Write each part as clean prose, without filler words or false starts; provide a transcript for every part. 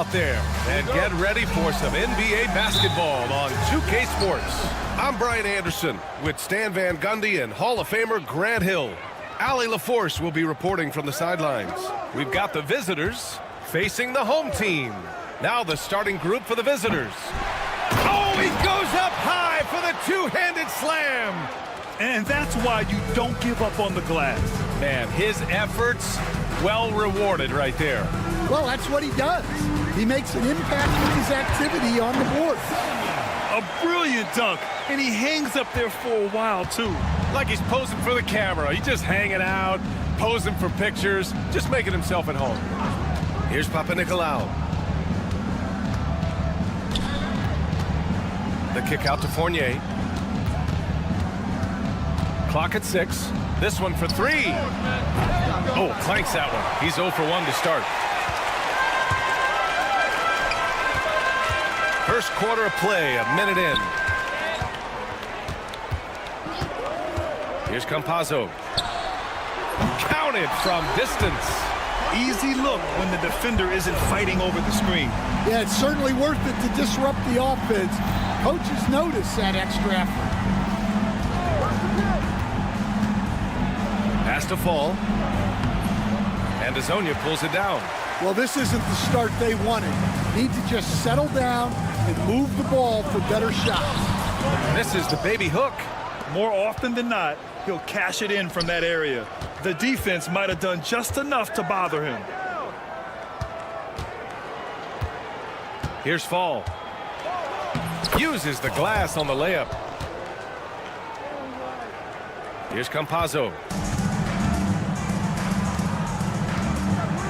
out there, and get ready for some NBA basketball on 2K Sports. I'm Brian Anderson with Stan Van Gundy and Hall of Famer Grant Hill. Allie LaForce will be reporting from the sidelines. We've got the visitors facing the home team. Now the starting group for the visitors. Oh, he goes up high for the two-handed slam. And that's why you don't give up on the glass. Man, his efforts well rewarded right there. Well, that's what he does. He makes an impact with his activity on the board. A brilliant dunk, and he hangs up there for a while, too. Like he's posing for the camera. He's just hanging out, posing for pictures, just making himself at home. Here's Papanikolaou. The kick out to Fournier. Clock at 6. This one for 3. Oh, clanks that one. He's 0 for 1 to start. First quarter of play, a minute in. Here's Campazzo. Counted from distance. Easy look when the defender isn't fighting over the screen. Yeah, it's certainly worth it to disrupt the offense. Coaches notice that extra effort. Pass to Fall. And Azonia pulls it down. Well, this isn't the start they wanted. Need to just settle down and move the ball for better shots. This is the baby hook. More often than not, he'll cash it in from that area. The defense might have done just enough to bother him. Here's Fall. Uses the glass on the layup. Here's Campazzo.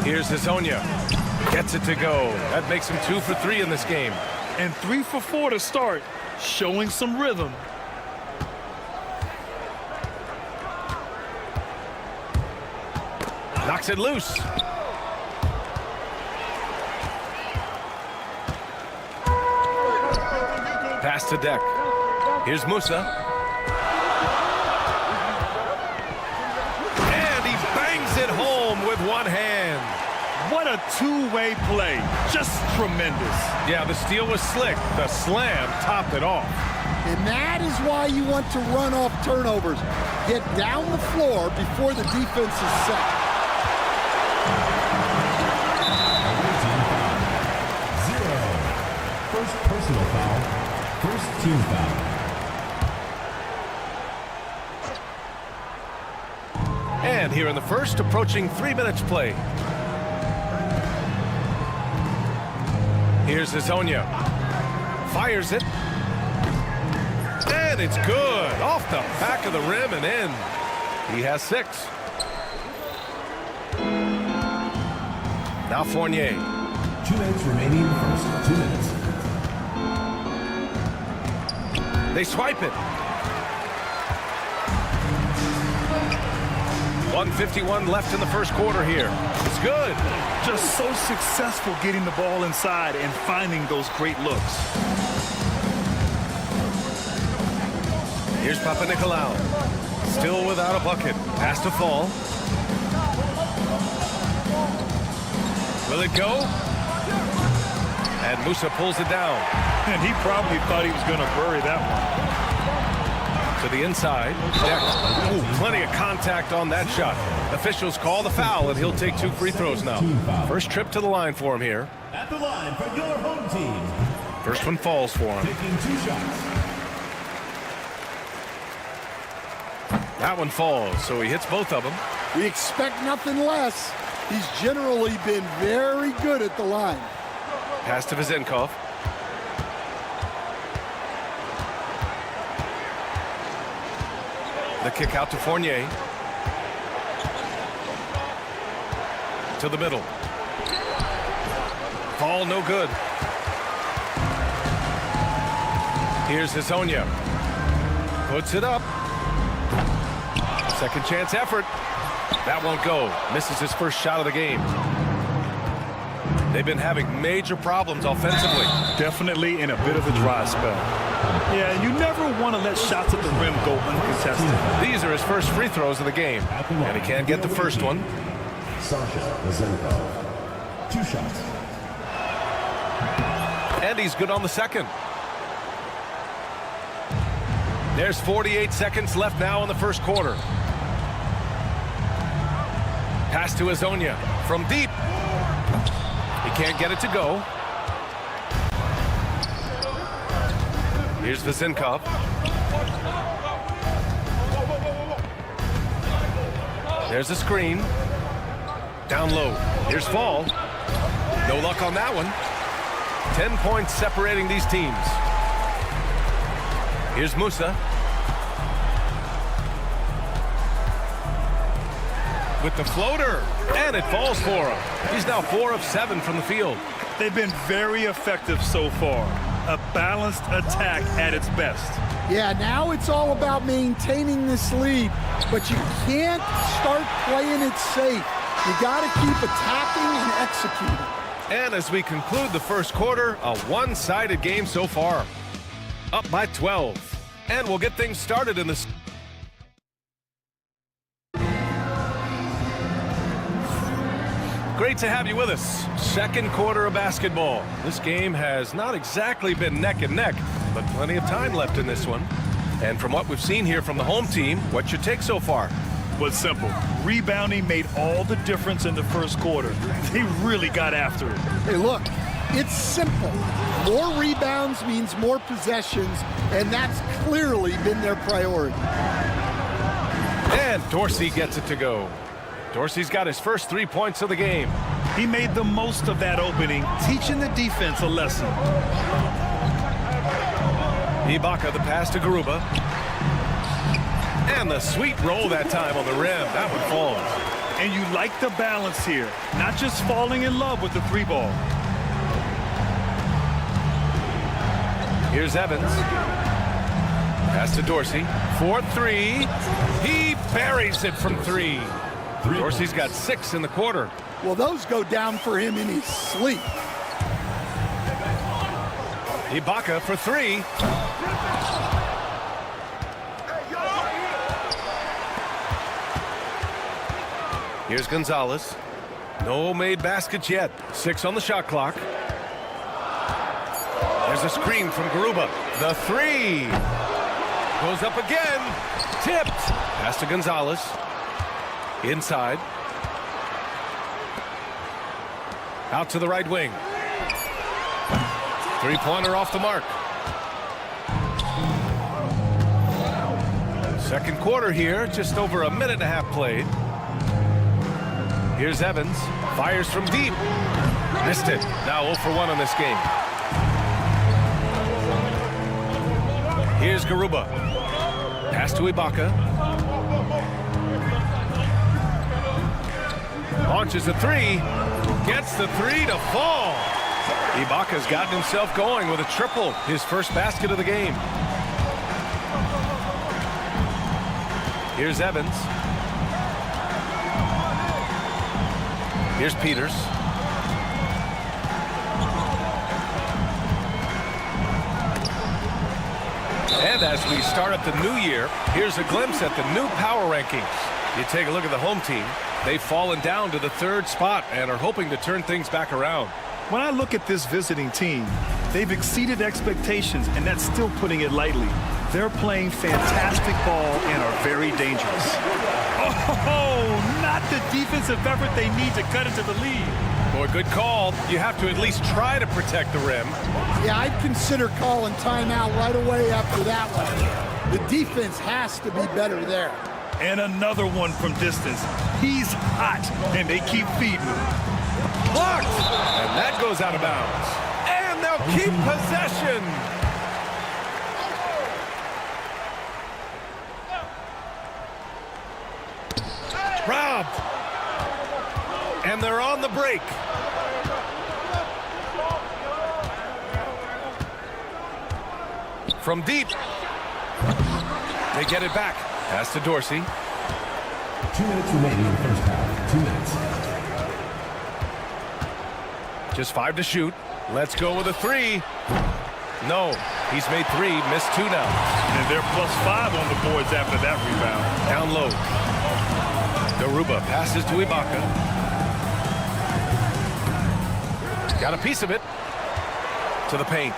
Here's Azonia. Gets it to go. That makes him 2 for 3 in this game. And 3 for 4 to start, showing some rhythm. Knocks it loose. Pass to Deck. Here's Musa. And he bangs it home with one hand. What a two-way play. Just tremendous. Yeah, the steal was slick. The slam topped it off. And that is why you want to run off turnovers. Get down the floor before the defense is set. First personal foul. First team foul. And here in the first, approaching 3 minutes play. Here's Azonia. Fires it. And it's good. Off the back of the rim and in. He has 6. Now Fournier. 2 minutes remaining first. 2 minutes. They swipe it. 1:51 left in the first quarter here. It's good. Just so successful getting the ball inside and finding those great looks. Here's Papanikolaou. Still without a bucket. Pass to Fall. Will it go? And Musa pulls it down. And he probably thought he was going to bury that one. To the inside. Deck. Ooh, plenty of contact on that shot. Officials call the foul, and he'll take 2 free throws now. First trip to the line for him here. At the line for your home team. First one falls for him. Taking 2 shots. That one falls, so he hits both of them. We expect nothing less. He's generally been very good at the line. Pass to Vezenkov. The kick out to Fournier. To the middle. Ball no good. Here's Azonia. Puts it up. Second chance effort. That won't go. Misses his first shot of the game. They've been having major problems offensively. Definitely in a bit of a dry spell. Yeah, you never want to let shots at the rim go uncontested. These are his first free throws of the game. And he can't get the first one. Sasha Vezenkov. 2 shots. And he's good on the second. There's 48 seconds left now in the first quarter. Pass to Azonia from deep. He can't get it to go. Here's Vazinkov. There's a screen. Down low. Here's Fall. No luck on that one. 10 points separating these teams. Here's Musa. With the floater. And it falls for him. He's now 4 of 7 from the field. They've been very effective so far. A balanced attack at its best. Yeah, now it's all about maintaining this lead, but you can't start playing it safe. You got to keep attacking and executing. And as we conclude the first quarter, a one-sided game so far. Up by 12. And we'll get things started in this. Great to have you with us. Second quarter of basketball. This game has not exactly been neck and neck, but plenty of time left in this one. And from what we've seen here from the home team, what's your take so far? Was simple. Rebounding made all the difference in the first quarter. They really got after it. Hey, look, it's simple. More rebounds means more possessions, and that's clearly been their priority. And Dorsey gets it to go. Dorsey's got his first 3 points of the game. He made the most of that opening, teaching the defense a lesson. Ibaka, the pass to Garuba. And the sweet roll that time on the rim. That one falls. And you like the balance here, not just falling in love with the 3-ball. Here's Evans. Pass to Dorsey. 4-3. He buries it from 3. Dorsey's got 6 in the quarter. Well, those go down for him in his sleep. Ibaka for 3. Here's Gonzalez. No made baskets yet. 6 on the shot clock. There's a screen from Garuba. The 3. Goes up again. Tipped. Pass to Gonzalez. Inside. Out to the right wing. Three-pointer off the mark. Second quarter here, just over a minute and a half played. Here's Evans. Fires from deep. Missed it. Now 0 for 1 on this game. Here's Garuba. Pass to Ibaka. Launches a 3. Gets the 3 to fall. Ibaka's gotten himself going with a triple. His first basket of the game. Here's Evans. Here's Peters. And as we start up the new year, here's a glimpse at the new power rankings. You take a look at the home team. They've fallen down to the 3rd spot and are hoping to turn things back around. When I look at this visiting team, they've exceeded expectations, and that's still putting it lightly. They're playing fantastic ball and are very dangerous. Oh, not the defensive effort they need to cut into the lead. Boy, good call. You have to at least try to protect the rim. Yeah, I'd consider calling timeout right away after that one. The defense has to be better there. And another one from distance. He's hot, and they keep feeding him. Blocked! And that goes out of bounds. And they'll keep possession. Robbed. And they're on the break. From deep. They get it back. Pass to Dorsey. 2 minutes remaining in the first half. 2 minutes. Just 5 to shoot. Let's go with a 3. No, he's made 3, missed 2 now. And they're +5 on the boards after that rebound. Down low. Garuba passes to Ibaka. Got a piece of it. To the paint.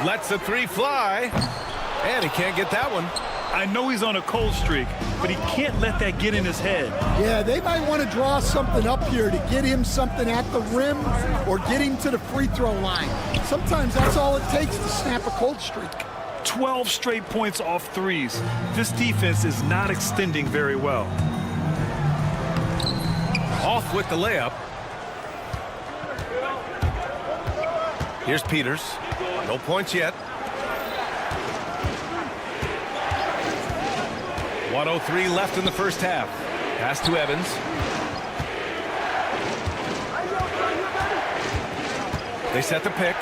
Lets the three fly. And he can't get that one. I know he's on a cold streak, but he can't let that get in his head. Yeah, they might want to draw something up here to get him something at the rim or get him to the free throw line. Sometimes that's all it takes to snap a cold streak. 12 straight points off threes. This defense is not extending very well. Off with the layup. Here's Peters. No points yet. 1:03 left in the first half. Pass to Evans. They set the pick.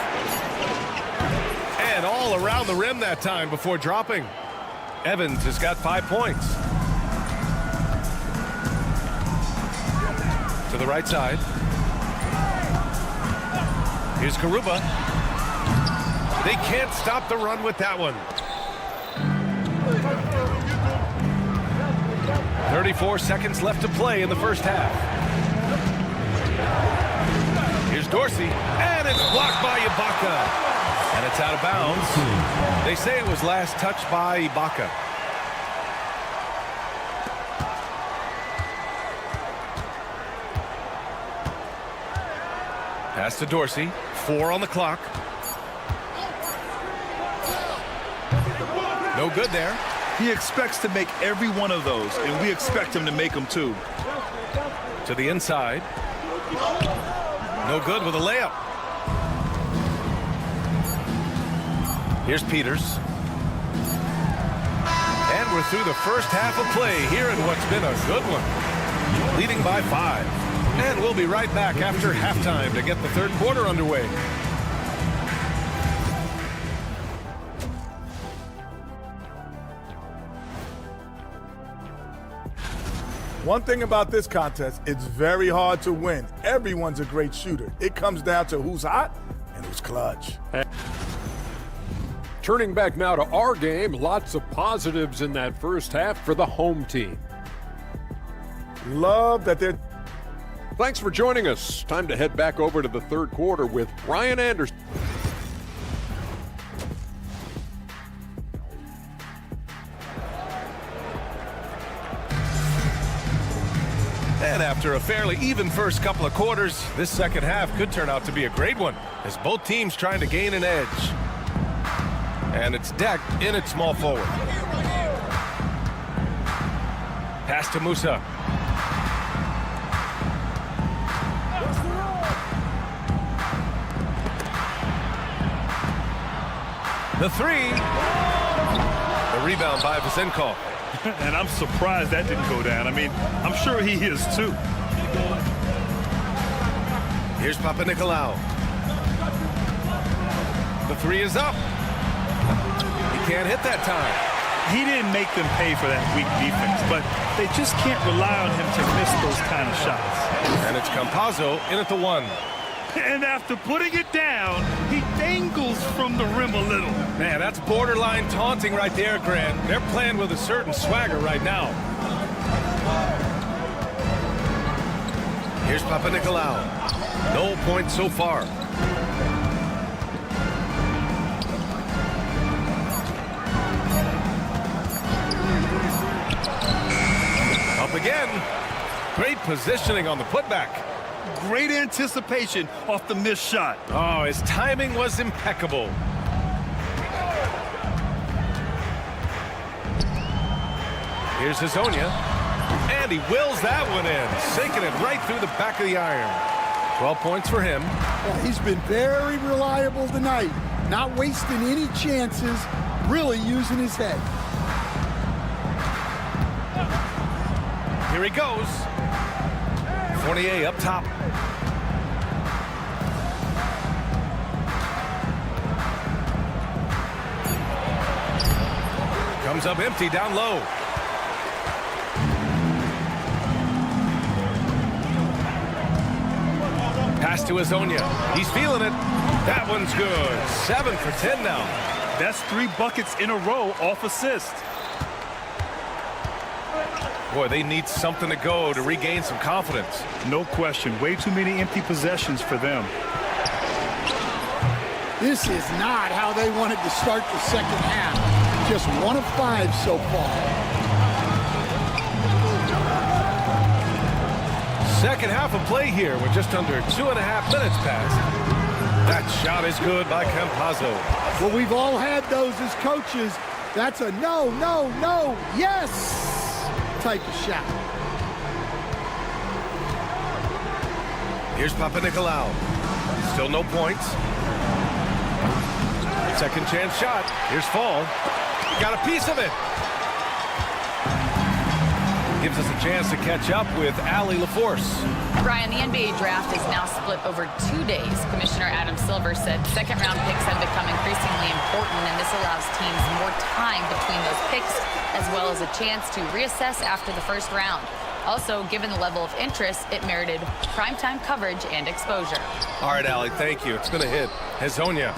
And all around the rim that time before dropping. Evans has got 5 points. To the right side. Here's Karuba. They can't stop the run with that one. 34 seconds left to play in the first half. Here's Dorsey, and it's blocked by Ibaka. And it's out of bounds. They say it was last touched by Ibaka. Pass to Dorsey. 4 on the clock. No good there. He expects to make every one of those, and we expect him to make them too. To the inside. No good with a layup. Here's Peters. And we're through the first half of play here in what's been a good one. Leading by 5. And we'll be right back after halftime to get the third quarter underway. One thing about this contest, it's very hard to win. Everyone's a great shooter. It comes down to who's hot and who's clutch. Turning back now to our game, lots of positives in that first half for the home team. Love that they're... Thanks for joining us. Time to head back over to the third quarter with Brian Anderson. And after a fairly even first couple of quarters, this second half could turn out to be a great one as both teams trying to gain an edge. And it's decked in at small forward. Pass to Musa. The three. The rebound by Vasenkov. And I'm surprised that didn't go down. I mean, I'm sure he is too. Here's Papanikolaou. The three is up. He can't hit that time. He didn't make them pay for that weak defense, but they just can't rely on him to miss those kind of shots. And it's Campazzo in at the 1. And after putting it down, he dangles from the rim a little. Man, that's borderline taunting right there, Grant. They're playing with a certain swagger right now. Here's Papanikolaou. No points so far. Up again. Great positioning on the putback. Great anticipation off the missed shot. Oh, his timing was impeccable. Here's Hazonia. And he wills that one in, sinking it right through the back of the iron. 12 points for him. Well, he's been very reliable tonight. Not wasting any chances, really using his head. Here he goes. Fournier up top. Comes up empty down low. Pass to Hazonia. He's feeling it. That one's good. 7 for 10 now. That's 3 buckets in a row off assist. Boy, they need something to go to regain some confidence. No question. Way too many empty possessions for them. This is not how they wanted to start the second half. Just 1 of 5 so far. Second half of play here with just under 2.5 minutes passed. That shot is good by Campazzo. Well, we've all had those as coaches. That's a no, no, no, yes type of shot. Here's Papanikolaou. Still no points. Second chance shot. Here's Fall. Got a piece of it. Gives us a chance to catch up with Allie LaForce. Brian, the NBA draft is now split over 2 days. Commissioner Adam Silver said second-round picks have become increasingly important, and this allows teams more time between those picks, as well as a chance to reassess after the first round. Also, given the level of interest, it merited primetime coverage and exposure. All right, Allie, thank you. It's going to hit. Hezonja.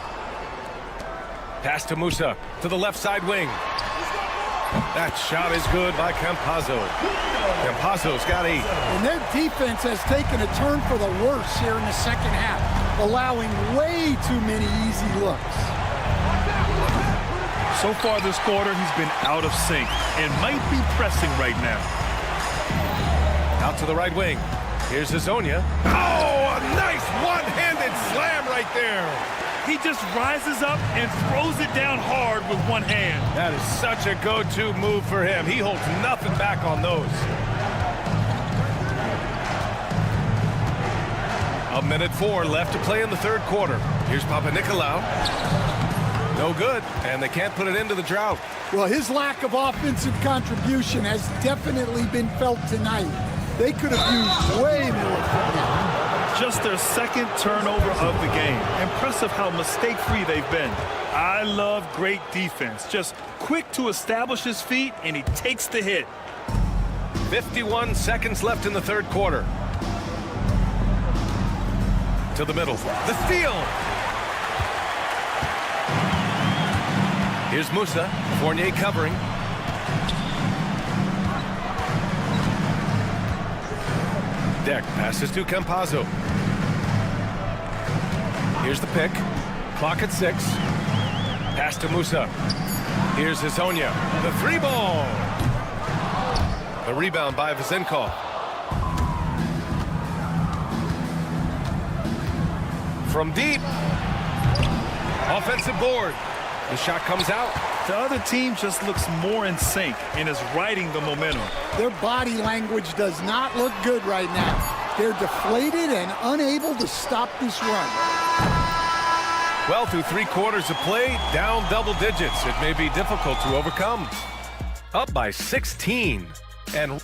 Pass to Musa, to the left side wing. That shot is good by Campazzo. Campazzo's got 8. And their defense has taken a turn for the worse here in the second half, allowing way too many easy looks. So far this quarter, he's been out of sync and might be pressing right now. Out to the right wing. Here's Hezonja. Oh, a nice one-handed slam right there. He just rises up and throws it down hard with one hand. That is such a go-to move for him. He holds nothing back on those. 1:04 left to play in the third quarter. Here's Papanikolaou. No good, and they can't put it into the drought. Well, his lack of offensive contribution has definitely been felt tonight. They could have used way more from him. Just their second turnover of the game. Impressive how mistake-free they've been. I love great defense. Just quick to establish his feet, and he takes the hit. 51 seconds left in the third quarter. To the middle. The steal! Here's Musa. Fournier covering. Deck passes to Campazzo. Here's the pick. Clock at 6. Pass to Musa. Here's Hezonja. The 3-ball. The rebound by Vezenkov. From deep. Offensive board. The shot comes out. The other team just looks more in sync and is riding the momentum. Their body language does not look good right now. They're deflated and unable to stop this run. Well, through 3 quarters of play, down double digits. It may be difficult to overcome. Up by 16. And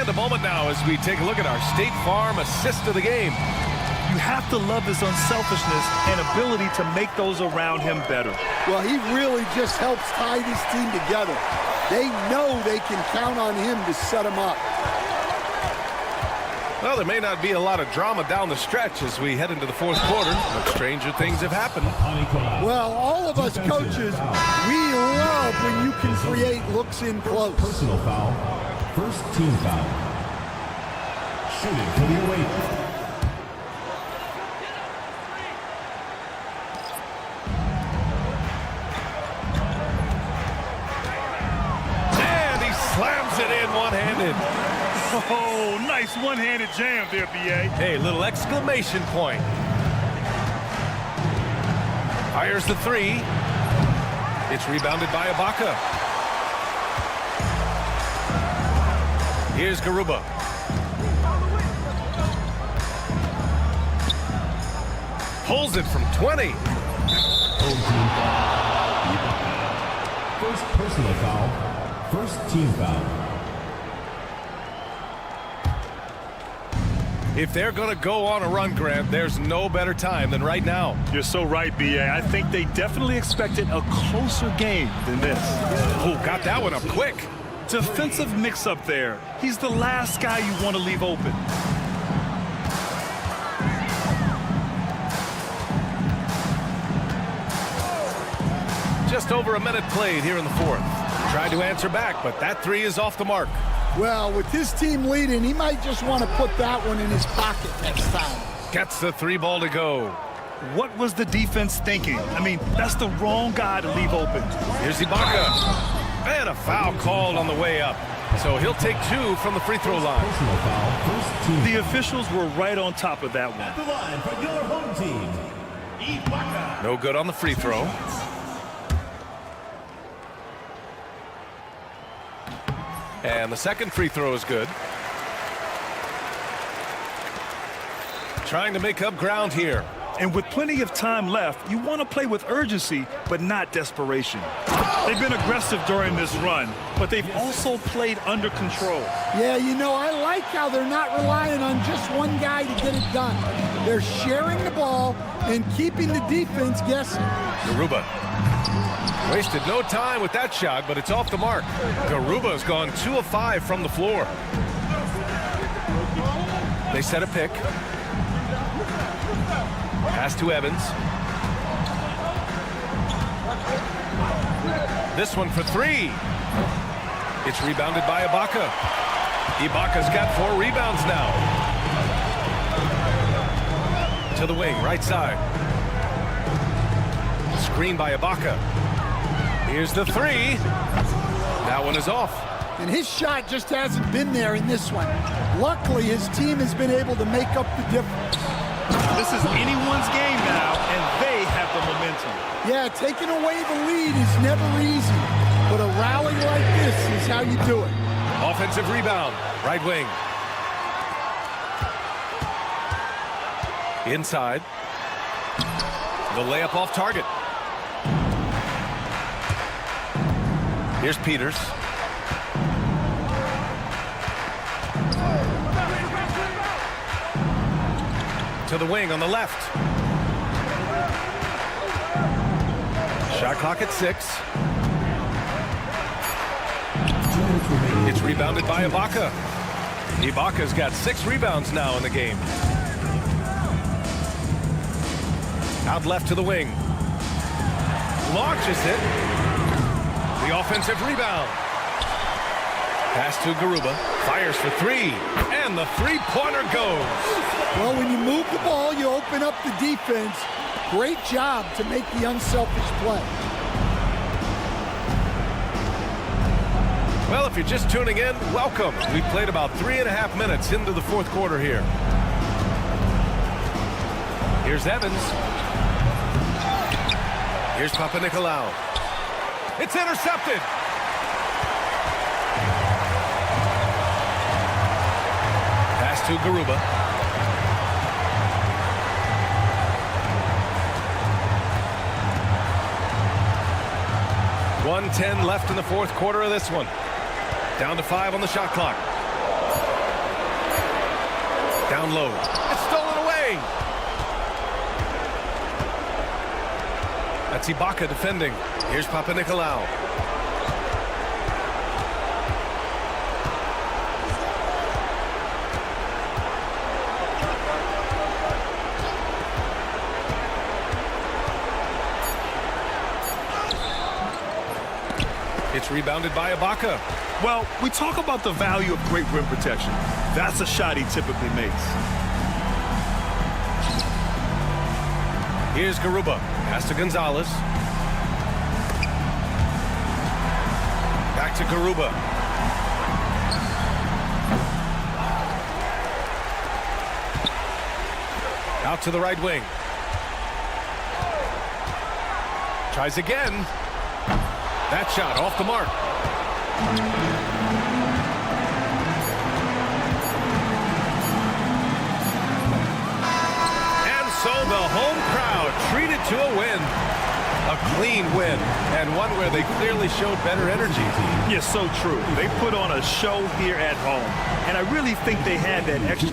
a moment now as we take a look at our State Farm assist of the game. You have to love his unselfishness and ability to make those around him better. Well, he really just helps tie this team together. They know they can count on him to set them up. Well, there may not be a lot of drama down the stretch as we head into the fourth quarter, but stranger things have happened. Well, all of us coaches, we love when you can create looks in close. Personal foul. First team foul. Shooting for the away. Slams it in one-handed. Oh, nice one-handed jam there, B.A. Hey, little exclamation point. Fires the 3. It's rebounded by Ibaka. Here's Garuba. Pulls it from 20. First personal foul. First team foul. If they're going to go on a run, Grant, there's no better time than right now. You're so right, B.A. I think they definitely expected a closer game than this. Oh, got that one up quick. Defensive mix-up there. He's the last guy you want to leave open. Just over a minute played here in the fourth. Tried to answer back, but that 3 is off the mark. Well, with his team leading, he might just want to put that one in his pocket next time. Gets the 3 ball to go. What was the defense thinking? I mean, that's the wrong guy to leave open. Here's Ibaka. And a foul called on the way up. So he'll take 2 from the free throw line. Personal foul, first team. The officials were right on top of that one. At the line for your home team, Ibaka. No good on the free throw. And the second free throw is good. Trying to make up ground here. And with plenty of time left, you want to play with urgency, but not desperation. They've been aggressive during this run, but they've also played under control. Yeah, you know, I like how they're not relying on just one guy to get it done. They're sharing the ball and keeping the defense guessing. Garuba wasted no time with that shot, but it's off the mark. Garuba's gone 2 of 5 from the floor. They set a pick. Pass to Evans. This one for 3. It's rebounded by Ibaka. Ibaka's got 4 rebounds now. To the wing, right side. Screen by Ibaka. Here's the 3. That one is off. And his shot just hasn't been there in this one. Luckily, his team has been able to make up the difference. This is anyone's game now, and they have the momentum. Yeah, taking away the lead is never easy, but a rally like this is how you do it. Offensive rebound, right wing. Inside. The layup off target. Here's Peters. To the wing on the left. Shot clock at 6. It's rebounded by Ibaka. Ibaka's got 6 rebounds now in the game. Out left to the wing. Launches it. The offensive rebound. Pass to Garuba. Fires for 3. And the 3-pointer goes. Well, when you move the ball, you open up the defense. Great job to make the unselfish play. Well, if you're just tuning in, welcome. We've played about 3.5 minutes into the fourth quarter here. Here's Evans. Here's Papanikolaou. It's intercepted. Pass to Garuba. .110 left in the fourth quarter of this one. Down to 5 on the shot clock. Down low. It's stolen away. That's Ibaka defending. Here's Papanikolaou. It's rebounded by Ibaka. Well, we talk about the value of great rim protection. That's a shot he typically makes. Here's Garuba. Pass to Gonzalez. Back to Garuba. Out to the right wing. Tries again. That shot off the mark. And so the home crowd treated to a win. A clean win, and one where they clearly showed better energy. Yes, so true. They put on a show here at home, and I really think they had that extra.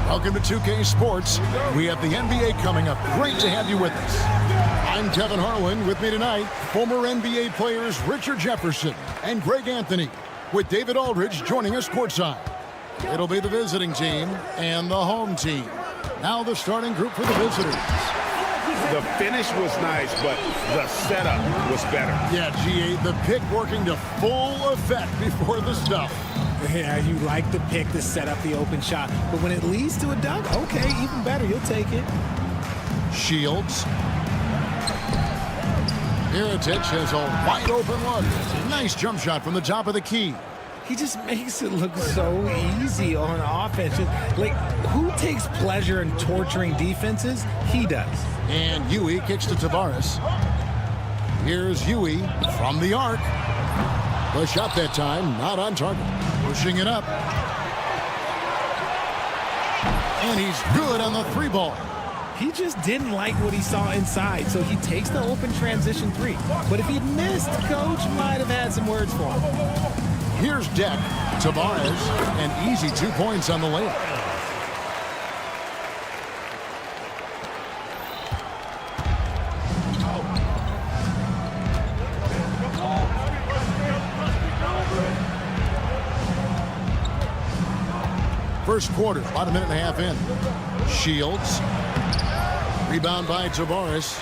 Welcome to 2K Sports. We have the NBA coming up. Great to have you with us. I'm Kevin Harlan. With me tonight, former NBA players Richard Jefferson and Greg Anthony, with David Aldridge joining us courtside. It'll be the visiting team and the home team. Now the starting group for the visitors. The finish was nice, but the setup was better. Yeah, GA, the pick working to full effect before the stuff. Yeah, you like the pick to set up the open shot, but when it leads to a dunk, okay, even better, you'll take it. Shields. Mirotic has a wide open look. Nice jump shot from the top of the key. He just makes it look so easy on offense. Like, who takes pleasure in torturing defenses? He does. And Huey kicks to Tavares. Here's Huey from the arc. The shot that time, not on target. Pushing it up. And he's good on the three ball. He just didn't like what he saw inside, so he takes the open transition three. But if he'd missed, Coach might have had some words for him. Here's Deck. Tavares, an easy 2 points on the layup. First quarter, about a minute and a half in. Shields. Rebound by Tavares.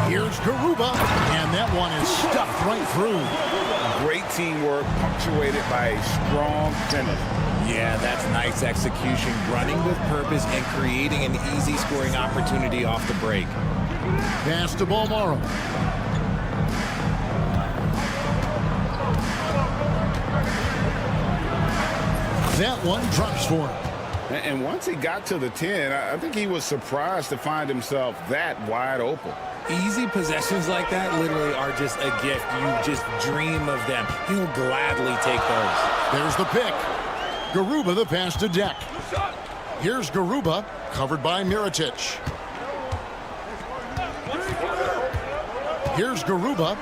Here's Garuba, and that one is stuffed right through. Great teamwork, punctuated by a strong finish. Yeah, that's nice execution, running with purpose and creating an easy scoring opportunity off the break. Pass to Bolmaro. That one drops for him. And once he got to the 10, I think he was surprised to find himself that wide open. Easy possessions like that literally are just a gift. You just dream of them. He'll gladly take those. There's the pick. Garuba the pass to Deck. Here's Garuba, covered by Mirotic. Here's Garuba.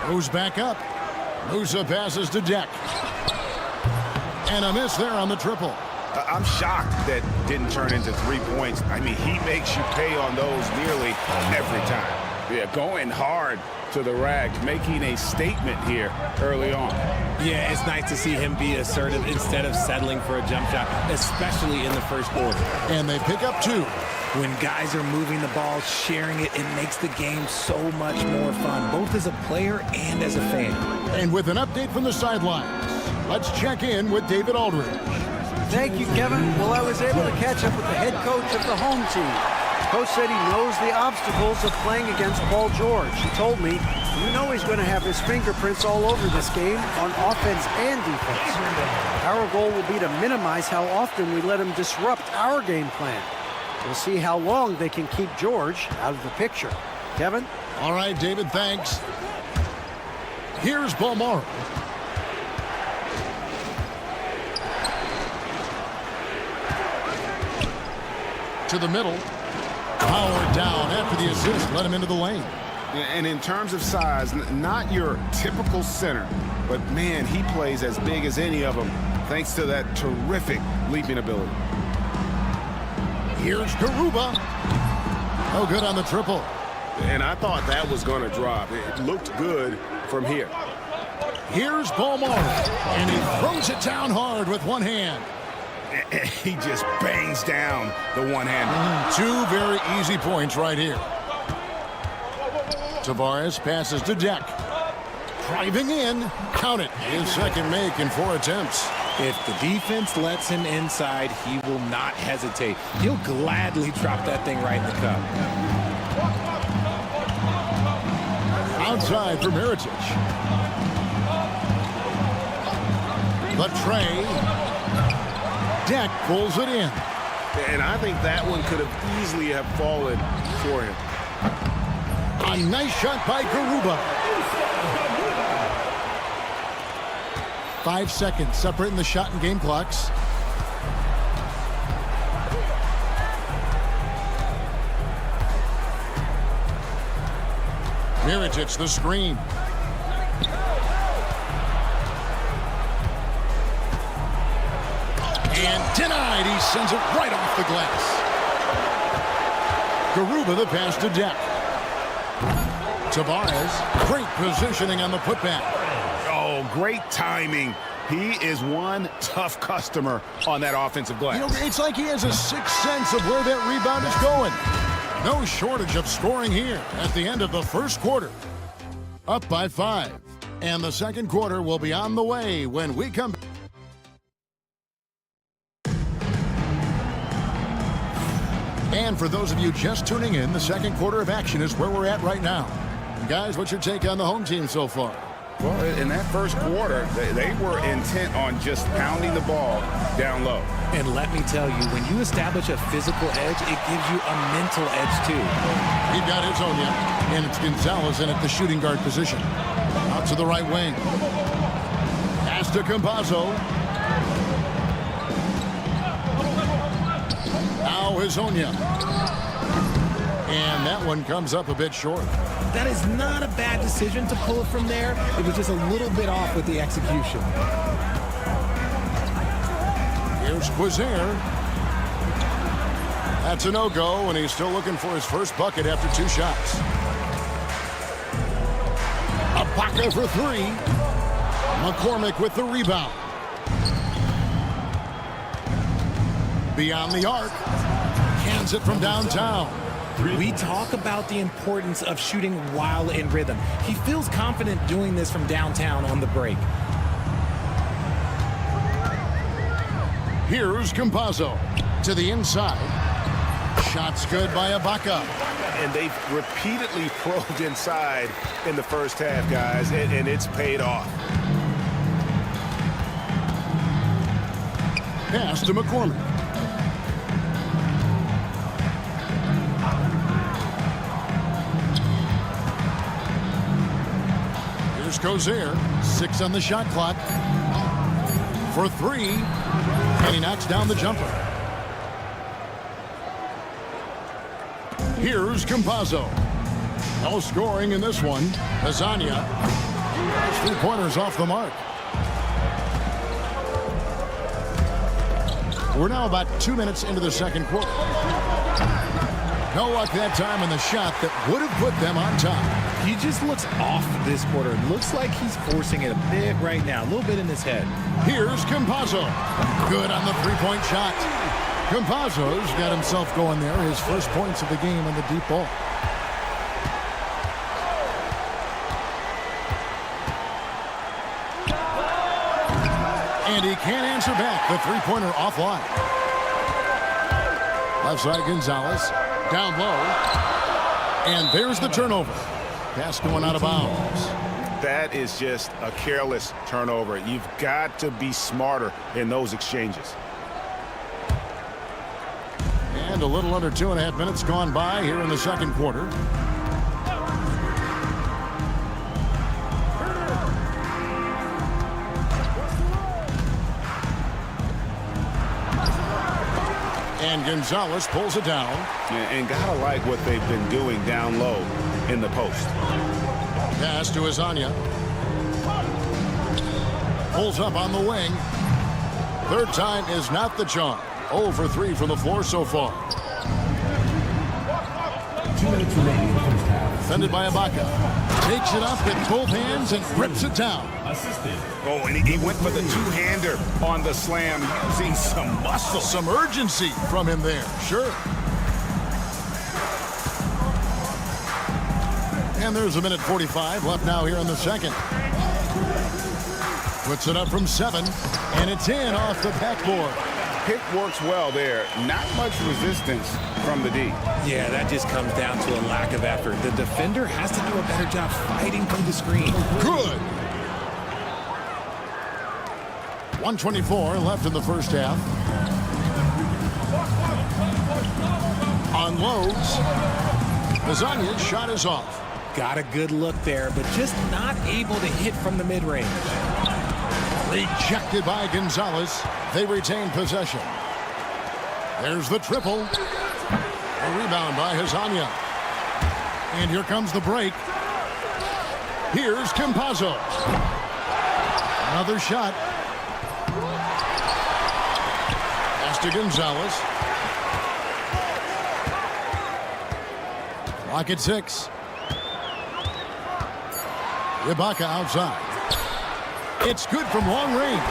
Moves back up. Musa passes to Deck. And a miss there on the triple. I'm shocked that didn't turn into 3 points. I mean, he makes you pay on those nearly every time. Yeah, going hard to the rack, making a statement here early on. Yeah, it's nice to see him be assertive instead of settling for a jump shot, especially in the first quarter. And they pick up 2. When guys are moving the ball, sharing it, it makes the game so much more fun, both as a player and as a fan. And with an update from the sidelines, let's check in with David Aldridge. Thank you, Kevin. Well, I was able to catch up with the head coach of the home team. Coach said he knows the obstacles of playing against Paul George. He told me, you know he's going to have his fingerprints all over this game on offense and defense. Our goal will be to minimize how often we let him disrupt our game plan. We'll see how long they can keep George out of the picture. Kevin? All right, David, thanks. Here's Balmaro. To the middle. Power down after the assist. Let him into the lane. And in terms of size, not your typical center, but man, he plays as big as any of them thanks to that terrific leaping ability. Here's Garuba. No good on the triple. And I thought that was going to drop. It looked good from here. Here's Balmaro. And he throws it down hard with one hand. He just bangs down the one-hander. 2 very easy points right here. Tavares passes to Deck. Driving in. Count it. His second make in 4 attempts. If the defense lets him inside, he will not hesitate. He'll gladly drop that thing right in the cup. Outside for Miritich. Latray. Deck pulls it in. And I think that one could have easily have fallen for him. A nice shot by Garuba. 5 seconds separating the shot and game clocks. Miritich the screen. And denied. He sends it right off the glass. Garuba the pass to Deck. Tavares, great positioning on the putback. Oh, great timing. He is one tough customer on that offensive glass. You know, it's like he has a sixth sense of where that rebound is going. No shortage of scoring here at the end of the first quarter. Up by 5. And the second quarter will be on the way when we come back. And for those of you just tuning in, the second quarter of action is where we're at right now. Guys, what's your take on the home team so far? Well, in that first quarter, they were intent on just pounding the ball down low. And let me tell you, when you establish a physical edge, it gives you a mental edge too. We've got Hezonja, and it's Gonzalez in at the shooting guard position. Out to the right wing. Pass to Campazzo. Now Hezonja. And that one comes up a bit short. That is not a bad decision to pull it from there. It was just a little bit off with the execution. Here's Quizer. That's a no-go, and he's still looking for his first bucket after 2 shots. Ibaka for 3. McCormick with the rebound. Beyond the arc. Hands it from downtown. We talk about the importance of shooting while in rhythm. He feels confident doing this from downtown on the break. Here's Campazzo to the inside. Shots good by Ibaka. And they've repeatedly probed inside in the first half, guys, and it's paid off. Pass to McCormick. Here's Quizer. 6 on the shot clock. For 3. And he knocks down the jumper. Here's Campazzo. No scoring in this one. Hezonja 3-pointers off the mark. We're now about 2 minutes into the second quarter. No luck that time in the shot that would have put them on top. He just looks off this quarter. It looks like he's forcing it a bit right now, a little bit in his head. Here's Campazzo. Good on the three-point shot. Campazzo's got himself going there. His first points of the game on the deep ball. And he can't answer back. The three-pointer offline. Left side Gonzalez. Down low. And there's the turnover. Pass going out of bounds. That is just a careless turnover. You've got to be smarter in those exchanges. And a little under 2.5 minutes gone by here in the second quarter. And Gonzalez pulls it down. And gotta like what they've been doing down low in the post. Pass to Azania. Pulls up on the wing. Third time is not the charm. 0 for 3 from the floor so far. 2 minutes remaining in the first half. Defended by Ibaka. Takes it up with both hands and rips it down. Assisted. Oh, and he went for the two-hander on the slam, using some muscle. Some urgency from him there, sure. And there's 1:45 left now here in the second. Puts it up from 7, and it's in off the backboard. Pick works well there. Not much resistance from the D. Yeah, that just comes down to a lack of effort. The defender has to do a better job fighting through the screen. Good. 1:24 left in the first half. Unloads. Lasagna's shot is off. Got a good look there, but just not able to hit from the mid-range. Rejected by Gonzalez. They retain possession. There's the triple. A rebound by Hazania. And here comes the break. Here's Campazzo. Another shot. Pass to Gonzalez. Lock at 6. Ibaka outside. It's good from long range.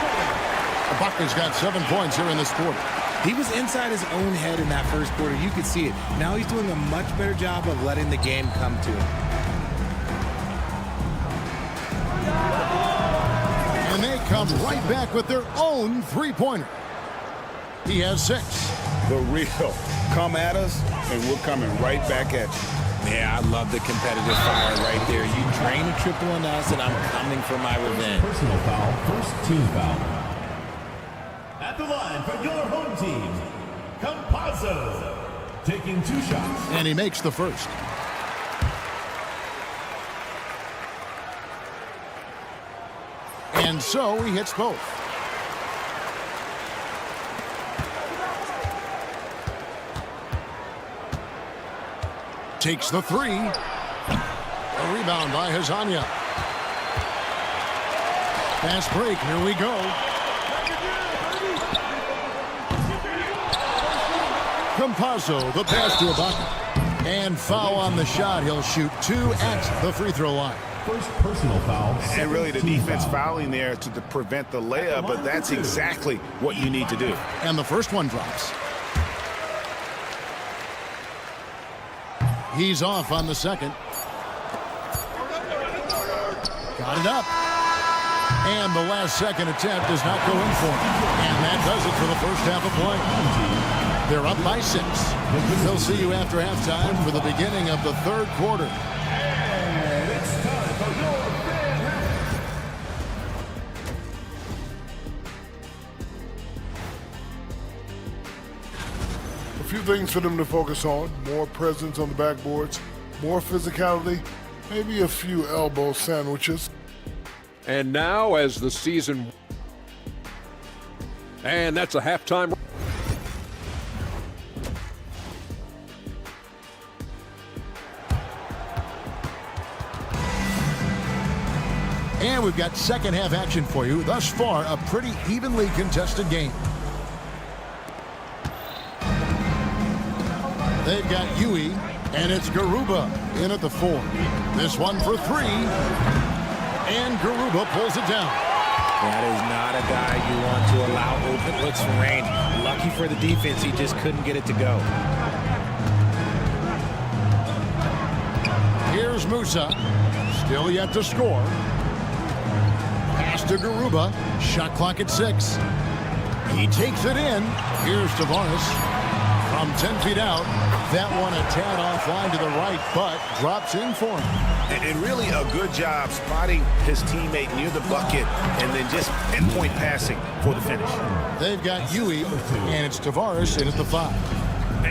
Ibaka's got 7 points here in this quarter. He was inside his own head in that first quarter. You could see it. Now he's doing a much better job of letting the game come to him. And they come right back with their own three-pointer. He has 6. The real. Come at us, and we're coming right back at you. Yeah, I love the competitive fire right there. You drain a triple on us, and I'm coming for my revenge. Personal foul, first team foul. At the line for your home team, Campazzo, taking 2 shots. And he makes the first. And so he hits both. Takes the 3. A rebound by Hazania. Fast break. Here we go. Campazzo, the pass to Ibaka. And foul on the shot. He'll shoot 2 at the free throw line. First personal foul. And really the defense fouling there to prevent the layup, but that's exactly what you need to do. And the first one drops. He's off on the second. Got it up. And the last second attempt does not go in for him. And that does it for the first half of play. They're up by 6. They'll see you after halftime for the beginning of the third quarter. And it's time for your fan. A few things for them to focus on. More presence on the backboards, more physicality, maybe a few elbow sandwiches. And now as the season... And that's a halftime... And we've got second half action for you. Thus far, a pretty evenly contested game. They've got Yui, and it's Garuba in at the 4. This one for 3, and Garuba pulls it down. That is not a guy you want to allow open looks from range. Lucky for the defense, he just couldn't get it to go. Here's Musa, still yet to score. Pass to Garuba, shot clock at 6. He takes it in. Here's Tavares from 10 feet out. That one a tad offline to the right, but drops in for him. And really a good job spotting his teammate near the bucket and then just pinpoint passing for the finish. They've got Yui, and it's Tavares in at the 5.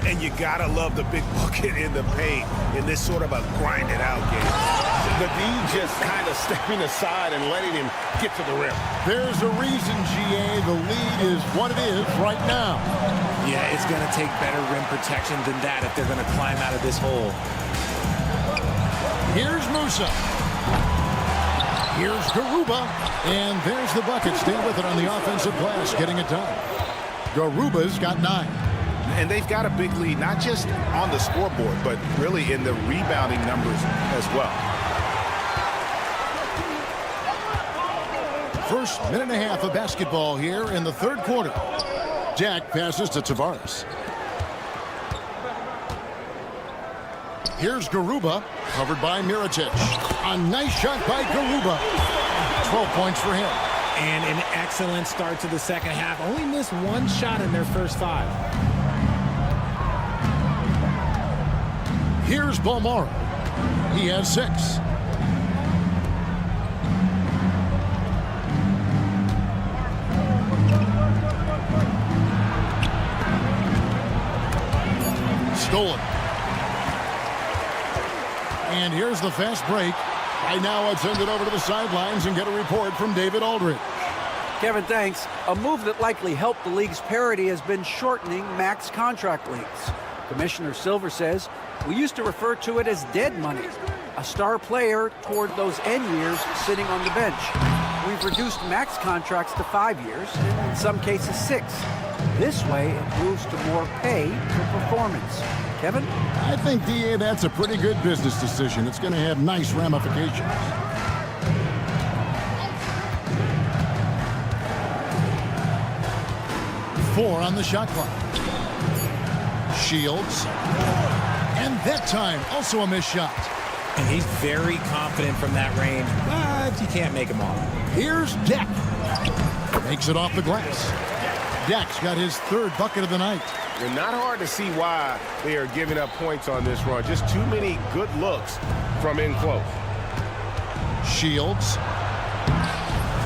And you gotta love the big bucket in the paint in this sort of a grinded out game. The D just kind of stepping aside and letting him get to the rim. There's a reason, GA, the lead is what it is right now. Yeah, it's going to take better rim protection than that if they're going to climb out of this hole. Here's Musa. Here's Garuba. And there's the bucket. Stay with it on the offensive glass, getting it done. Garuba's got 9. And they've got a big lead, not just on the scoreboard, but really in the rebounding numbers as well. First minute and a half of basketball here in the third quarter. Jack passes to Tavares. Here's Garuba, covered by Mirotic. A nice shot by Garuba. 12 points for him. And an excellent start to the second half. Only missed one shot in their first 5. Here's Balmora. He has 6. Stolen. And here's the fast break. Right now, let's send it over to the sidelines and get a report from David Aldridge. Kevin, thanks. A move that likely helped the league's parity has been shortening max contract lengths. Commissioner Silver says, we used to refer to it as dead money, a star player toward those end years sitting on the bench. We've reduced max contracts to 5 years, and in some cases 6. This way, it moves to more pay for performance. Kevin? I think, DA, that's a pretty good business decision. It's going to have nice ramifications. Four on the shot clock. Shields. And that time, also a missed shot. And he's very confident from that range, but you can't make him off. Here's Deck. Makes it off the glass. Deck's got his 3rd bucket of the night. And not hard to see why they are giving up points on this run. Just too many good looks from in close. Shields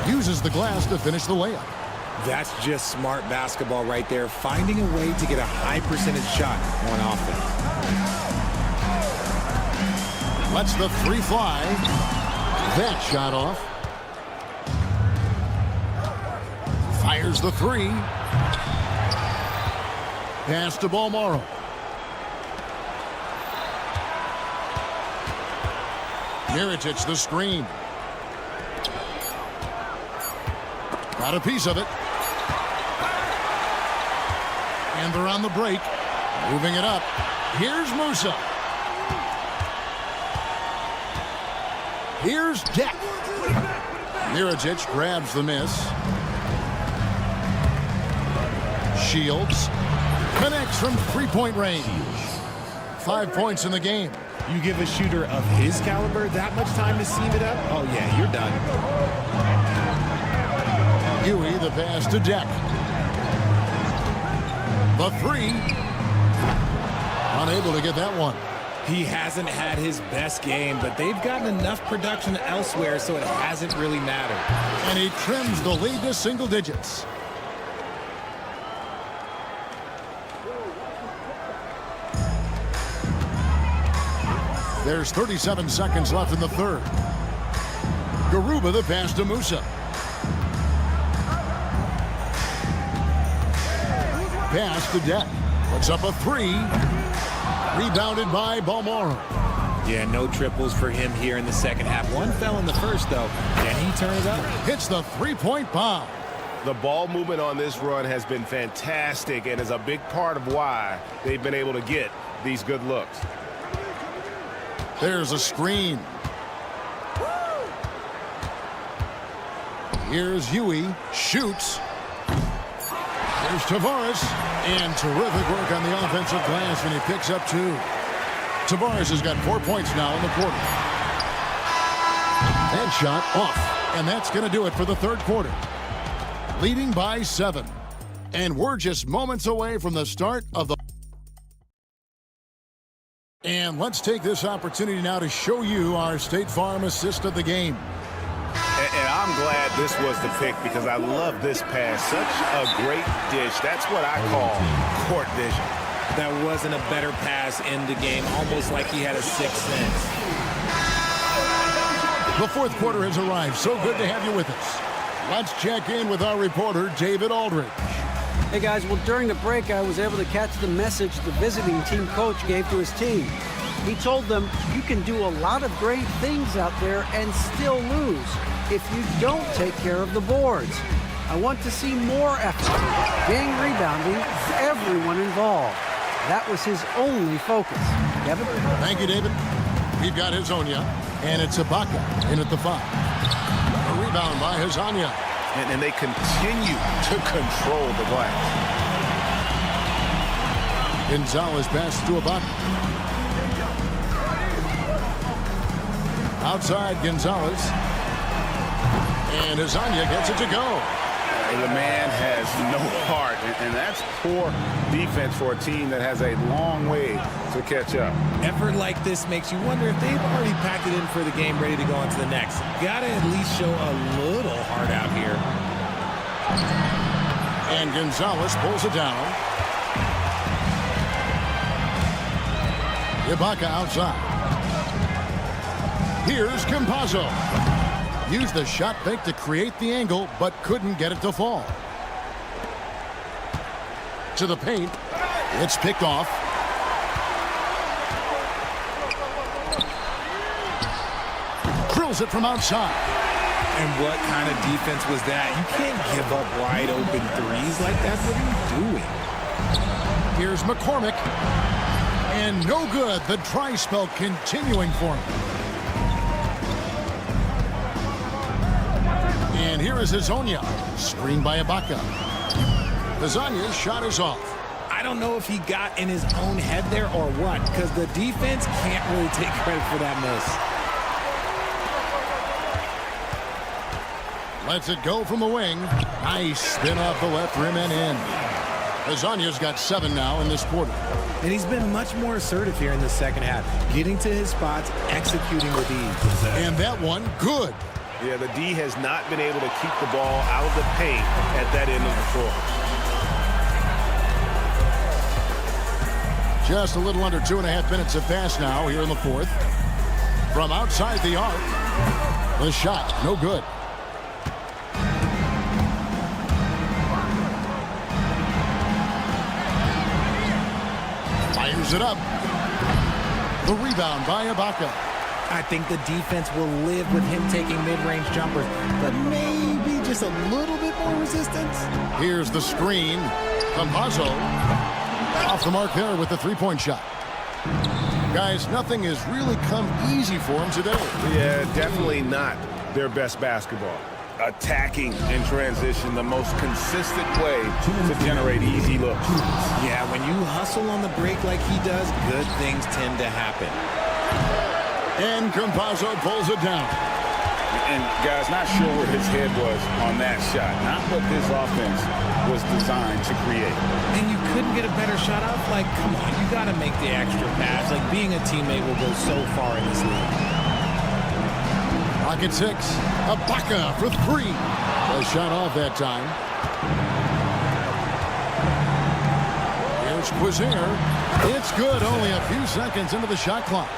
uses the glass to finish the layup. That's just smart basketball right there, finding a way to get a high percentage shot on offense. Lets the 3 fly. That shot off. Fires the 3. Pass to Balmora. Mirotic the screen. Got a piece of it. And they're on the break. Moving it up. Here's Musa. Here's Deck. Mirotic grabs the miss. Shields connects from 3-point range. 5 points in the game. You give a shooter of his caliber that much time to seam it up? Oh, yeah, you're done. Yui, the pass to Deck. The 3. Unable to get that one. He hasn't had his best game, but they've gotten enough production elsewhere, so it hasn't really mattered. And he trims the lead to single digits. There's 37 seconds left in the third. Garuba the pass to Musa. Pass to Deck. Puts up a 3. Rebounded by Balmora. Yeah, no triples for him here in the second half. One fell in the first, though. Can he turn it up? Hits the three-point bomb. The ball movement on this run has been fantastic and is a big part of why they've been able to get these good looks. There's a screen. Here's Huey. Shoots. Here's Tavares. And terrific work on the offensive glass, and he picks up 2. Tavares has got 4 points now in the quarter. That shot off. And that's going to do it for the third quarter. Leading by 7. And we're just moments away from the start of the... And let's take this opportunity now to show you our State Farm assist of the game. And I'm glad this was the pick because I love this pass. Such a great dish. That's what I call court vision. That wasn't a better pass in the game, almost like he had a sixth sense. The fourth quarter has arrived. So good to have you with us. Let's check in with our reporter, David Aldridge. Hey guys, well during the break I was able to catch the message the visiting team coach gave to his team. He told them you can do a lot of great things out there and still lose if you don't take care of the boards. I want to see more effort, gang rebounding, everyone involved. That was his only focus. Kevin? Thank you, David. We've got Hazonia, and it's Ibaka in at the 5. A rebound by Hazonia. And they continue to control the glass. Gonzalez passes to Ibaka. Outside Gonzalez. And Hazonia gets it to go. The man has no heart, and that's poor defense for a team that has a long way to catch up. Effort like this makes you wonder if they've already packed it in for the game, ready to go on to the next. Gotta at least show a little heart out here. And Gonzalez pulls it down. Ibaka outside. Here's Campazzo. Used the shot fake to create the angle, but couldn't get it to fall. To the paint. It's picked off. Drills it from outside. And what kind of defense was that? You can't give up wide open threes like that. What are you doing? Here's McCormick. And no good. The dry spell continuing for him. And here is Hazonia, screened by Ibaka. Hazonia's shot is off. I don't know if he got in his own head there or what, because the defense can't really take credit for that miss. Lets it go from the wing. Nice spin off the left rim and in. Hazonia's got 7 now in this quarter. And he's been much more assertive here in the second half, getting to his spots, executing with ease. And that one, good. Yeah, the D has not been able to keep the ball out of the paint at that end of the floor. Just a little under 2.5 minutes have passed now here in the fourth. From outside the arc, the shot, no good. Fires it up. The rebound by Ibaka. I think the defense will live with him taking mid-range jumpers, but maybe just a little bit more resistance. Here's the screen. Campazzo off the mark there with the three-point shot. Guys, nothing has really come easy for him today. Yeah, definitely not their best basketball. Attacking in transition, the most consistent way to generate easy looks. Yeah, when you hustle on the break like he does, good things tend to happen. And Campazzo pulls it down. And guys, not sure where his head was on that shot. Not what this offense was designed to create. And you couldn't get a better shot off? Like, come on, you got to make the extra pass. Like, being a teammate will go so far in this league. Pocket 6. Ibaka for 3. A shot off that time. Here's Quizier. It's good. Only a few seconds into the shot clock.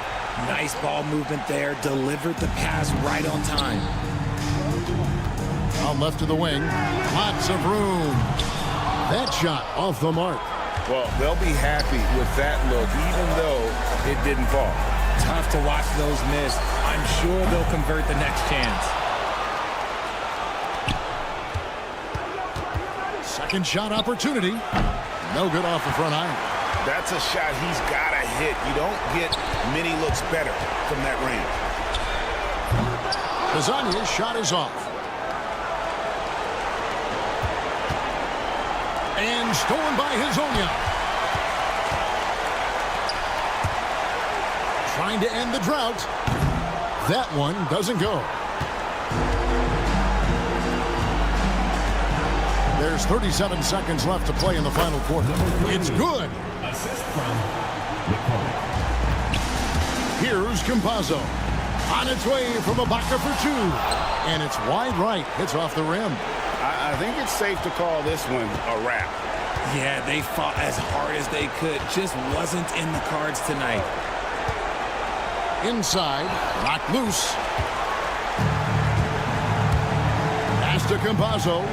Nice ball movement there. Delivered the pass right on time. On left of the wing. Lots of room. That shot off the mark. Well, they'll be happy with that look, even though it didn't fall. Tough to watch those miss. I'm sure they'll convert the next chance. Second shot opportunity. No good off the front iron. That's a shot he's got to hit. You don't get many looks better from that range. JustYS' shot is off. And stolen by Hezonja. Trying to end the drought. That one doesn't go. There's 37 seconds left to play in the final quarter. It's good. Assist from Nicole. Here's Campazzo. On its way from Ibaka for two. And it's wide right. It's off the rim. I think it's safe to call this one a wrap. Yeah, they fought as hard as they could. Just wasn't in the cards tonight. Inside, knocked loose. Pass to Campazzo.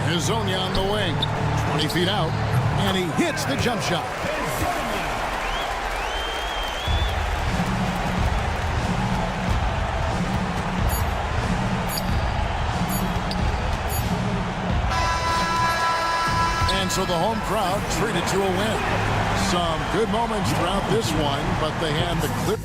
Hezonja on the wing. 20 feet out. And he hits the jump shot. And so the home crowd treated to a win. Some good moments throughout this one, but they had the clear.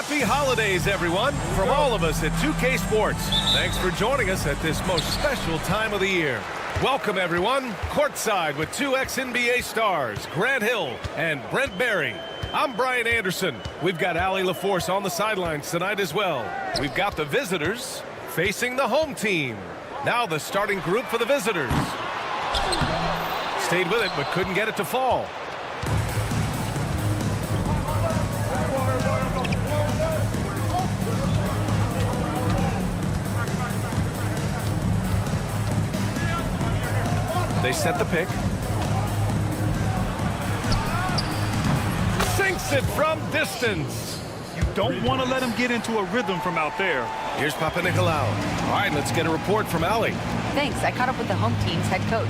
Happy holidays, everyone, from all of us at 2K Sports. Thanks for joining us at this most special time of the year. Welcome, everyone, courtside with two ex-NBA stars, Grant Hill and Brent Barry. I'm Brian Anderson. We've got Allie LaForce on the sidelines tonight as well. We've got the visitors facing the home team. Now the starting group for the visitors. Stayed with it, but couldn't get it to fall. They set the pick. Sinks it from distance. You don't want to let him get into a rhythm from out there. Here's Papa Nicolau. All right, let's get a report from Allie. Thanks. I caught up with the home team's head coach.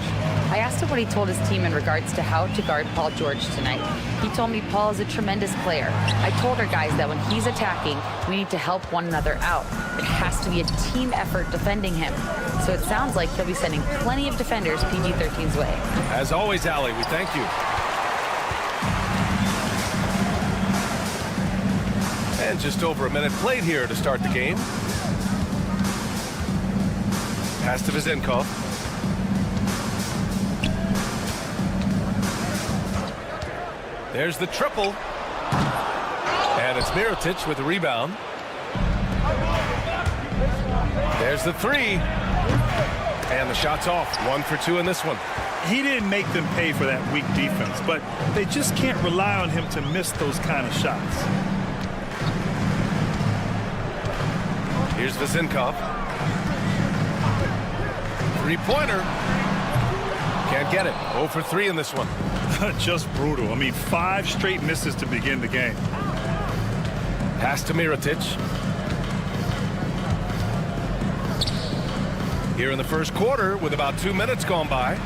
I asked him what he told his team in regards to how to guard Paul George tonight. He told me Paul is a tremendous player. I told our guys that when he's attacking, we need to help one another out. It has to be a team effort defending him. So it sounds like he'll be sending plenty of defenders PG-13's way. As always, Allie, we thank you. And just over a minute played here to start the game. Pass to Vezenkov. There's the triple. And it's Mirotic with the rebound. There's the three. And the shot's off. 1 for 2 in this one. He didn't make them pay for that weak defense, but they just can't rely on him to miss those kind of shots. Here's Vezenkov. Three-pointer. Can't get it. 0 for 3 in this one. Just brutal. I mean, 5 straight misses to begin the game. Pass to Mirotic. Here in the first quarter with about 2 minutes gone by.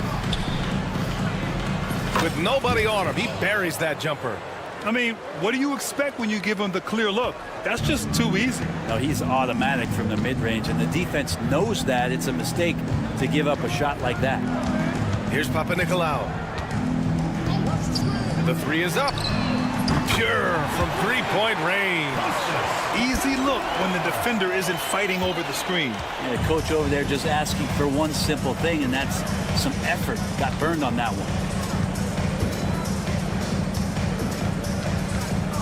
With nobody on him, he buries that jumper. I mean, what do you expect when you give him the clear look? That's just too easy. No, he's automatic from the mid-range, and the defense knows that it's a mistake to give up a shot like that. Here's Papa Nicolau. The three is up. Pure from three-point range. Easy look when the defender isn't fighting over the screen. Yeah, the coach over there just asking for one simple thing, and that's some effort. Got burned on that one.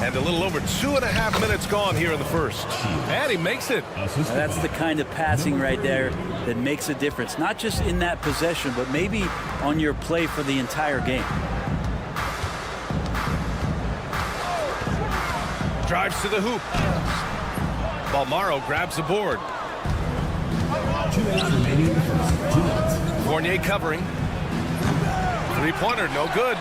And a little over 2.5 minutes gone here in the first. And he makes it. Now, that's the kind of passing right there that makes a difference. Not just in that possession, but maybe on your play for the entire game. Drives to the hoop. Balmaro grabs the board. 2 minutes remaining in the first. 2 minutes. Fournier covering. Three-pointer, no good.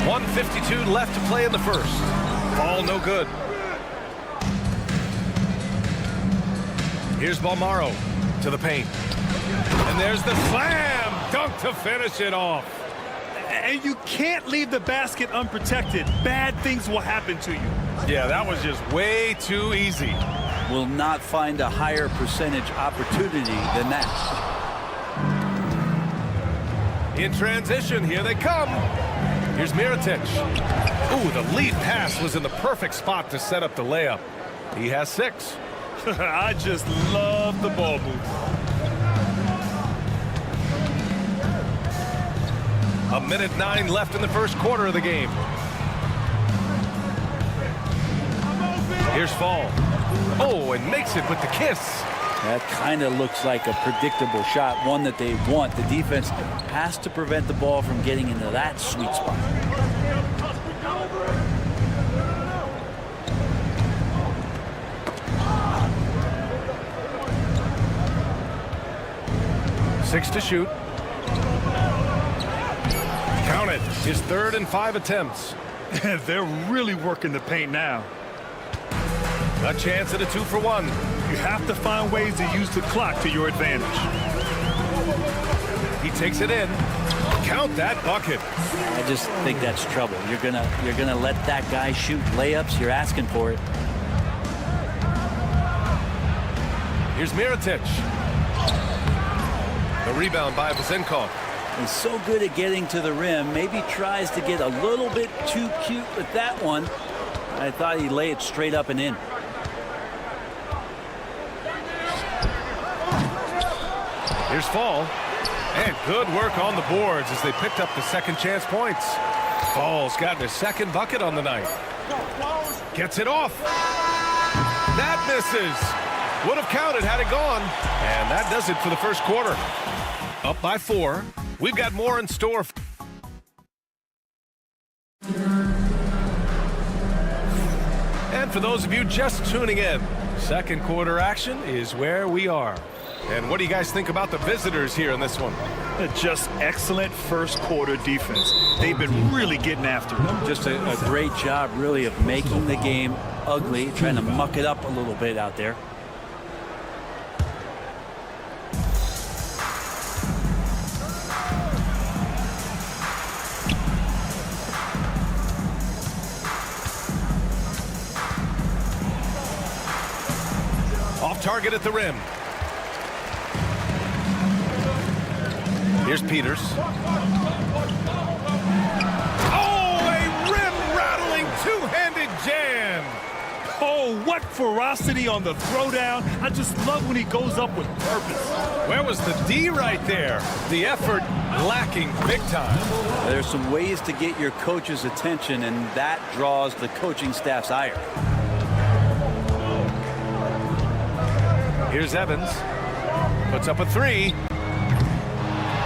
1:52 left to play in the first. Ball no good. Here's Balmaro to the paint. And there's the slam dunk to finish it off. And you can't leave the basket unprotected. Bad things will happen to you. Yeah, that was just way too easy. Will not find a higher percentage opportunity than that. In transition, here they come. Here's Mirotic. Ooh, the lead pass was in the perfect spot to set up the layup. He has 6. I just love the ball move. A minute 9 left in the first quarter of the game. Here's Fall. Oh, and makes it with the kiss. That kind of looks like a predictable shot, one that they want. The defense has to prevent the ball from getting into that sweet spot. Six to shoot. Count it. His 3rd and 5 attempts. They're really working the paint now. A chance at a 2 for 1. You have to find ways to use the clock to your advantage. He takes it in. Count that bucket. I just think that's trouble. You're gonna let that guy shoot layups. You're asking for it. Here's Mirotic. The rebound by Vezenkov. He's so good at getting to the rim. Maybe tries to get a little bit too cute with that one. I thought he'd lay it straight up and in. Here's Fall. And good work on the boards as they picked up the second chance points. Fall's gotten his second bucket on the night. Gets it off. That misses. Would have counted had it gone. And that does it for the first quarter. Up by 4. We've got more in store. And for those of you just tuning in, second quarter action is where we are. And what do you guys think about the visitors here in this one? Just excellent first quarter defense. They've been really getting after it. Just a great job, really, of making the game ugly, trying to muck it up a little bit out there. Off target at the rim. Here's Peters. Oh, a rim-rattling two-handed jam. Oh, what ferocity on the throwdown. I just love when he goes up with purpose. Where was the D right there? The effort lacking big time. There's some ways to get your coach's attention, and that draws the coaching staff's ire. Here's Evans. Puts up a 3.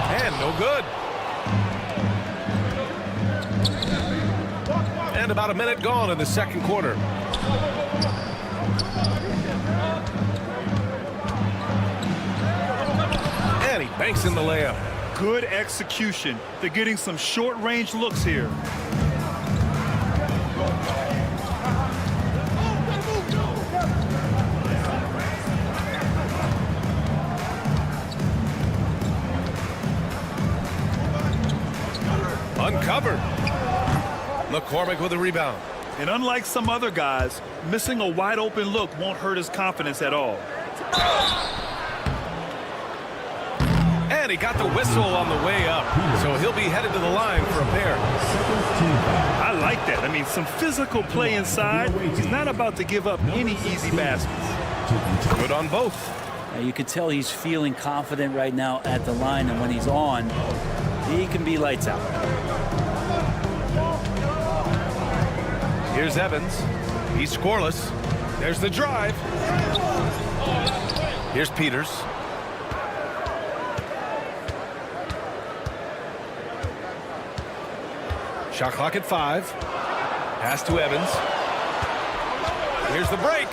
And no good. And about a minute gone in the second quarter. And he banks in the layup. Good execution. They're getting some short-range looks here. Uncovered. McCormick with a rebound. And unlike some other guys, missing a wide open look won't hurt his confidence at all. And he got the whistle on the way up, so he'll be headed to the line for a pair. I like that. I mean, some physical play inside. He's not about to give up any easy baskets. Good on both. You can tell he's feeling confident right now at the line, and when he's on, he can be lights out. Here's Evans. He's scoreless. There's the drive. Here's Peters. Shot clock at 5. Pass to Evans. Here's the break.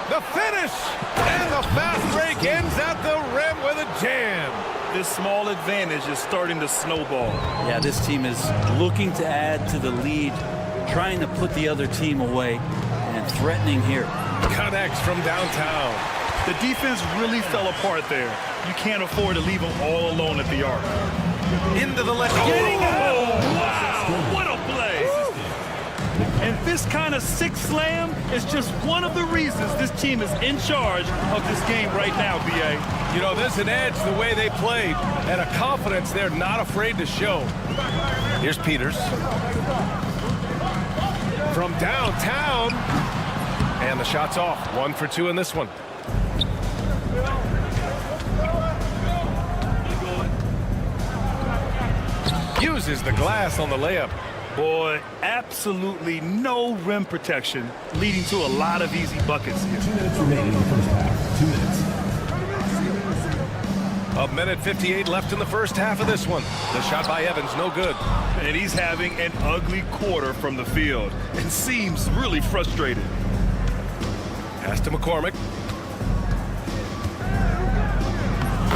The finish. And the fast break ends at the rim with a jam. This small advantage is starting to snowball. Yeah, this team is looking to add to the lead, trying to put the other team away, and threatening here. Connects from downtown. The defense really fell apart there. You can't afford to leave them all alone at the arc. Into the left. Oh, wow! What a play! And this kind of sick slam is just one of the reasons this team is in charge of this game right now, B.A. You know, there's an edge the way they played and a confidence they're not afraid to show. Here's Peters. From downtown. And the shot's off. 1 for 2 in this one. Uses the glass on the layup. Boy, absolutely no rim protection, leading to a lot of easy buckets here. 2 minutes remaining in the first half. 2 minutes. A minute 58 left in the first half of this one. The shot by Evans, no good. And he's having an ugly quarter from the field and seems really frustrated. Pass to McCormick.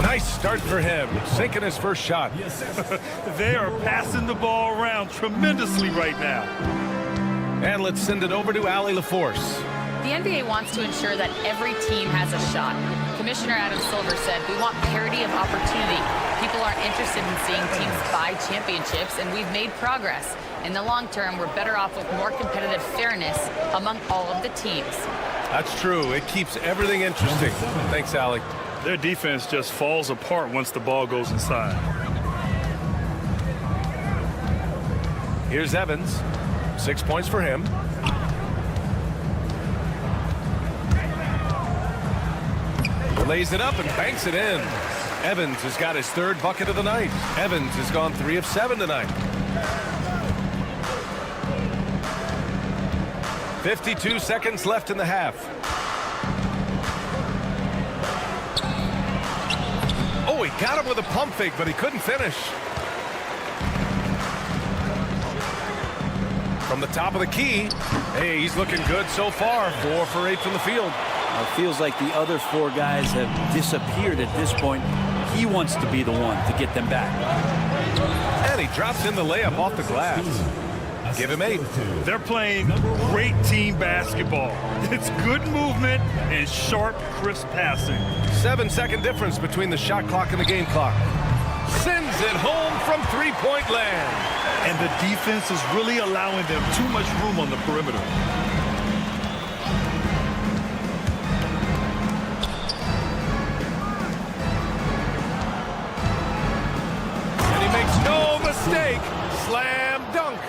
Nice start for him, sinking his first shot. They are passing the ball around tremendously right now. And let's send it over to Allie LaForce. The NBA wants to ensure that every team has a shot. Commissioner Adam Silver said, we want parity of opportunity. People aren't interested in seeing teams buy championships, and we've made progress. In the long term, we're better off with more competitive fairness among all of the teams. That's true. It keeps everything interesting. Thanks, Allie. Their defense just falls apart once the ball goes inside. Here's Evans. 6 points for him. Lays it up and banks it in. Evans has got his 3rd bucket of the night. Evans has gone 3 of 7 tonight. 52 seconds left in the half. Oh, he got him with a pump fake, but he couldn't finish. From the top of the key. Hey, he's looking good so far. 4 for 8 from the field. It feels like the other 4 guys have disappeared at this point. He wants to be the one to get them back. And he drops in the layup off the glass. Give him 8. They're playing great team basketball. It's good movement and sharp, crisp passing. 7-second difference between the shot clock and the game clock. Sends it home from 3-point land. And the defense is really allowing them too much room on the perimeter. And he makes no mistake. Slam dunk.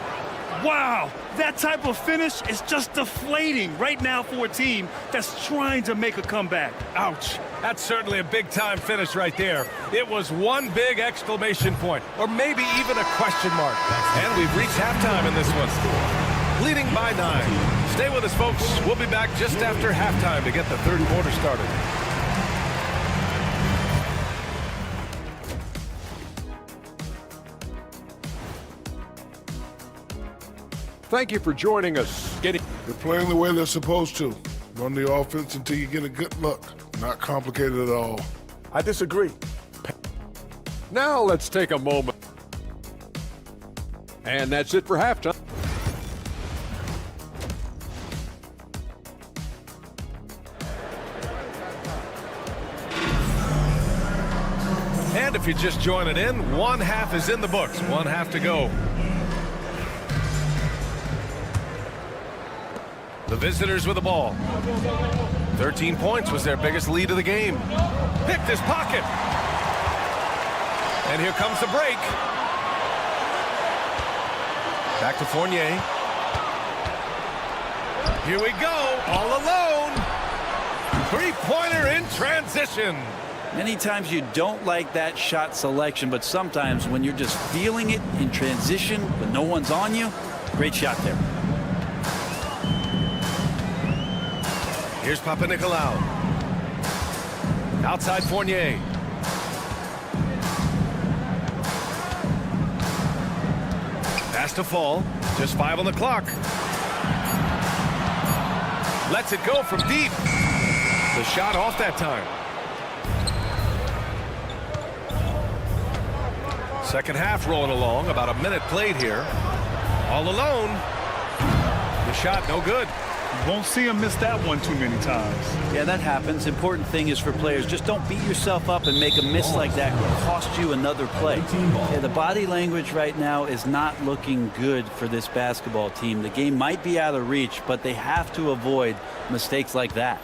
Wow, that type of finish is just deflating right now for a team that's trying to make a comeback. Ouch. That's certainly a big-time finish right there. It was one big exclamation point, or maybe even a question mark. And we've reached halftime in this one. Leading by 9. Stay with us, folks. We'll be back just after halftime to get the 3rd quarter started. Thank you for joining us. They're playing the way they're supposed to. Run the offense until you get a good look. Not complicated at all. I disagree. Now let's take a moment. And that's it for halftime. And if you're just joining in, 1 half is in the books. 1 half to go. The visitors with the ball. 13 points was their biggest lead of the game. Picked his pocket. And here comes the break. Back to Fournier. Here we go, all alone. 3-pointer in transition. Many times you don't like that shot selection, but sometimes when you're just feeling it in transition when no one's on you, great shot there. Here's Papanikolaou. Outside Fournier. Pass to fall. Just 5 on the clock. Lets it go from deep. The shot off that time. Second half rolling along. About a minute played here. All alone. The shot no good. Won't see him miss that one too many times. Yeah, that happens. Important thing is for players, just don't beat yourself up and make a miss like that cost you another play. Yeah, the body language right now is not looking good for this basketball team. The game might be out of reach, but they have to avoid mistakes like that.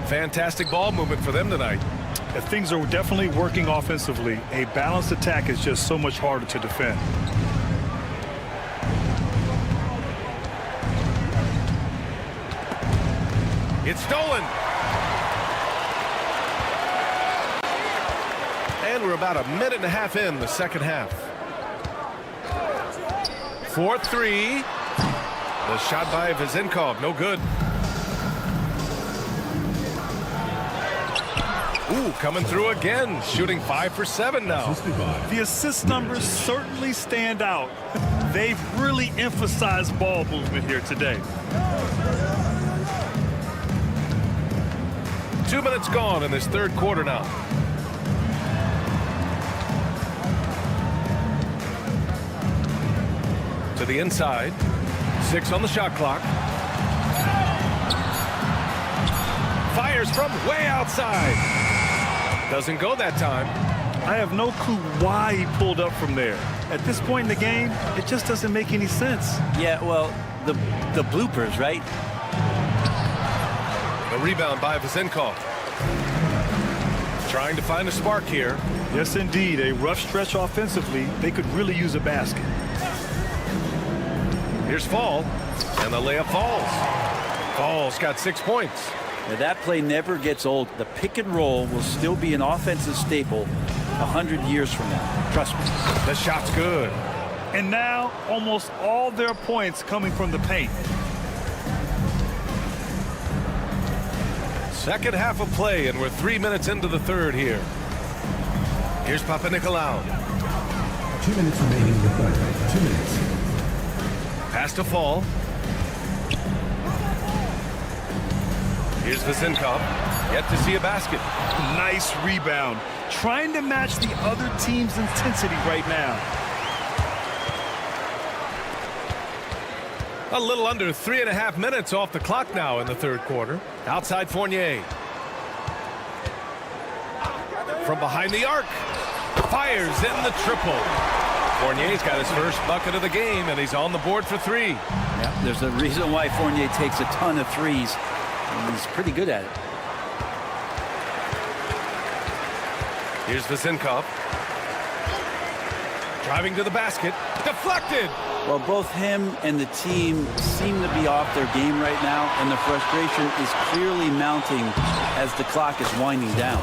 Fantastic ball movement for them tonight. Things are definitely working offensively. A balanced attack is just so much harder to defend. It's stolen. And we're about a minute and a half in the second half. 4-3. The shot by Vezenkov, no good. Ooh, coming through again, shooting 5 for 7 now. The assist numbers certainly stand out. They've really emphasized ball movement here today. 2 minutes gone in this third quarter now. To the inside. 6 on the shot clock. Fires from way outside. Doesn't go that time. I have no clue why he pulled up from there. At this point in the game, it just doesn't make any sense. Yeah, well, the bloopers, right? A rebound by Vezenkov. Trying to find a spark here. Yes, indeed. A rough stretch offensively. They could really use a basket. Here's Fall, and the layup falls. Fall's got 6 points. Now that play never gets old. The pick and roll will still be an offensive staple 100 years from now. Trust me. The shot's good. And now almost all their points coming from the paint. Second half of play, and we're 3 minutes into the third here. Here's Papanikolaou. 2 minutes remaining in the third. 2 minutes. Pass to Fall. Here's Vezinkov. Yet to see a basket. Nice rebound. Trying to match the other team's intensity right now. A little under 3.5 minutes off the clock now in the third quarter. Outside Fournier. From behind the arc. Fires in the triple. Fournier's got his first bucket of the game, and he's on the board for 3. Yeah, there's a reason why Fournier takes a ton of threes. And he's pretty good at it. Here's Vezinkov. Driving to the basket. Deflected. Well, both him and the team seem to be off their game right now, and the frustration is clearly mounting as the clock is winding down.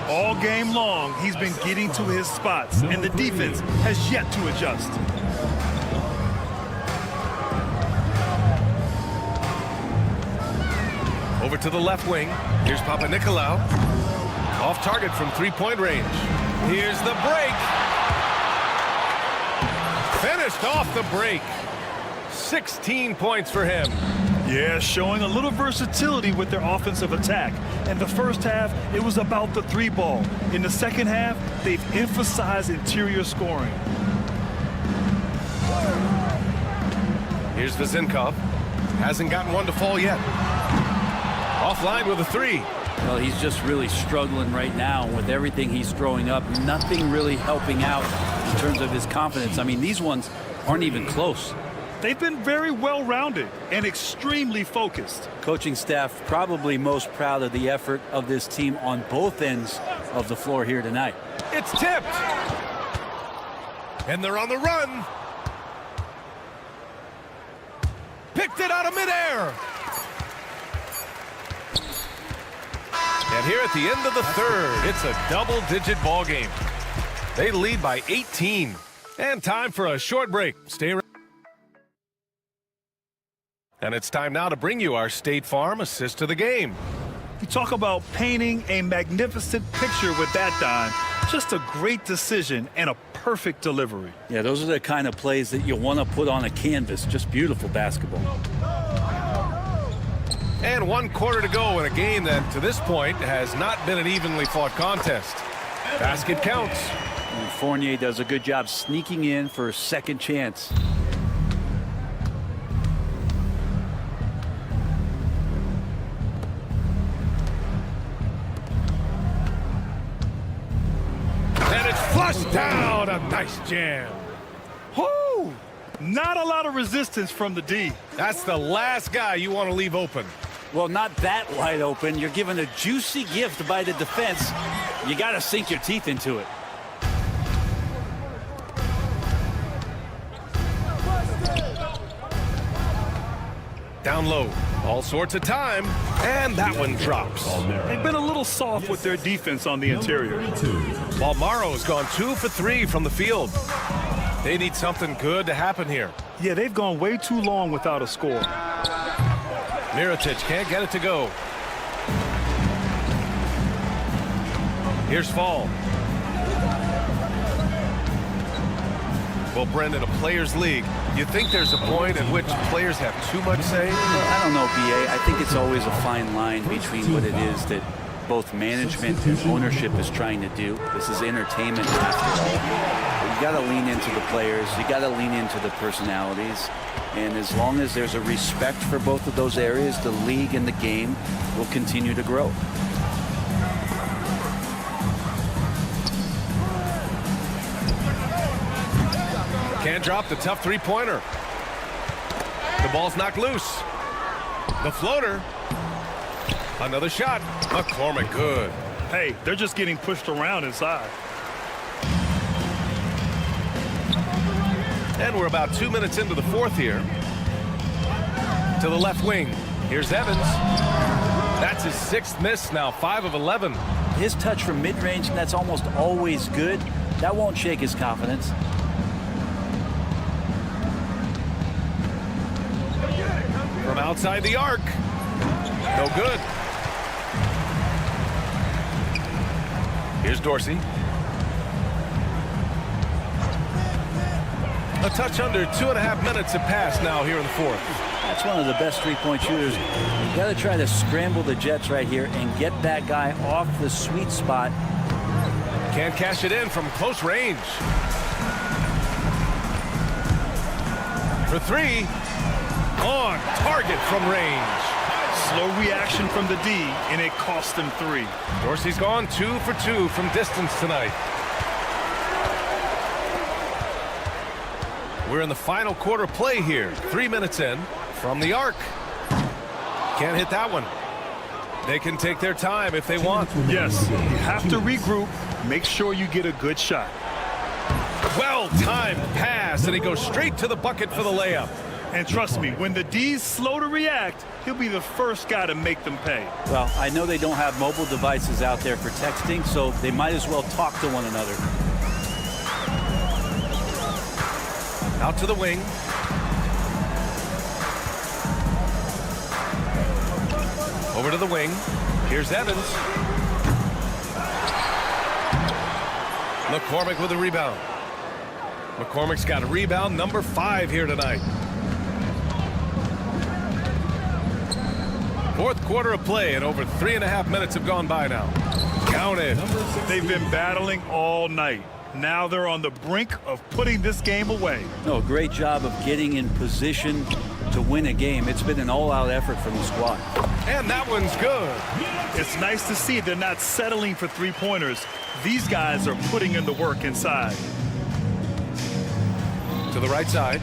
All game long, he's been getting to his spots, and the defense has yet to adjust. Over to the left wing. Here's Papanikolaou. Off target from 3-point range. Here's the break. Finished off the break. 16 points for him. Yeah, showing a little versatility with their offensive attack. In the first half, it was about the 3-ball. In the second half, they've emphasized interior scoring. Here's Vezinkov. Hasn't gotten one to fall yet. Offline with a 3. Well, he's just really struggling right now with everything he's throwing up. Nothing really helping out in terms of his confidence. I mean, these ones aren't even close. They've been very well-rounded and extremely focused. Coaching staff probably most proud of the effort of this team on both ends of the floor here tonight. It's tipped. And they're on the run. Picked it out of midair. And here at the end of the third, it's a double-digit ball game. They lead by 18. And time for a short break. Stay around. And it's time now to bring you our State Farm assist to the game. You talk about painting a magnificent picture with that dime. Just a great decision and a perfect delivery. Yeah, those are the kind of plays that you want to put on a canvas. Just beautiful basketball. And 1 quarter to go in a game that, to this point, has not been an evenly fought contest. Basket counts. And Fournier does a good job sneaking in for a second chance. And it's flushed down. A nice jam. Whoo! Not a lot of resistance from the D. That's the last guy you want to leave open. Well, not that wide open. You're given a juicy gift by the defense. You got to sink your teeth into it. Down low. All sorts of time. And that one drops. They've been a little soft with their defense on the interior. While Morrow's gone 2 for 3 from the field. They need something good to happen here. Yeah, they've gone way too long without a score. Mirotic can't get it to go. Here's Fall. Well, Brendan, a players' league, you think there's a point at which players have too much say? Well, I don't know, B.A. I think it's always a fine line between what it is that both management and ownership is trying to do. This is entertainment after all. You got to lean into the players. You got to lean into the personalities. And as long as there's a respect for both of those areas, the league and the game will continue to grow. Can't drop the tough three-pointer. The ball's knocked loose. The floater. Another shot. McCormick good. Hey, they're just getting pushed around inside. And we're about 2 minutes into the fourth here. to the left wing. Here's Evans. That's his 6th miss now, 5 of 11. His touch from mid-range, that's almost always good. That won't shake his confidence. From outside the arc. No good. Here's Dorsey. A touch under 2.5 minutes have passed now here in the 4th. That's one of the best three-point shooters. You got to try to scramble the Jets right here and get that guy off the sweet spot. Can't cash it in from close range. For 3. On target from range. Slow reaction from the D, and it cost him 3. Dorsey's gone 2 for 2 from distance tonight. We're in the final quarter play here. 3 minutes in from the arc. Can't hit that one. They can take their time if they want. Yes, you have to regroup. Make sure you get a good shot. Well-timed pass, and he goes straight to the bucket for the layup. And trust me, when the D's slow to react, he'll be the first guy to make them pay. Well, I know they don't have mobile devices out there for texting, so they might as well talk to one another. Out to the wing. Over to the wing. Here's Evans. McCormick with a rebound. McCormick's got a rebound, number 5 here tonight. 4th quarter of play, and over 3.5 minutes have gone by now. Counted. They've been battling all night. Now they're on the brink of putting this game away. No, great job of getting in position to win a game. It's been an all-out effort from the squad. And that one's good. It's nice to see they're not settling for three-pointers. These guys are putting in the work inside. To the right side.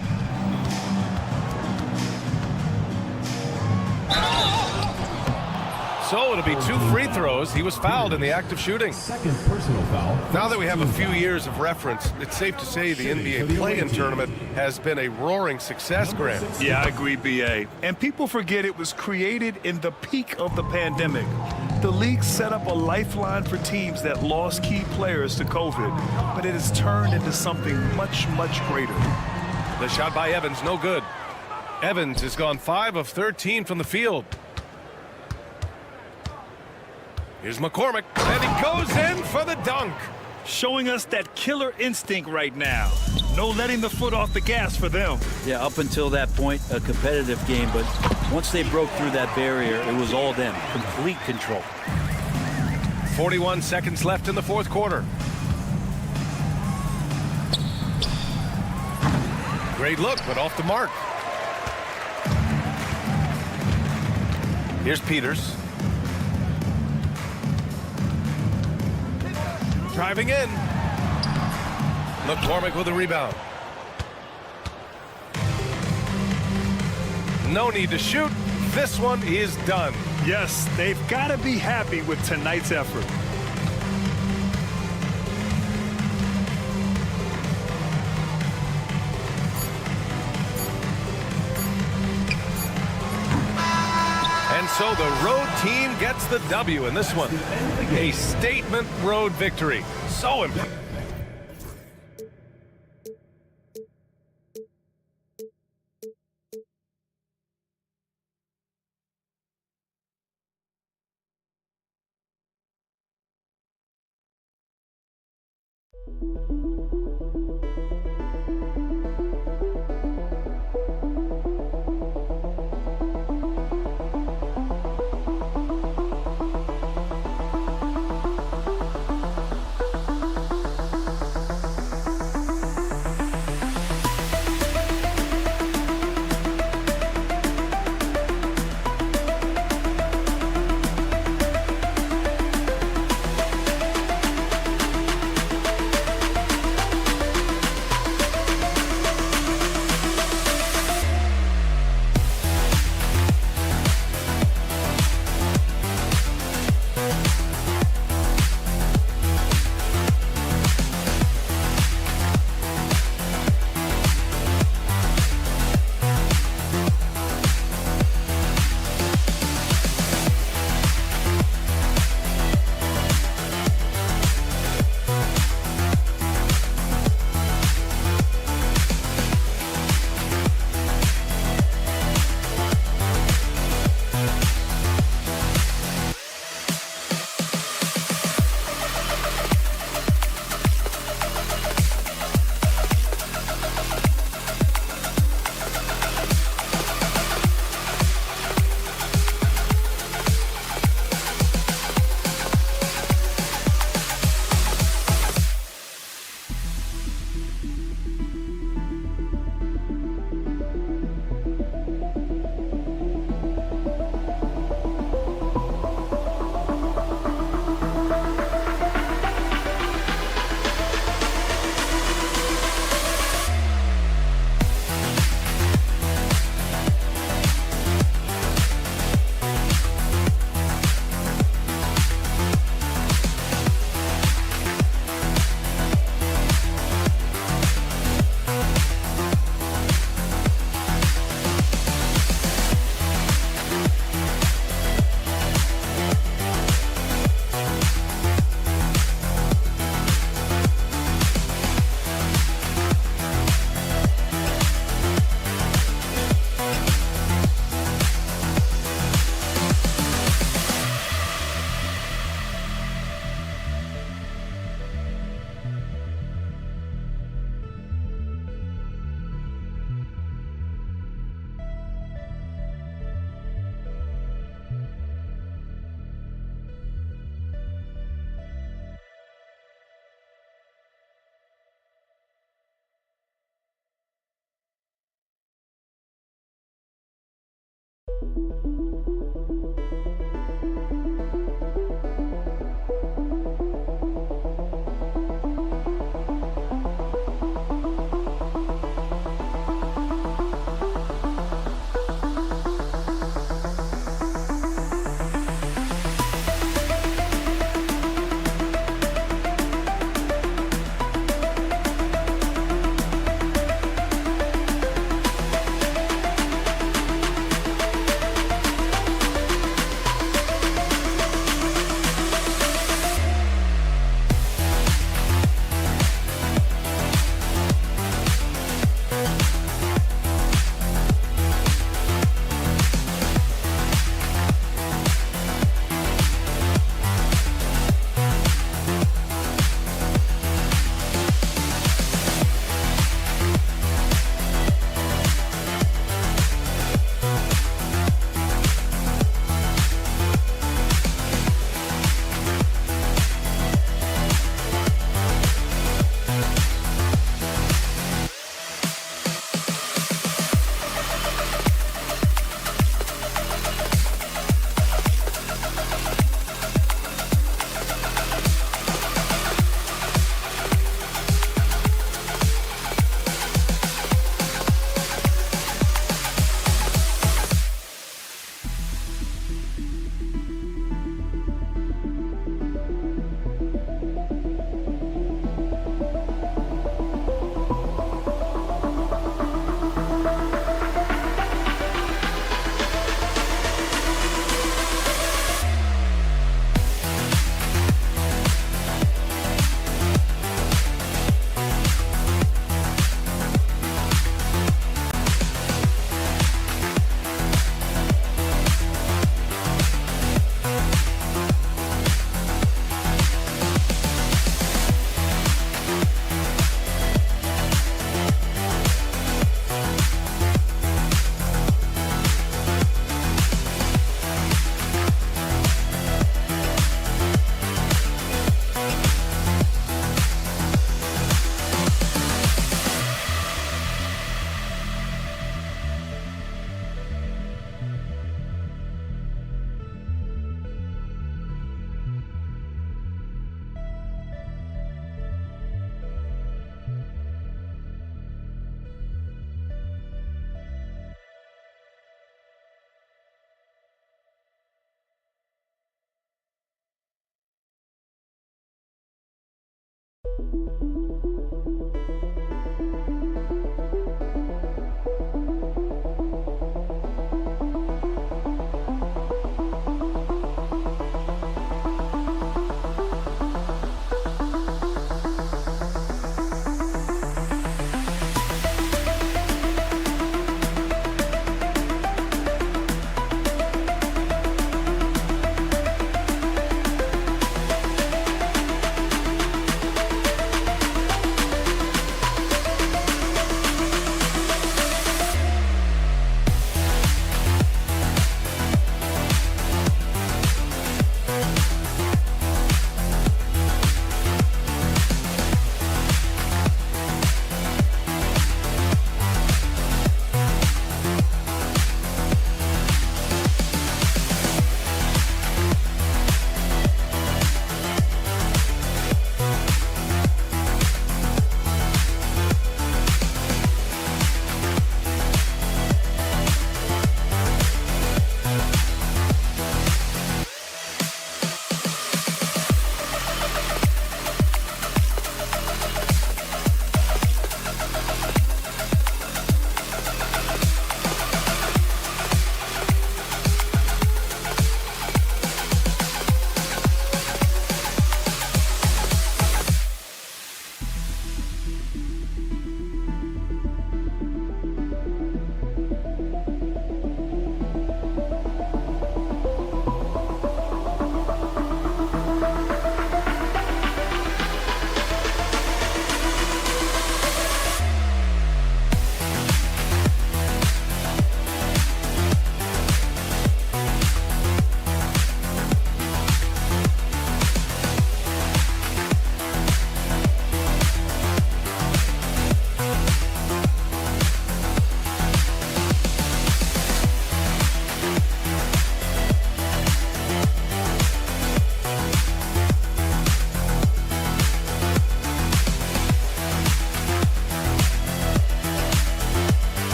So it'll be 2 free throws. He was fouled in the act of shooting. Second personal foul. Now that we have a few years of reference, it's safe to say the NBA play-in tournament has been a roaring success, Grant. Yeah, I agree, B.A. And people forget it was created in the peak of the pandemic. The league set up a lifeline for teams that lost key players to COVID, but it has turned into something much, much greater. The shot by Evans, no good. Evans has gone 5 of 13 from the field. Here's McCormick, and he goes in for the dunk. Showing us that killer instinct right now. No letting the foot off the gas for them. Yeah, up until that point, a competitive game, but once they broke through that barrier, it was all them. Complete control. 41 seconds left in the 4th quarter. Great look, but off the mark. Here's Peters. Driving in. McCormick with a rebound. No need to shoot. This one is done. Yes, they've got to be happy with tonight's effort. And so the road team gets the W in this one. A statement road victory. So important.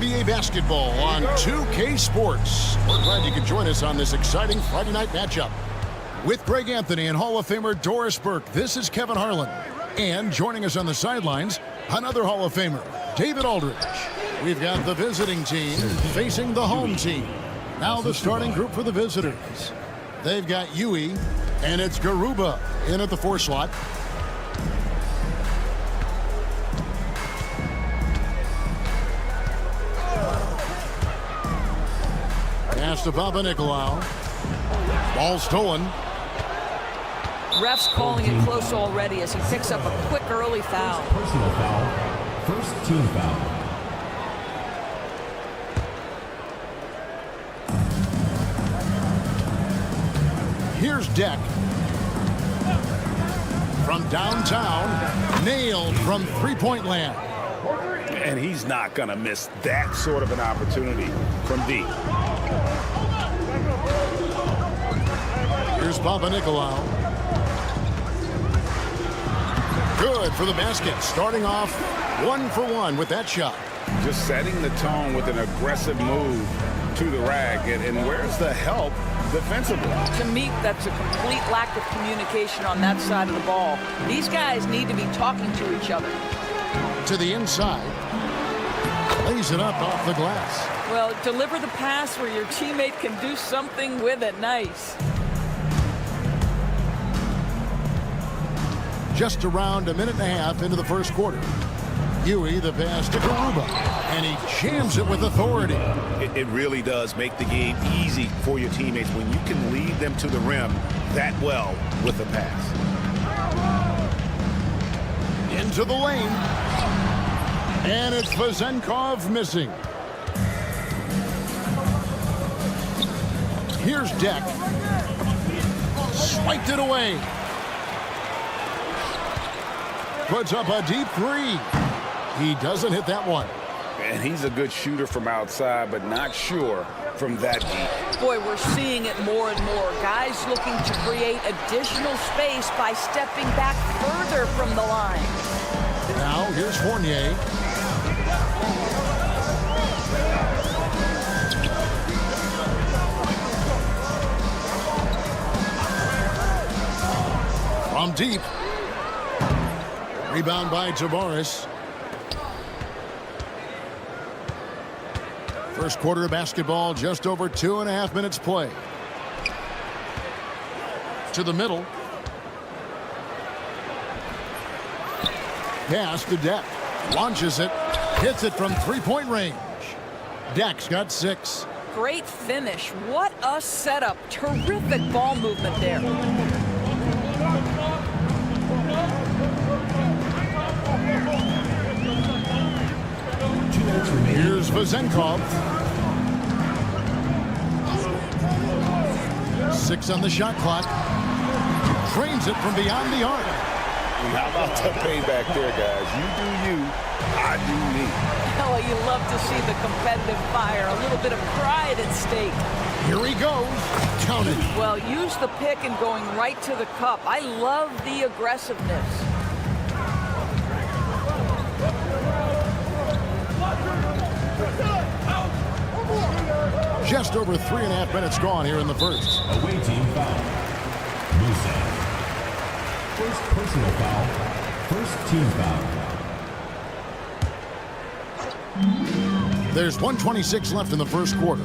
NBA basketball on 2K Sports. We're glad you could join us on this exciting Friday night matchup. With Greg Anthony and Hall of Famer Doris Burke, this is Kevin Harlan. And joining us on the sidelines, another Hall of Famer, David Aldridge. We've got the visiting team facing the home team. Now the starting group for the visitors. They've got Yui, and it's Garuba in at the 4 slot. Pass to Papanikolaou. Ball stolen. Refs calling it close already as he picks up a quick early foul. Personal foul. First team foul. Here's Deck. From downtown, nailed from three-point land. And he's not going to miss that sort of an opportunity from deep. Here's Papanikolaou. Good for the basket. Starting off 1 for 1 with that shot. Just setting the tone with an aggressive move to the rack. And where's the help defensively? To me, that's a complete lack of communication on that side of the ball. These guys need to be talking to each other. To the inside. Lays it up off the glass. Well, deliver the pass where your teammate can do something with it. Nice. Just around a minute and a half into the first quarter. Huey, the pass to Garuba, and he jams it with authority. It really does make the game easy for your teammates when you can lead them to the rim that well with a pass. Into the lane. And it's Vezenkov missing. Here's Deck. Swiped it away. Puts up a deep three. He doesn't hit that one. And he's a good shooter from outside, but not sure from that deep. Boy, we're seeing it more and more. Guys looking to create additional space by stepping back further from the line. Now, here's Fournier. From deep. Rebound by Tavares. First quarter of basketball, just over 2.5 minutes play. To the middle. Pass to Deck. Launches it. Hits it from three-point range. Deck's got 6. Great finish. What a setup. Terrific ball movement there. Here's Vezenkov. 6 on the shot clock. Trains it from beyond the arc. How about the payback there, guys? You do you, I do me. Oh, you love to see the competitive fire. A little bit of pride at stake. Here he goes. Count it. Well, use the pick and going right to the cup. I love the aggressiveness. Just over 3.5 minutes gone here in the first. Away team foul. Musa. First personal foul. First team foul. There's 1:26 left in the first quarter.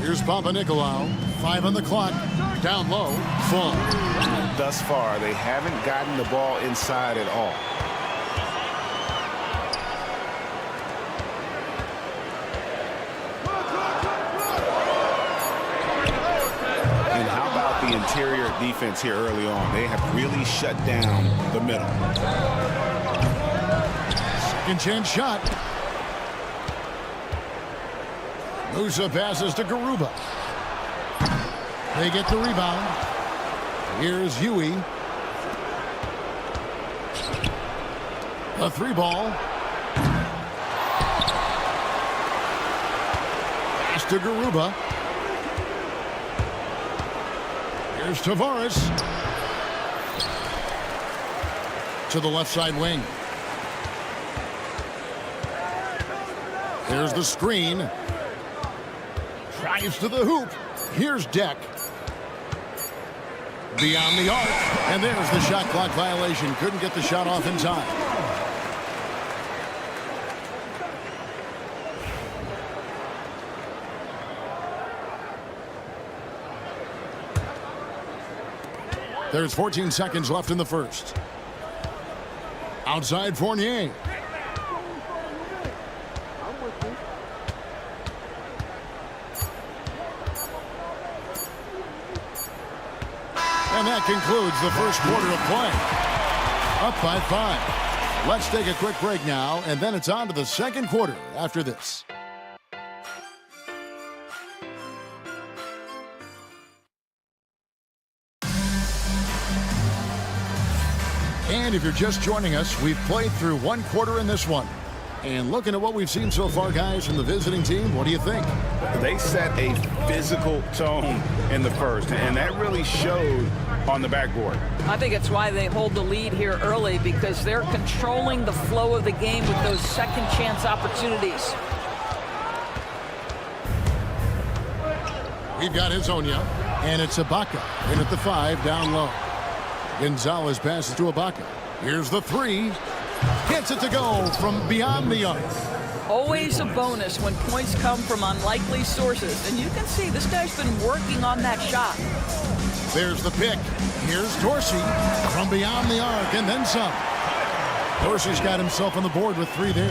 Here's Papanikolaou. 5 on the clock. Down low. Full. Thus far, they haven't gotten the ball inside at all. And how about the interior defense here early on? They have really shut down the middle. Second chance shot. Musa passes to Garuba. They get the rebound. Here's Huey. A 3-ball. Pass to Garuba. Here's Tavares. To the left side wing. Here's the screen. Drives to the hoop. Here's Deck. Beyond the arc. And there's the shot clock violation. Couldn't get the shot off in time. There's 14 seconds left in the first. Outside Fournier. And that concludes the first quarter of play. Up by 5. Let's take a quick break now, and then it's on to the second quarter after this. And if you're just joining us, we've played through one quarter in this one. And looking at what we've seen so far, guys, from the visiting team, what do you think? They set a physical tone in the first, and that really showed on the backboard. I think it's why they hold the lead here early, because they're controlling the flow of the game with those second chance opportunities. We've got Hezonja, and it's Ibaka in at the 5 down low. Gonzalez passes to Ibaka. Here's the 3. Gets it to go from beyond the arc. Always a bonus when points come from unlikely sources. And you can see this guy's been working on that shot. There's the pick. Here's Dorsey from beyond the arc and then some. Dorsey's got himself on the board with 3 there.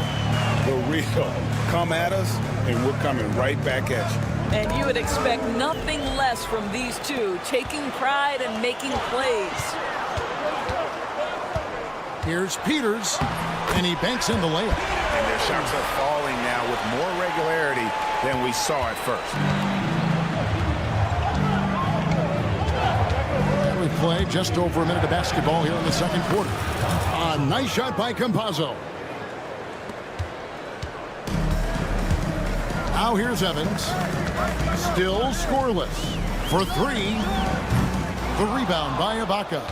The real. Come at us, and we're coming right back at you. And you would expect nothing less from these two, taking pride and making plays. Here's Peters, and he banks in the layup. And their shots are falling now with more regularity than we saw at first. We play just over a minute of basketball here in the second quarter. A nice shot by Campazzo. Now here's Evans. Still scoreless. For 3. The rebound by Ibaka.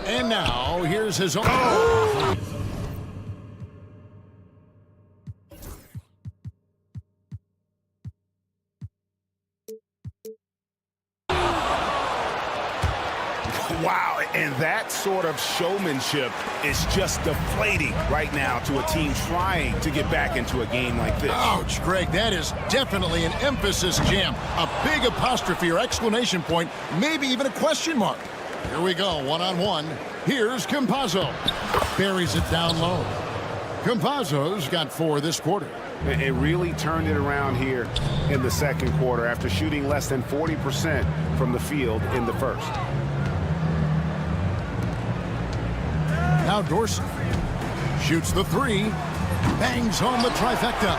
And now here's his own. Oh! Wow, and that sort of showmanship is just deflating right now to a team trying to get back into a game like this. Ouch, Greg, that is definitely an emphasis jam. A big apostrophe or exclamation point, maybe even a question mark. Here we go, one-on-one. Here's Campazzo. Buries it down low. Campazzo's got 4 this quarter. It really turned it around here in the second quarter after shooting less than 40% from the field in the first. Now Dorsey shoots the 3, bangs home the trifecta.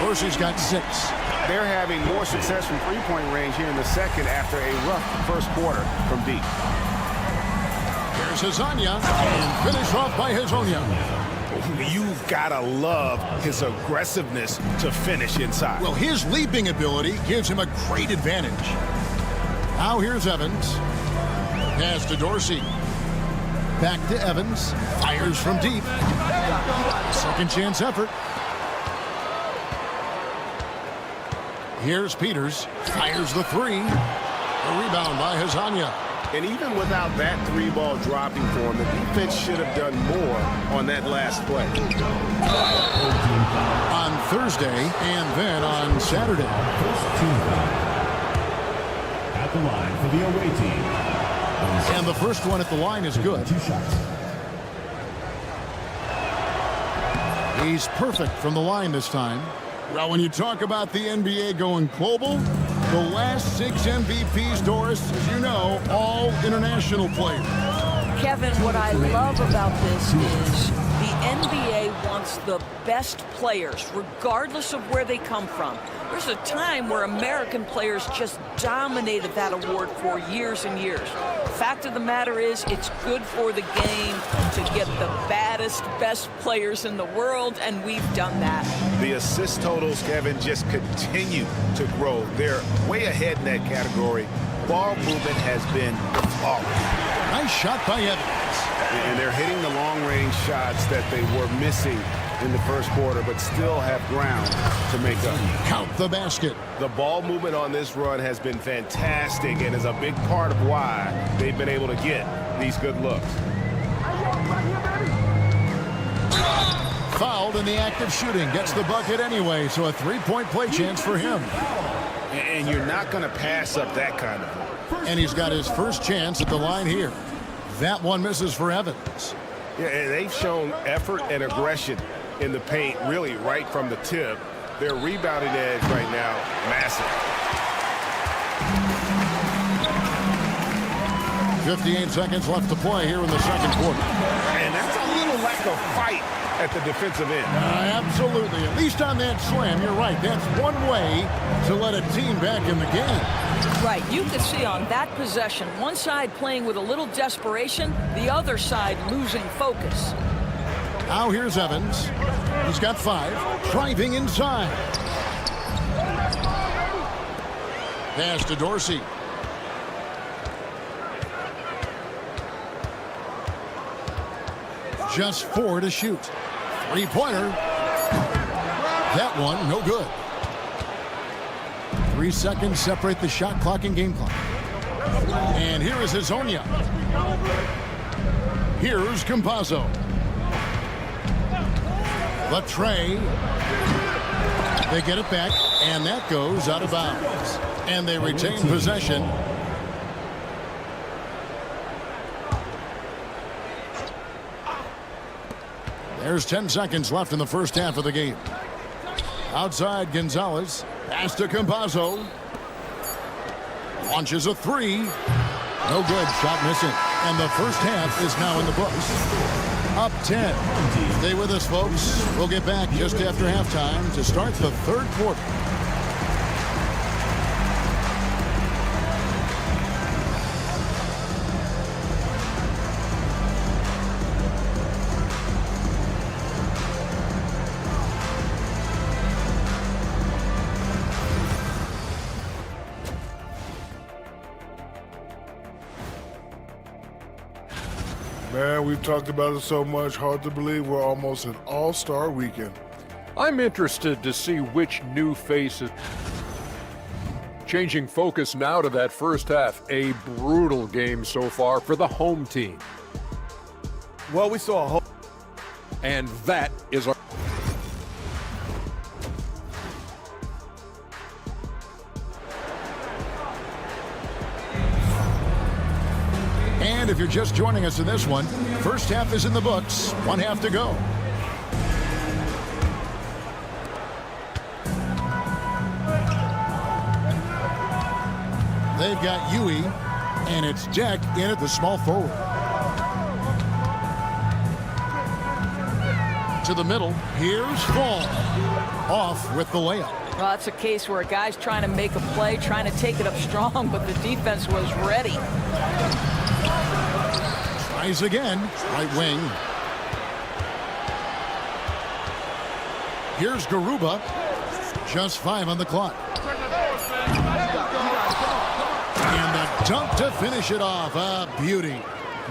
Dorsey's got 6. They're having more success from three-point range here in the second after a rough first quarter from deep. Here's Hezonja, and finish off by Hezonja. You've got to love his aggressiveness to finish inside. Well, his leaping ability gives him a great advantage. Now here's Evans. Pass to Dorsey. Back to Evans. Fires from deep. Second chance effort. Here's Peters. Fires the 3. A rebound by Hezonja. And even without that 3-ball dropping for him, the defense should have done more on that last play. On Thursday and then on Saturday. First team foul. At the line for the away team. And the first one at the line is good. 2 shots. He's perfect from the line this time. Well, when you talk about the NBA going global, the last 6 MVPs, Doris, as you know, all international players. Kevin, what I love about this is the NBA wants the best players, regardless of where they come from. There's a time where American players just dominated that award for years and years. Fact of the matter is, it's good for the game to get the baddest, best players in the world, and we've done that. The assist totals, Kevin, just continue to grow. They're way ahead in that category. Ball movement has been flawless. Nice shot by Evans. And they're hitting the long-range shots that they were missing in the first quarter, but still have ground to make up. Count the basket. The ball movement on this run has been fantastic and is a big part of why they've been able to get these good looks. Fouled in the act of shooting. Gets the bucket anyway, so a 3-point play chance for him. And you're not going to pass up that kind of one. And he's got his first chance at the line here. That one misses for Evans. Yeah, and they've shown effort and aggression in the paint, really right from the tip. Their rebounding edge right now, massive. 58 seconds left to play here in the second quarter. And that's a little lack of fight at the defensive end. Absolutely. At least on that slam, you're right. That's one way to let a team back in the game. Right. You could see on that possession, one side playing with a little desperation, the other side losing focus. Now here's Evans. He's got 5. Driving inside. Pass to Dorsey. Just 4 to shoot. 3-pointer. That one, no good. 3 seconds separate the shot clock and game clock. And here is Hezonja. Here's Campazzo. The tray. They get it back, and that goes out of bounds. And they retain possession. There's 10 seconds left in the first half of the game. Outside, Gonzalez. Pass to Campazzo. Launches a three. No good. Shot missing. And the first half is now in the books. Up 10. Stay with us, folks. We'll get back just after halftime to start the third quarter. Man, we've talked about it so much, hard to believe we're almost an all-star weekend. I'm interested to see which new faces. Changing focus now to that first half. A brutal game so far for the home team. Well, we saw a whole... And that is our... And if you're just joining us in this one, first half is in the books. One half to go. They've got Yui, and it's Deck in at the small forward. To the middle, here's Fall. Off with the layup. Well, that's a case where a guy's trying to make a play, trying to take it up strong, but the defense was ready. Tries again, right wing. Here's Garuba. Just 5 on the clock. And the dunk to finish it off. A beauty.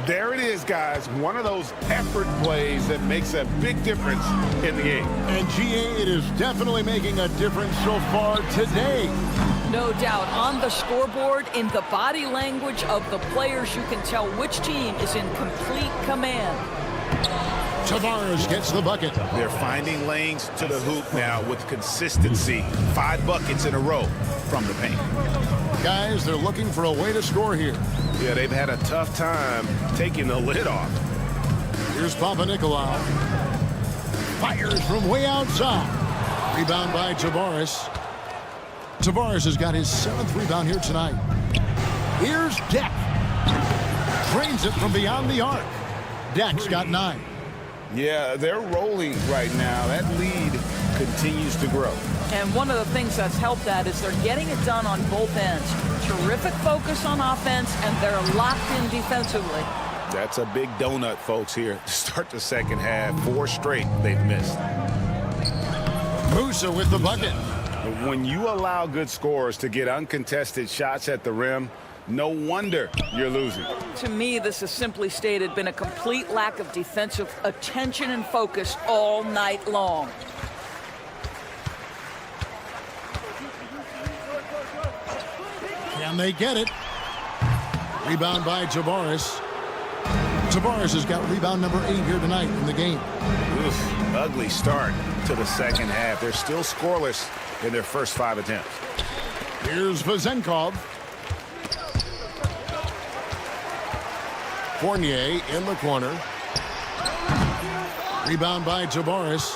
There it is, guys. One of those effort plays that makes a big difference in the game. And GA, it is definitely making a difference so far today. No doubt. On the scoreboard, in the body language of the players, you can tell which team is in complete command. Tavares gets the bucket. They're finding lanes to the hoop now with consistency. 5 buckets in a row from the paint. Guys, they're looking for a way to score here. Yeah, they've had a tough time taking the lid off. Here's Papanikolaou. Fires from way outside. Rebound by Tavares. Tavares has got his 7th rebound here tonight. Here's Deck. Drains it from beyond the arc. Deck's got 9. Yeah, they're rolling right now. That lead continues to grow. And one of the things that's helped that is they're getting it done on both ends. Terrific focus on offense, and they're locked in defensively. That's a big donut, folks, here to start the second half. 4 straight they've missed. Musa with the bucket. When you allow good scorers to get uncontested shots at the rim, no wonder you're losing. To me, this has simply stated been a complete lack of defensive attention and focus all night long. Can they get it? Rebound by Tavares. Tavares has got rebound number 8 here tonight in the game. Oof, ugly start to the second half. They're still scoreless in their first 5 attempts. Here's Vezenkov. Fournier in the corner. Rebound by Tavares.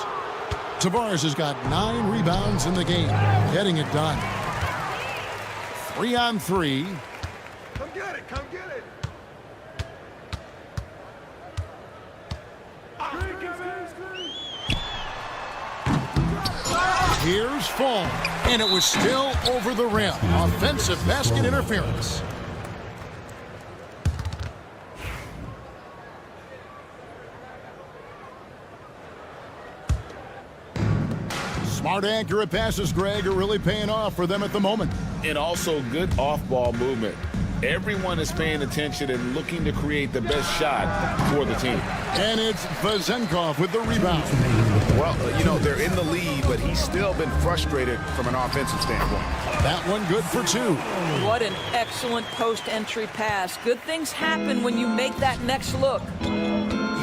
Tavares has got 9 rebounds in the game. Getting it done. 3 on 3. Come get it, come get it. Here's Fall, and it was still over the rim. Offensive basket interference. Smart, accurate passes, Greg, are really paying off for them at the moment. And also good off-ball movement. Everyone is paying attention and looking to create the best shot for the team. And it's Vezenkov with the rebound. Well, you know, they're in the lead, but he's still been frustrated from an offensive standpoint. That one good for 2. What an excellent post-entry pass. Good things happen when you make that next look.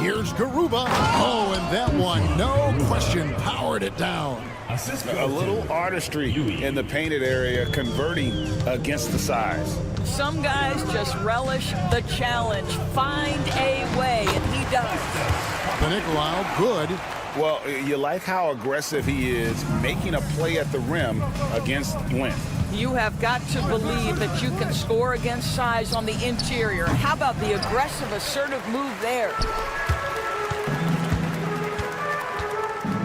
Here's Garuba. Oh, and that one, no question, powered it down. A little artistry in the painted area, converting against the size. Some guys just relish the challenge. Find a way, and he does. Nicolau, good. Well, you like how aggressive he is, making a play at the rim against length. You have got to believe that you can score against size on the interior. How about the aggressive, assertive move there?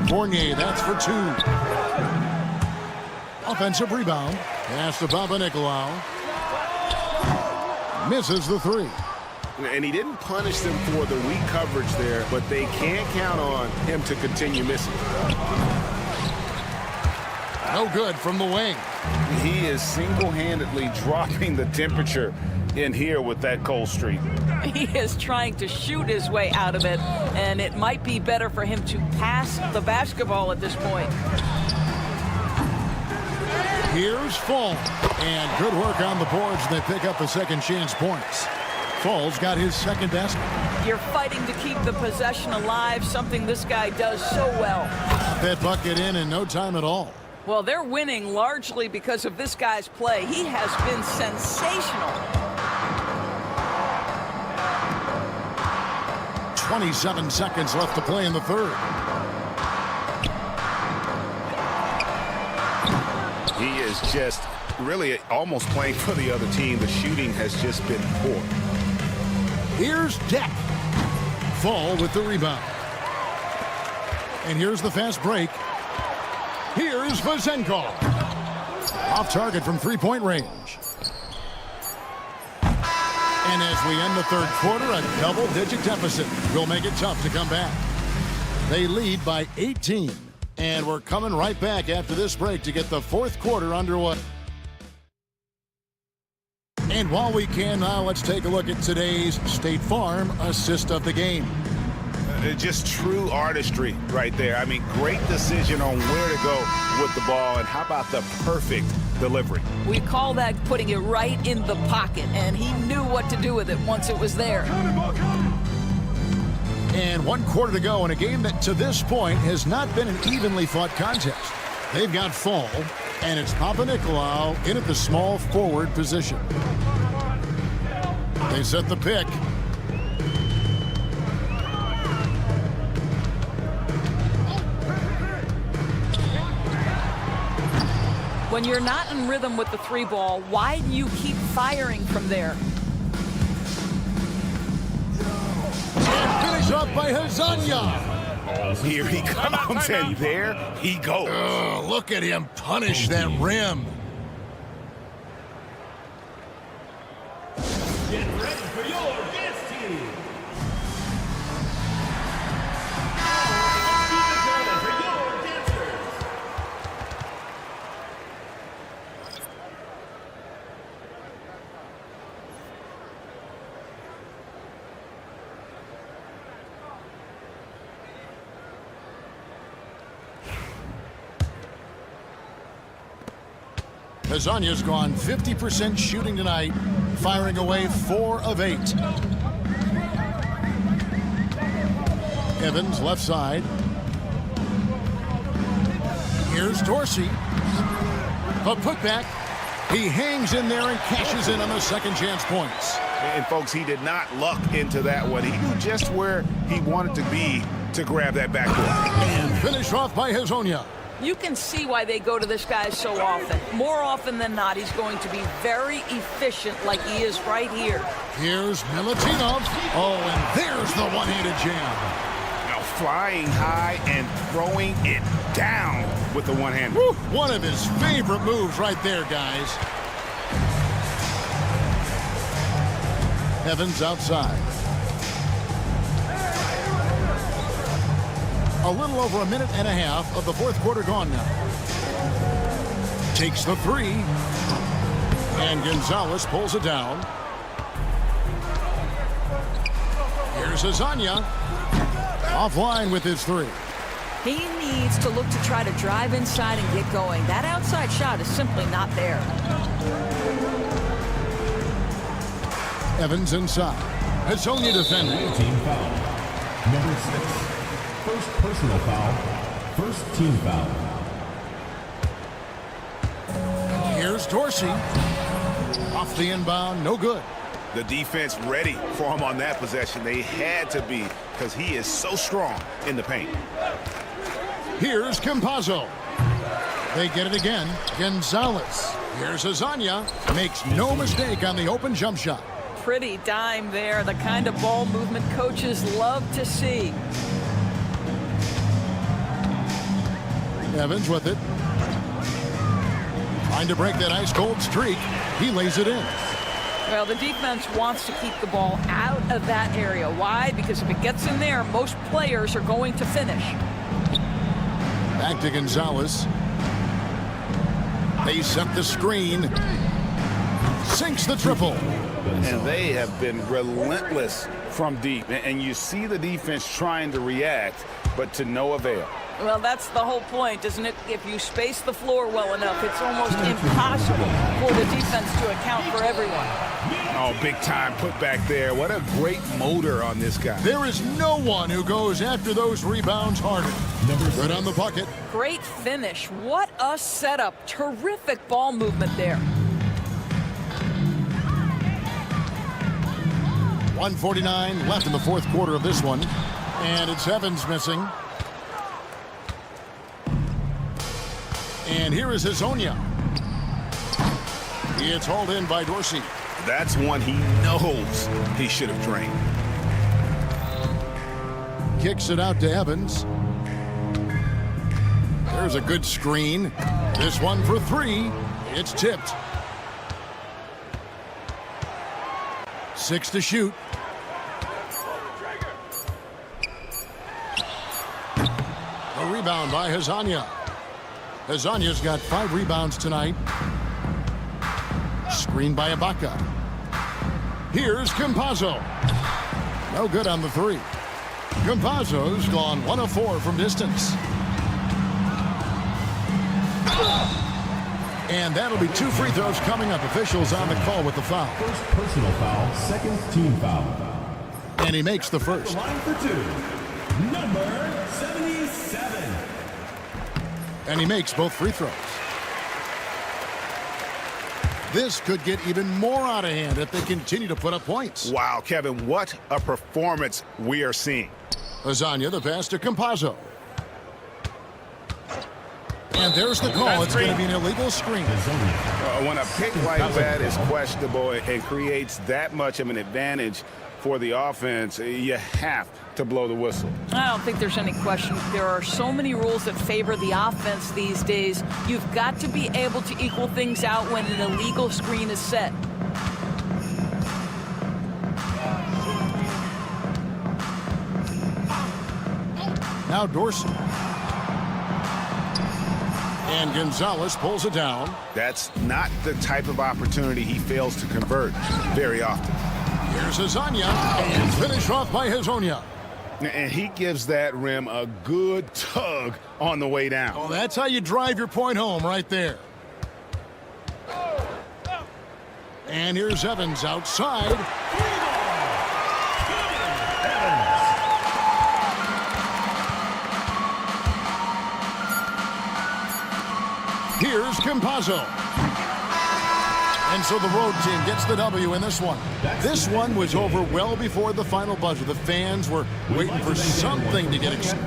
Fournier, that's for 2. Offensive rebound. Pass to Nicolau. Misses the 3. And he didn't punish them for the weak coverage there, but they can't count on him to continue missing. No good from the wing. He is single-handedly dropping the temperature in here with that cold streak. He is trying to shoot his way out of it, and it might be better for him to pass the basketball at this point. Here's Fall. And good work on the boards. They pick up the second chance points. Fall's got his second basket. You're fighting to keep the possession alive, something this guy does so well. That bucket in no time at all. Well, they're winning largely because of this guy's play. He has been sensational. 27 seconds left to play in the third. He is just really almost playing for the other team. The shooting has just been poor. Here's Deck. Fall with the rebound. And here's the fast break. Here's Vazenkov. Off target from three-point range. And as we end the third quarter, a double-digit deficit will make it tough to come back. They lead by 18. And we're coming right back after this break to get the fourth quarter underway. And while we can now, let's take a look at today's State Farm assist of the game. Just true artistry right there. I mean, great decision on where to go with the ball, and how about the perfect delivery? We call that putting it right in the pocket, and he knew what to do with it once it was there. And 1 quarter to go in a game that to this point has not been an evenly fought contest. They've got Fall, and it's Nicolau in at the small forward position. They set the pick. When you're not in rhythm with the 3-ball, why do you keep firing from there? Finish up by Hazanya. Here he comes, and there he goes. Oh, look at him punish that rim. Get ready for your dance team. For your dancers. Hazanya's gone 50% shooting tonight, firing away 4 of 8. Evans left side. Here's Dorsey. A putback. He hangs in there and cashes in on the second chance points. And folks, he did not luck into that one. He knew just where he wanted to be to grab that backboard. And finished off by Hazanya. You can see why they go to this guy so often. More often than not, he's going to be very efficient like he is right here. Here's Milutinov. Oh, and there's the one-handed jam. Now flying high and throwing it down with the one-hand. One of his favorite moves right there, guys. Evans outside. A little over a minute and a half of the fourth quarter gone now. Takes the 3. And Gonzalez pulls it down. Here's Hazanya. Offline with his 3. He needs to look to try to drive inside and get going. That outside shot is simply not there. Evans inside. Hazanya defending. Team foul. Number 6. First personal foul. First team foul. Here's Dorsey. Off the inbound, no good. The defense ready for him on that possession. They had to be because he is so strong in the paint. Here's Campazzo. They get it again. Gonzalez. Here's Azania. Makes no mistake on the open jump shot. Pretty dime there, the kind of ball movement coaches love to see. Evans with it. Trying to break that ice-cold streak. He lays it in. Well, the defense wants to keep the ball out of that area. Why? Because if it gets in there, most players are going to finish. Back to Gonzalez. They set the screen. Sinks the triple. And they have been relentless from deep. And you see the defense trying to react, but to no avail. Well, that's the whole point, isn't it? If you space the floor well enough, it's almost impossible for the defense to account for everyone. Oh, big time put back there. What a great motor on this guy. There is no one who goes after those rebounds harder. Good on the bucket. Great finish. What a setup. Terrific ball movement there. 1:49 left in the fourth quarter of this one. And it's Evans missing. And here is Hazonia. It's hauled in by Dorsey. That's one he knows he should have drained. Kicks it out to Evans. There's a good screen. This one for three. It's tipped. 6 to shoot. A rebound by Hazonia. Hazania's got 5 rebounds tonight. Screen by Ibaka. Here's Campazzo. No good on the 3. Campazzo's gone 1 of 4 from distance. And that'll be 2 free throws coming up. Officials on the call with the foul. First personal foul, second team foul. And he makes the first. Line for 2. Number 77. And he makes both free throws. This could get even more out of hand if they continue to put up points. Wow, Kevin, what a performance we are seeing. Hazonia, the pass to Campazzo. And there's the call. It's going to be an illegal screen. When a pick like that is questionable and creates that much of an advantage for the offense, you have to blow the whistle. I don't think there's any question. There are so many rules that favor the offense these days. You've got to be able to equal things out when an illegal screen is set. Now Dorsey. And Gonzalez pulls it down. That's not the type of opportunity he fails to convert very often. Here's Hazonia, and finished off by Hazonia. And he gives that rim a good tug on the way down. Oh, that's how you drive your point home right there. And here's Evans outside. Here's Campazzo. And so the road team gets the W in this one. This one was over well before the final buzzer. The fans were waiting for something to get excited.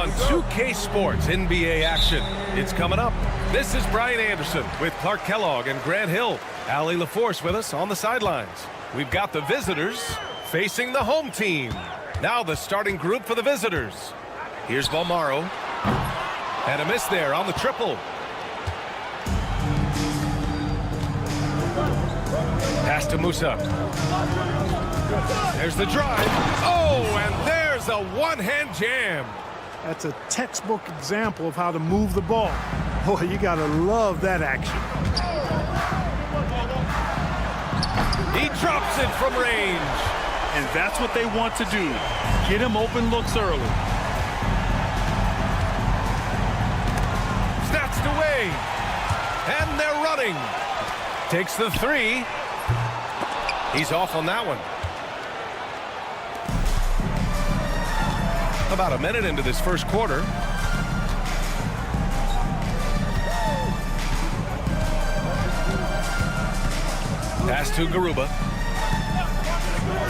On 2K Sports NBA action, it's coming up. This is Brian Anderson with Clark Kellogg and Grant Hill. Allie LaForce with us on the sidelines. We've got the visitors facing the home team. Now the starting group for the visitors. Here's Balmaro. And a miss there on the triple. Pass to Musa. There's the drive. Oh, and there's a one-hand jam. That's a textbook example of how to move the ball. Boy, you gotta love that action. He drops it from range. And that's what they want to do. Get him open looks early. Snatched away. And they're running. Takes the three. He's off on that one. About a minute into this first quarter. Pass to Garuba.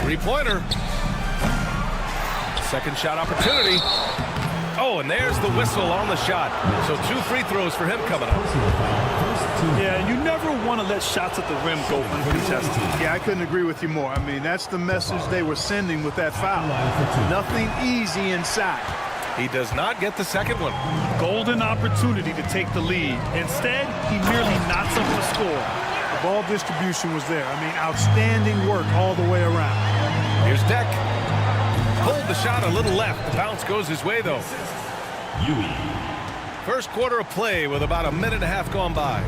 Three-pointer. Second shot opportunity. Oh, and there's the whistle on the shot. So 2 free throws for him coming up. Yeah, you never want to let shots at the rim go uncontested. Yeah, I couldn't agree with you more. I mean, that's the message they were sending with that foul. Nothing easy inside. He does not get the second one. Golden opportunity to take the lead. Instead, he merely knots up the score. The ball distribution was there. I mean, outstanding work all the way around. Here's Deck. Pulled the shot a little left. The bounce goes his way, though. First quarter of play with about a minute and a half gone by.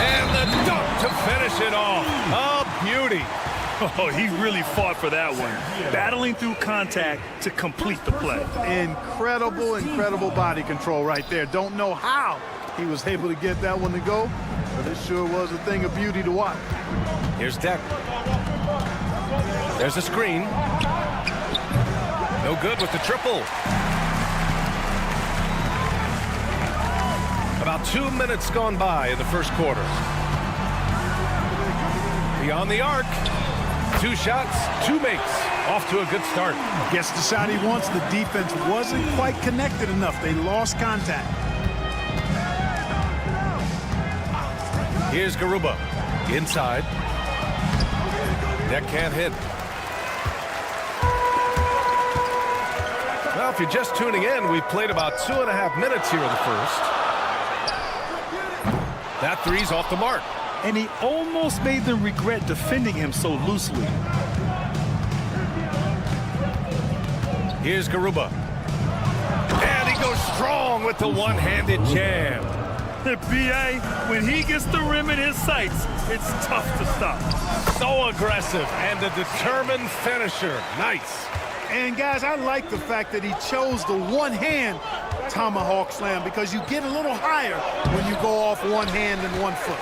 And the dunk to finish it off. A beauty. Oh, he really fought for that one. Battling through contact to complete the play. Incredible, incredible body control right there. Don't know how he was able to get that one to go, but it sure was a thing of beauty to watch. Here's Deck. There's a screen. No good with the triple. About 2 minutes gone by in the first quarter. Beyond the arc. 2 shots, 2 makes. Off to a good start. Gets the shot he wants. The defense wasn't quite connected enough. They lost contact. Here's Garuba. Inside. That can't hit. Well, if you're just tuning in, we've played about 2.5 minutes here in the first. That three's off the mark. And he almost made them regret defending him so loosely. Here's Garuba. And he goes strong with the one-handed jam. The BA, when he gets the rim in his sights, it's tough to stop. So aggressive and a determined finisher. Nice. And guys, I like the fact that he chose the one-hand tomahawk slam because you get a little higher when you go off one hand and 1 foot.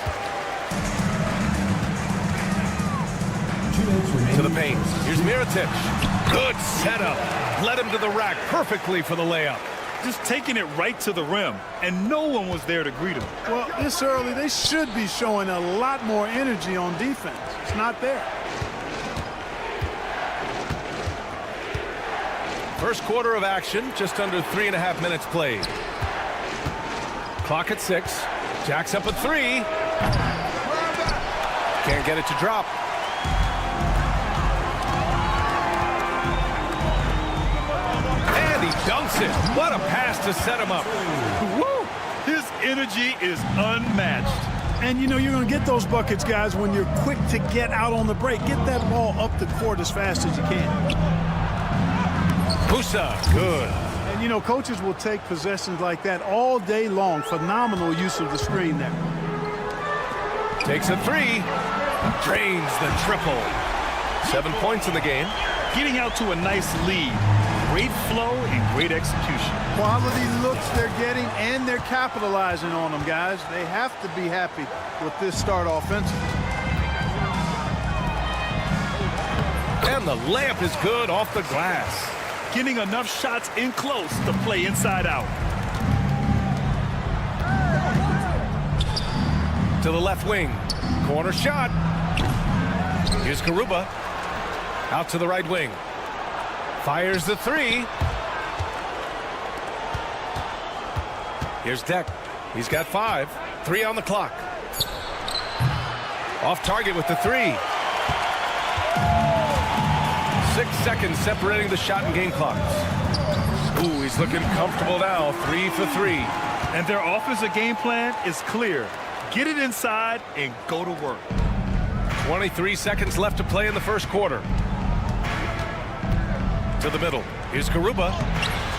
To the paint. Here's Mirotic. Good setup. Led him to the rack perfectly for the layup. Just taking it right to the rim, and no one was there to greet him. Well, this early, they should be showing a lot more energy on defense. It's not there. First quarter of action, just under 3.5 minutes played. Clock at 6. Jacks up at 3. Can't get it to drop. And he dunks it. What a pass to set him up. Woo! His energy is unmatched. And, you know, you're going to get those buckets, guys, when you're quick to get out on the break. Get that ball up the court as fast as you can. Musa, good. And, you know, coaches will take possessions like that all day long. Phenomenal use of the screen there. Takes a 3. Drains the triple. 7 points in the game. Getting out to a nice lead. Great flow and great execution. Quality looks they're getting, and they're capitalizing on them, guys. They have to be happy with this start offensively. And the layup is good off the glass. Getting enough shots in close to play inside out. To the left wing. Corner shot. Here's Garuba. Out to the right wing. Fires the three. Here's Deck. He's got 5. 3 on the clock. Off target with the 3. 6 seconds separating the shot and game clocks. Ooh, he's looking comfortable now. 3 for 3. And their offensive game plan is clear. Get it inside and go to work. 23 seconds left to play in the first quarter. To the middle. Here's Garuba.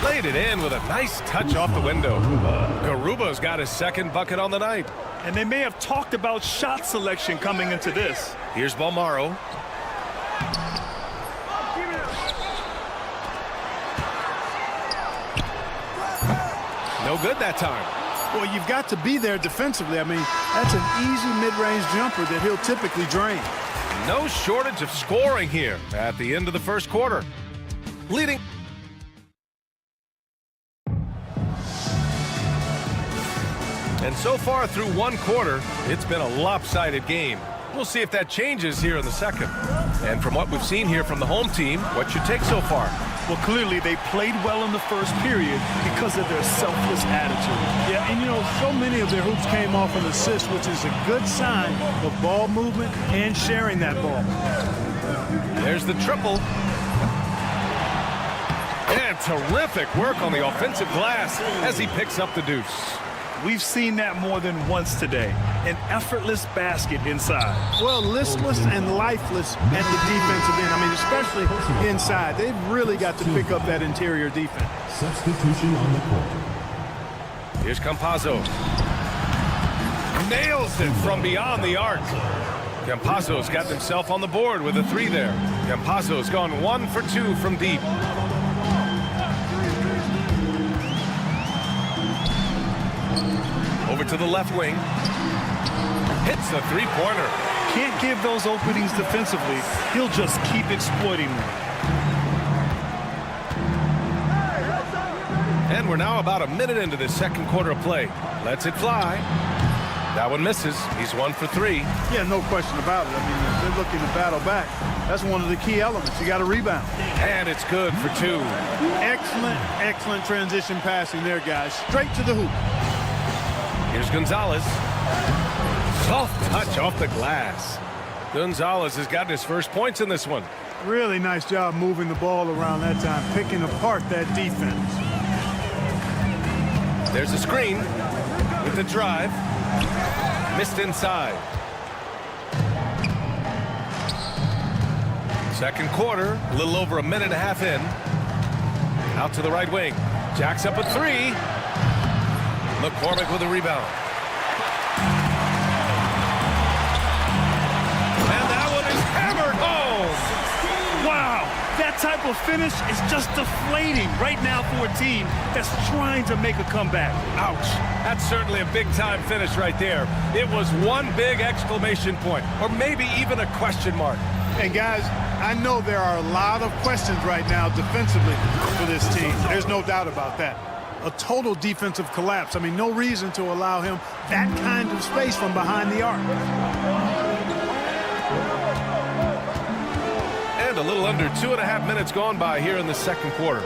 Laid it in with a nice touch off the window. Garuba's got his second bucket on the night. And they may have talked about shot selection coming into this. Here's Balmaro. No good that time. Well, you've got to be there defensively. I mean, that's an easy mid-range jumper that he'll typically drain. No shortage of scoring here at the end of the first quarter. Leading. And so far through one quarter, it's been a lopsided game. We'll see if that changes here in the second. And from what we've seen here from the home team, what's your take so far? Well, clearly they played well in the first period because of their selfless attitude. Yeah, and you know, so many of their hoops came off an assist, which is a good sign of ball movement and sharing that ball. There's the triple. And terrific work on the offensive glass as he picks up the deuce. We've seen that more than once today. An effortless basket inside. Well, listless and lifeless at the defensive end. I mean, especially inside. They've really got to pick up that interior defense. Substitution on the court. Here's Campazzo. Nails it from beyond the arc. Campazzo's got himself on the board with a 3 there. Campazzo's gone 1 for 2 from deep. Over to the left wing. Hits a 3-pointer. Can't give those openings defensively. He'll just keep exploiting them. And we're now about a minute into this second quarter of play. Lets it fly. That one misses. He's 1 for 3. Yeah, no question about it. I mean, if they're looking to battle back, that's one of the key elements. You got to rebound. And it's good for 2. Excellent, excellent transition passing there, guys. Straight to the hoop. Here's Gonzalez. Soft touch off the glass. Gonzalez has gotten his first points in this one. Really nice job moving the ball around that time, picking apart that defense. There's a screen with the drive. Missed inside. Second quarter, a little over a minute and a half in. Out to the right wing. Jacks up a 3. McCormick with a rebound. And that one is hammered home. Wow, that type of finish is just deflating right now for a team that's trying to make a comeback. Ouch. That's certainly a big-time finish right there. It was one big exclamation point, or maybe even a question mark. And guys, I know there are a lot of questions right now defensively for this team. There's no doubt about that. A total defensive collapse. I mean, no reason to allow him that kind of space from behind the arc. And a little under 2.5 minutes gone by here in the second quarter.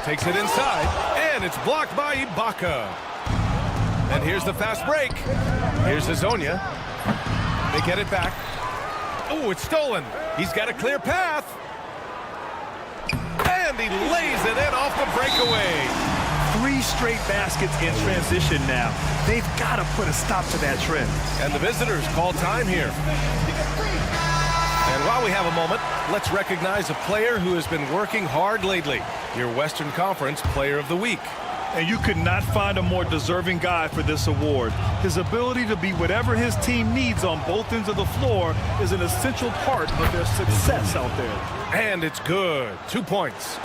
Takes it inside, and it's blocked by Ibaka. And here's the fast break. Here's Hazonia. They get it back. Oh, it's stolen. He's got a clear path. And he lays it in off the breakaway. 3 straight baskets in transition now. They've got to put a stop to that trend. And the visitors call time here. And while we have a moment, let's recognize a player who has been working hard lately. Your Western Conference Player of the Week. And you could not find a more deserving guy for this award. His ability to be whatever his team needs on both ends of the floor is an essential part of their success out there. And it's good. 2 points.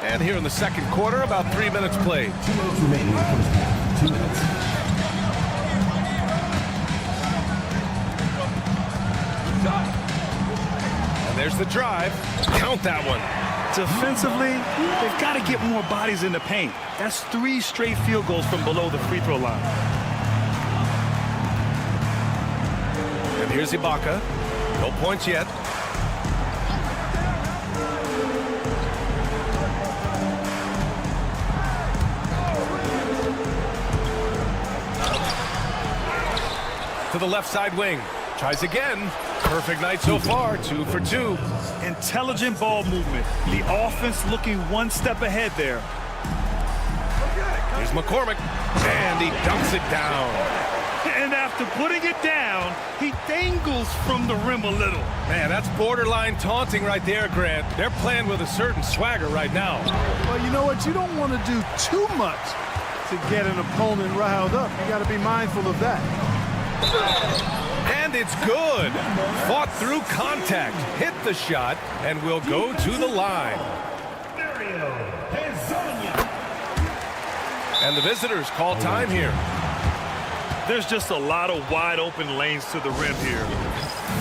And here in the second quarter, about 3 minutes played. 2 minutes remaining in the first half. 2 minutes. And there's the drive. Count that one. Defensively, they've got to get more bodies in the paint. That's 3 straight field goals from below the free throw line. Here's Ibaka. No points yet. To the left side wing. Tries again. Perfect night so far. 2 for 2. Intelligent ball movement. The offense looking one step ahead there. Here's McCormick. And he dunks it down. And after putting it down, he dangles from the rim a little. Man, that's borderline taunting right there, Grant. They're playing with a certain swagger right now. Well, you know what? You don't want to do too much to get an opponent riled up. You got to be mindful of that. And it's good. Fought through contact, hit the shot, and will go to the line. And the visitors call time here. There's just a lot of wide open lanes to the rim here.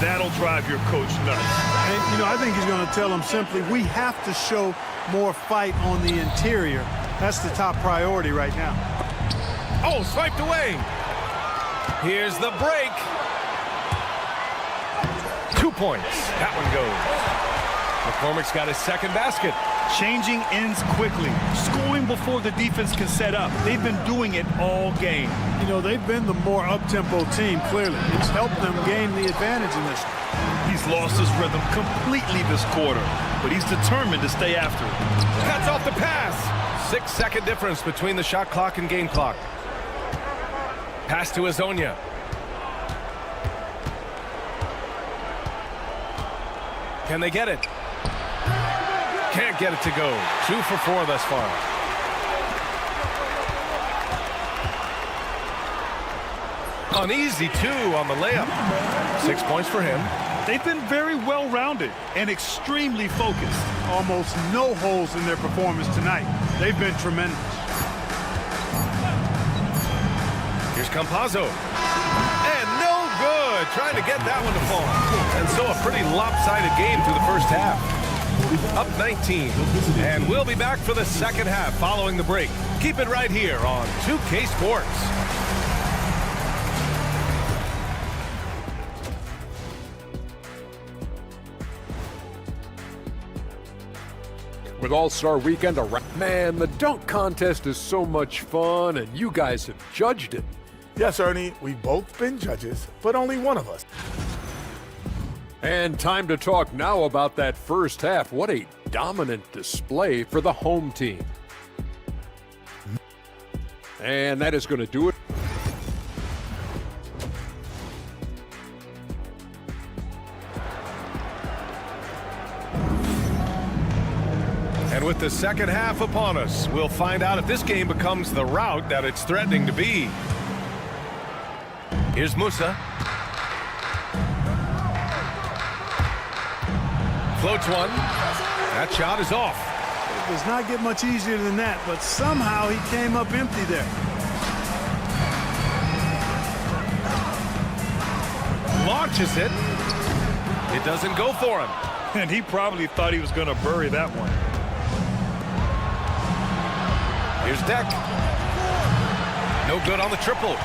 That'll drive your coach nuts. And, you know, I think he's going to tell them simply, we have to show more fight on the interior. That's the top priority right now. Oh, swiped away. Here's the break. 2 points. That one goes. McCormick's got his second basket. Changing ends quickly, scoring before the defense can set up. They've been doing it all game. You know, they've been the more up-tempo team, clearly. It's helped them gain the advantage in this. He's lost his rhythm completely this quarter, but he's determined to stay after it. Cuts off the pass. 6-second difference between the shot clock and game clock. Pass to Azonia. Can they get it? Can't get it to go. 2 for 4 thus far. Uneasy 2 on the layup. 6 points for him. They've been very well-rounded and extremely focused. Almost no holes in their performance tonight. They've been tremendous. Here's Campazzo. And no good. Trying to get that one to fall. And so a pretty lopsided game through the first half. Up 19. And we'll be back for the second half following the break. Keep it right here on 2K Sports. With All-Star Weekend around, man, the dunk contest is so much fun, and you guys have judged it. Yes, Ernie, we've both been judges, but only one of us. And time to talk now about that first half. What a dominant display for the home team. And that is going to do it. And with the second half upon us, we'll find out if this game becomes the rout that it's threatening to be. Here's Musa. Floats one. That shot is off. It does not get much easier than that, but somehow he came up empty there. Launches it. It doesn't go for him. And he probably thought he was going to bury that one. Here's Deck. No good on the triple.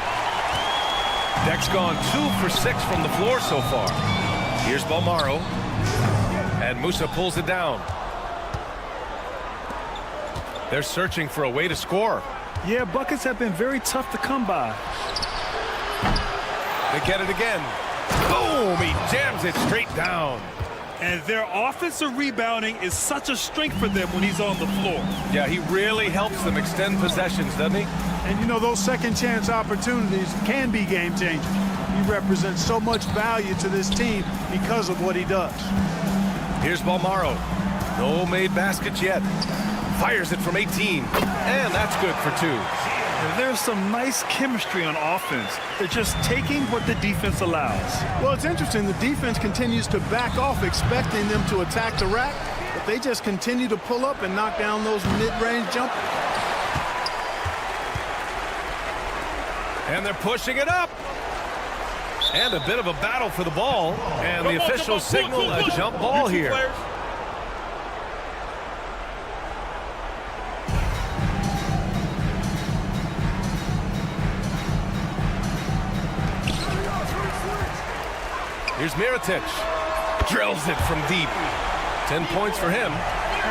Deck's gone 2 for 6 from the floor so far. Here's Balmaro. And Musa pulls it down. They're searching for a way to score. Yeah, buckets have been very tough to come by. They get it again. Boom! He jams it straight down. And their offensive rebounding is such a strength for them when he's on the floor. Yeah, he really helps them extend possessions, doesn't he? And, you know, those second-chance opportunities can be game-changing. He represents so much value to this team because of what he does. Here's Balmaro. No made baskets yet. Fires it from 18. And that's good for 2. There's some nice chemistry on offense. They're just taking what the defense allows. Well, it's interesting. The defense continues to back off, expecting them to attack the rack, but they just continue to pull up and knock down those mid-range jumpers. And they're pushing it up. And a bit of a battle for the ball. And the officials signal a jump ball here. Here's Mirotic. Drills it from deep. 10 points for him.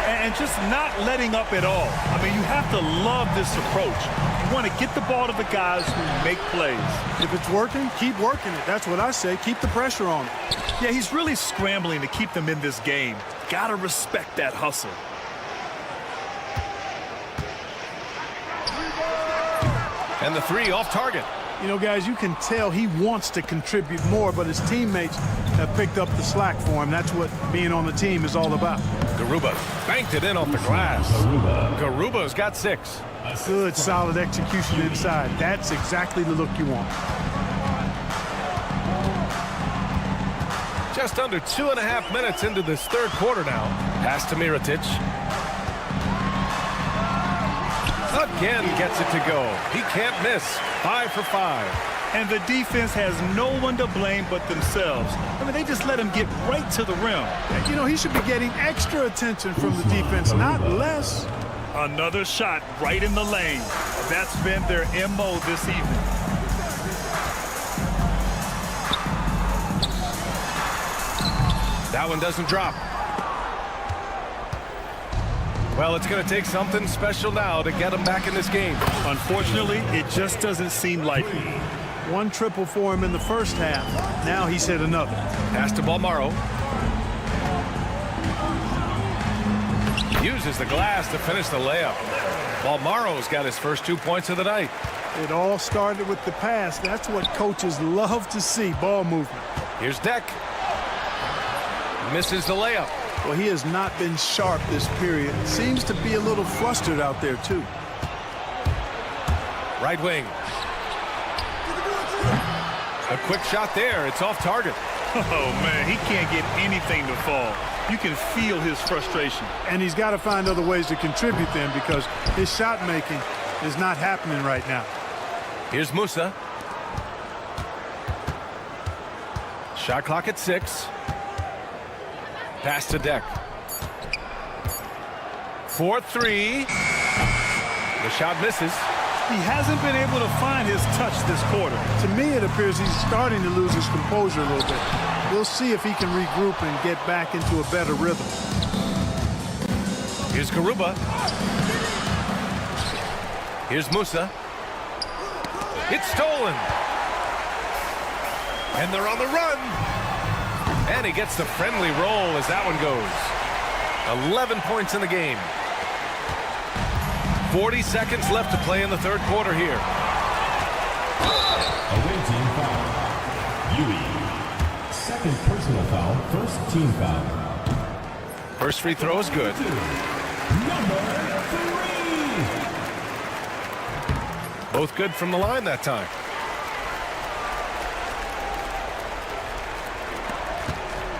And just not letting up at all. I mean, you have to love this approach. You want to get the ball to the guys who make plays. If it's working, keep working it. That's what I say. Keep the pressure on him. Yeah, he's really scrambling to keep them in this game. Gotta respect that hustle. And the three off target. You know, guys, you can tell he wants to contribute more, but his teammates have picked up the slack for him. That's what being on the team is all about. Garuba banked it in off the glass. Garuba's got 6. Good, solid execution inside. That's exactly the look you want. Just under 2.5 minutes into this third quarter now. Pass to Mirotic. Again gets it to go. He can't miss. 5 for 5. And the defense has no one to blame but themselves. I mean, they just let him get right to the rim. You know, he should be getting extra attention from the defense, not less. Another shot right in the lane. That's been their MO this evening. That one doesn't drop. Well, it's going to take something special now to get him back in this game. Unfortunately, it just doesn't seem likely. One triple for him in the first half. Now he's hit another. Pass to Balmaro. Uses the glass to finish the layup. Balmaro's got his first 2 points of the night. It all started with the pass. That's what coaches love to see, ball movement. Here's Deck. Misses the layup. Well, he has not been sharp this period. Seems to be a little flustered out there, too. Right wing. A quick shot there. It's off target. Oh, man, he can't get anything to fall. You can feel his frustration. And he's got to find other ways to contribute then because his shot making is not happening right now. Here's Musa. Shot clock at 6. Pass to Deck. 4-3. The shot misses. He hasn't been able to find his touch this quarter. To me, it appears he's starting to lose his composure a little bit. We'll see if he can regroup and get back into a better rhythm. Here's Garuba. Here's Musa. It's stolen. And they're on the run. And he gets the friendly roll as that one goes. 11 points in the game. 40 seconds left to play in the third quarter here. Away team foul. Yui. Second personal foul. First team foul. First free throw is good. Number 3. Both good from the line that time.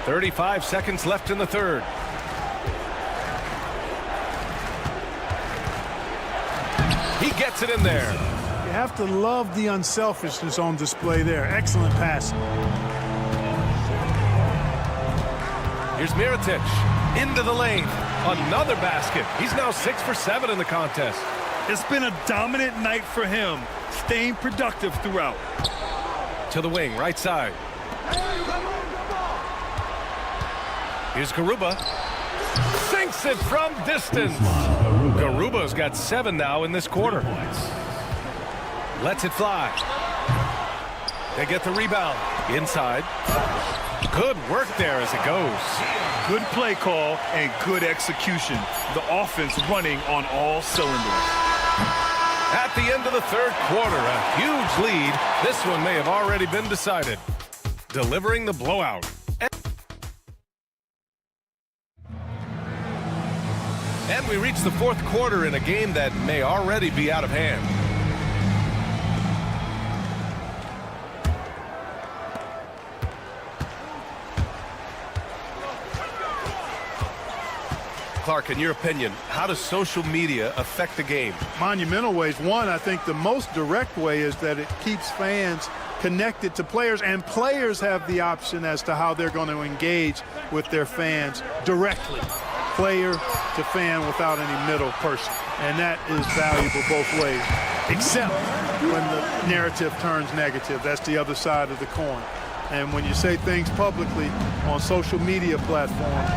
.35 seconds left in the third. He gets it in there. You have to love the unselfishness on display there. Excellent passing. Here's Mirotic. Into the lane. Another basket. He's now 6 for 7 in the contest. It's been a dominant night for him, staying productive throughout. To the wing, right side. Here's Garuba. Sinks it from distance. Garuba's got 7 now in this quarter. Lets it fly. They get the rebound. Inside. Good work there as it goes. Good play call and good execution. The offense running on all cylinders. At the end of the third quarter, a huge lead. This one may have already been decided. Delivering the blowout. And we reach the fourth quarter in a game that may already be out of hand. Clark, in your opinion, how does social media affect the game? Monumental ways. One, I think the most direct way is that it keeps fans connected to players, and players have the option as to how they're going to engage with their fans directly. Player to fan without any middle person. And that is valuable both ways, except when the narrative turns negative. That's the other side of the coin. And when you say things publicly on social media platforms,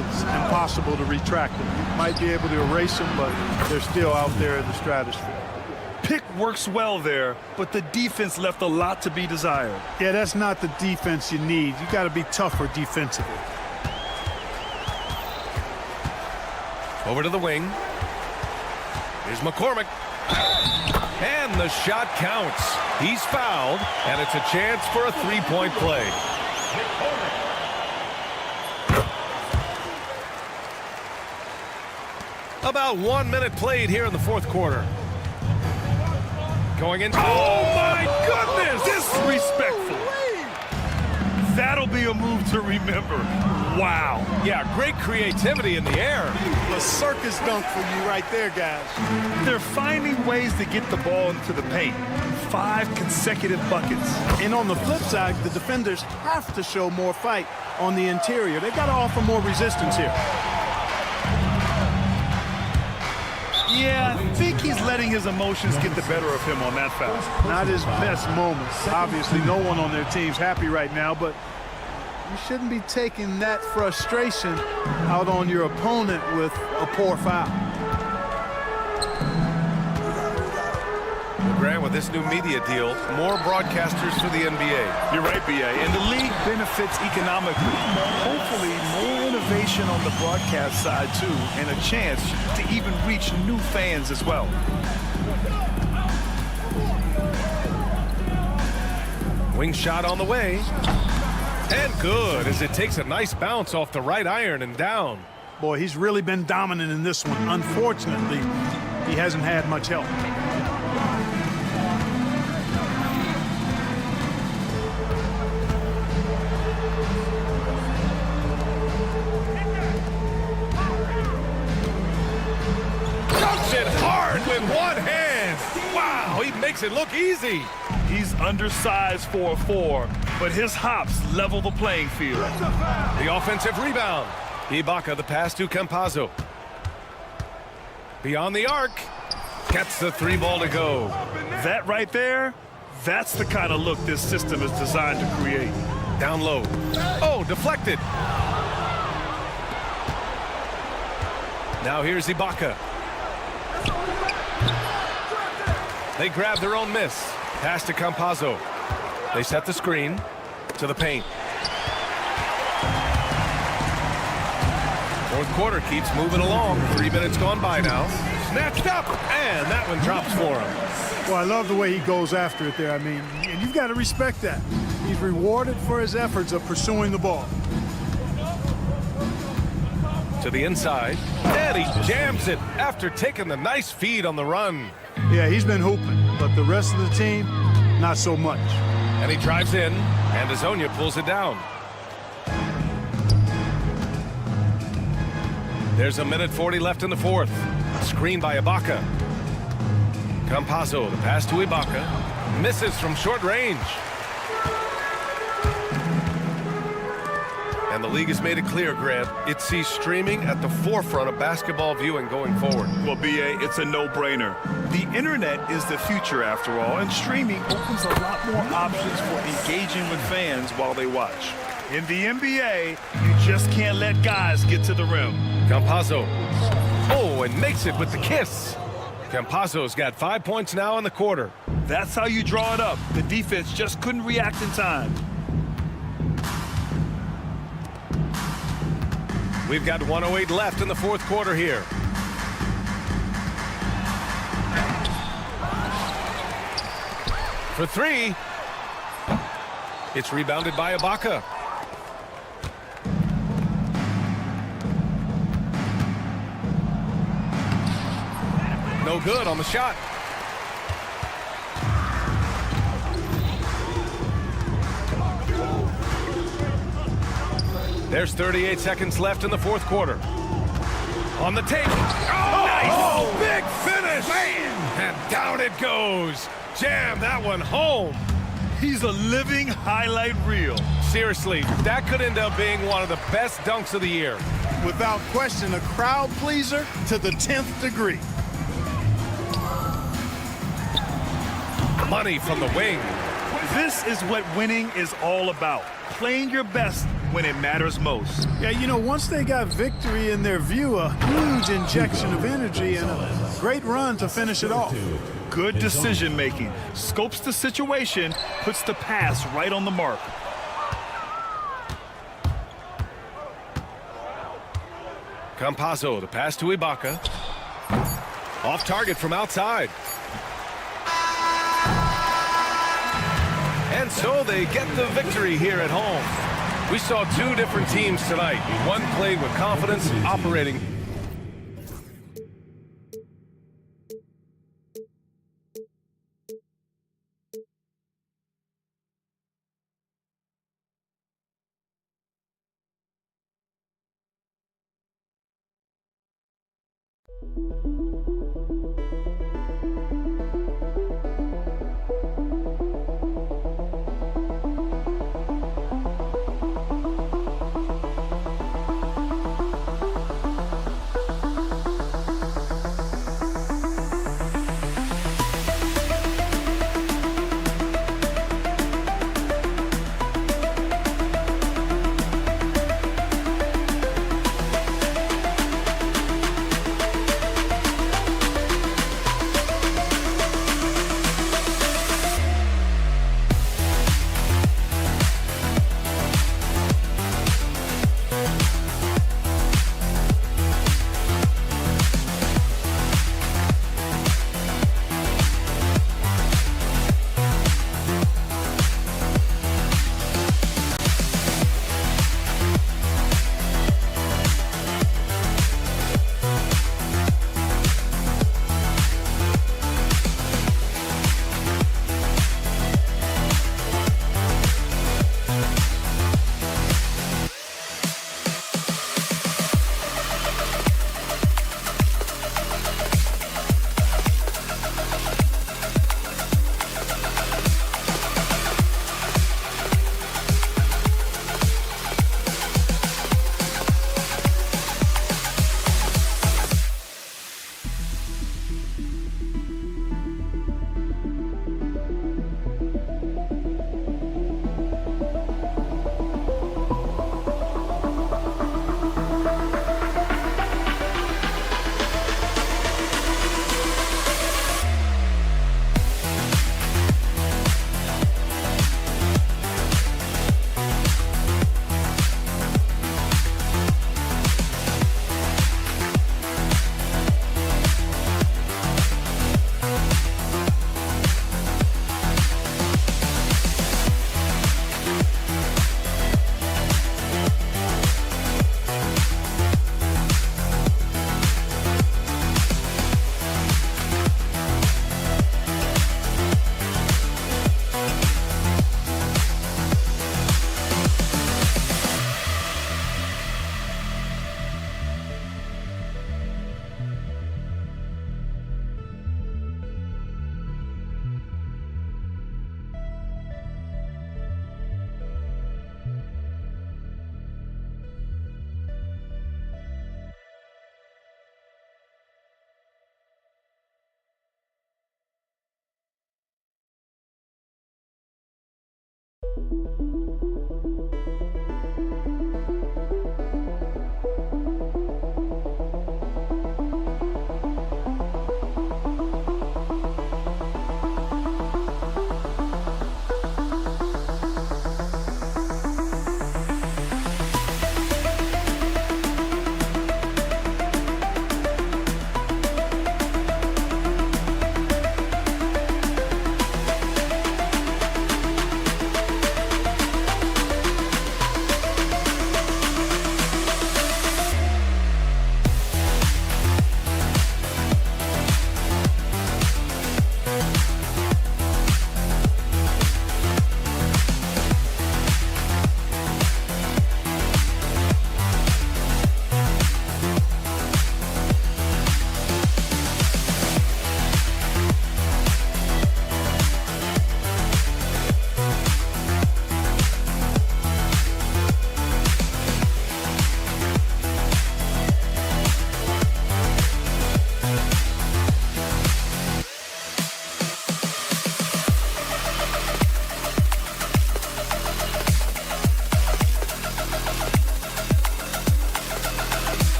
it's impossible to retract them. You might be able to erase them, but they're still out there in the stratosphere. Pick works well there, but the defense left a lot to be desired. Yeah, that's not the defense you need. You got to be tougher defensively. Over to the wing. Here's McCormick. And the shot counts. He's fouled, and it's a chance for a three-point play. About 1 minute played here in the fourth quarter. Going in. Oh, my goodness! Disrespectful. That'll be a move to remember. Wow. Yeah, great creativity in the air. A circus dunk for you right there, guys. They're finding ways to get the ball into the paint. 5 consecutive buckets. And on the flip side, the defenders have to show more fight on the interior. They've got to offer more resistance here. Yeah, I think he's letting his emotions get the better of him on that foul. Not his best moments. Obviously, no one on their team's happy right now, but you shouldn't be taking that frustration out on your opponent with a poor foul. Grant, with this new media deal, more broadcasters for the NBA. You're right, B.A. And the league benefits economically. Hopefully, more innovation on the broadcast side, too, and a chance to even reach new fans as well. Wing shot on the way. And good, as it takes a nice bounce off the right iron and down. Boy, he's really been dominant in this one. Unfortunately, he hasn't had much help. With one hand. Wow, he makes it look easy. He's undersized for a 4, but his hops level the playing field. The offensive rebound. Ibaka, the pass to Campazzo. Beyond the arc. Gets the 3 ball to go. That right there, that's the kind of look this system is designed to create. Down low. Oh, deflected. Now here's Ibaka. They grab their own miss. Pass to Campazzo. They set the screen to the paint. Fourth quarter keeps moving along. 3 minutes gone by now. Snatched up, and that one drops for him. Well, I love the way he goes after it there. I mean, and you've got to respect that. He's rewarded for his efforts of pursuing the ball. To the inside, and he jams it after taking the nice feed on the run. Yeah, he's been hooping, but the rest of the team, not so much. And he drives in, and Azonia pulls it down. There's 1:40 left in the fourth. Screen by Ibaka. Campazzo, the pass to Ibaka. Misses from short range. And the league has made it clear, Grant, it sees streaming at the forefront of basketball viewing going forward. Well, B.A., it's a no-brainer. The internet is the future, after all, and streaming opens a lot more options for engaging with fans while they watch. In the NBA, you just can't let guys get to the rim. Campazzo. Oh, and makes it with the kiss. Campazzo's got 5 points now in the quarter. That's how you draw it up. The defense just couldn't react in time. We've got 1:08 left in the fourth quarter here. For 3. It's rebounded by Ibaka. No good on the shot. There's 38 seconds left in the fourth quarter. On the take. Oh, nice! Oh, big finish! Man. And down it goes. Jam that one home. He's a living highlight reel. Seriously, that could end up being one of the best dunks of the year. Without question, a crowd pleaser to the 10th degree. Money from the wing. This is what winning is all about. Playing your best when it matters most. Yeah, you know, once they got victory in their view, a huge injection of energy and a great run to finish it off. Good decision making. Scopes the situation, puts the pass right on the mark. Campazzo, the pass to Ibaka. Off target from outside. And so they get the victory here at home. We saw two different teams tonight. One played with confidence, operating.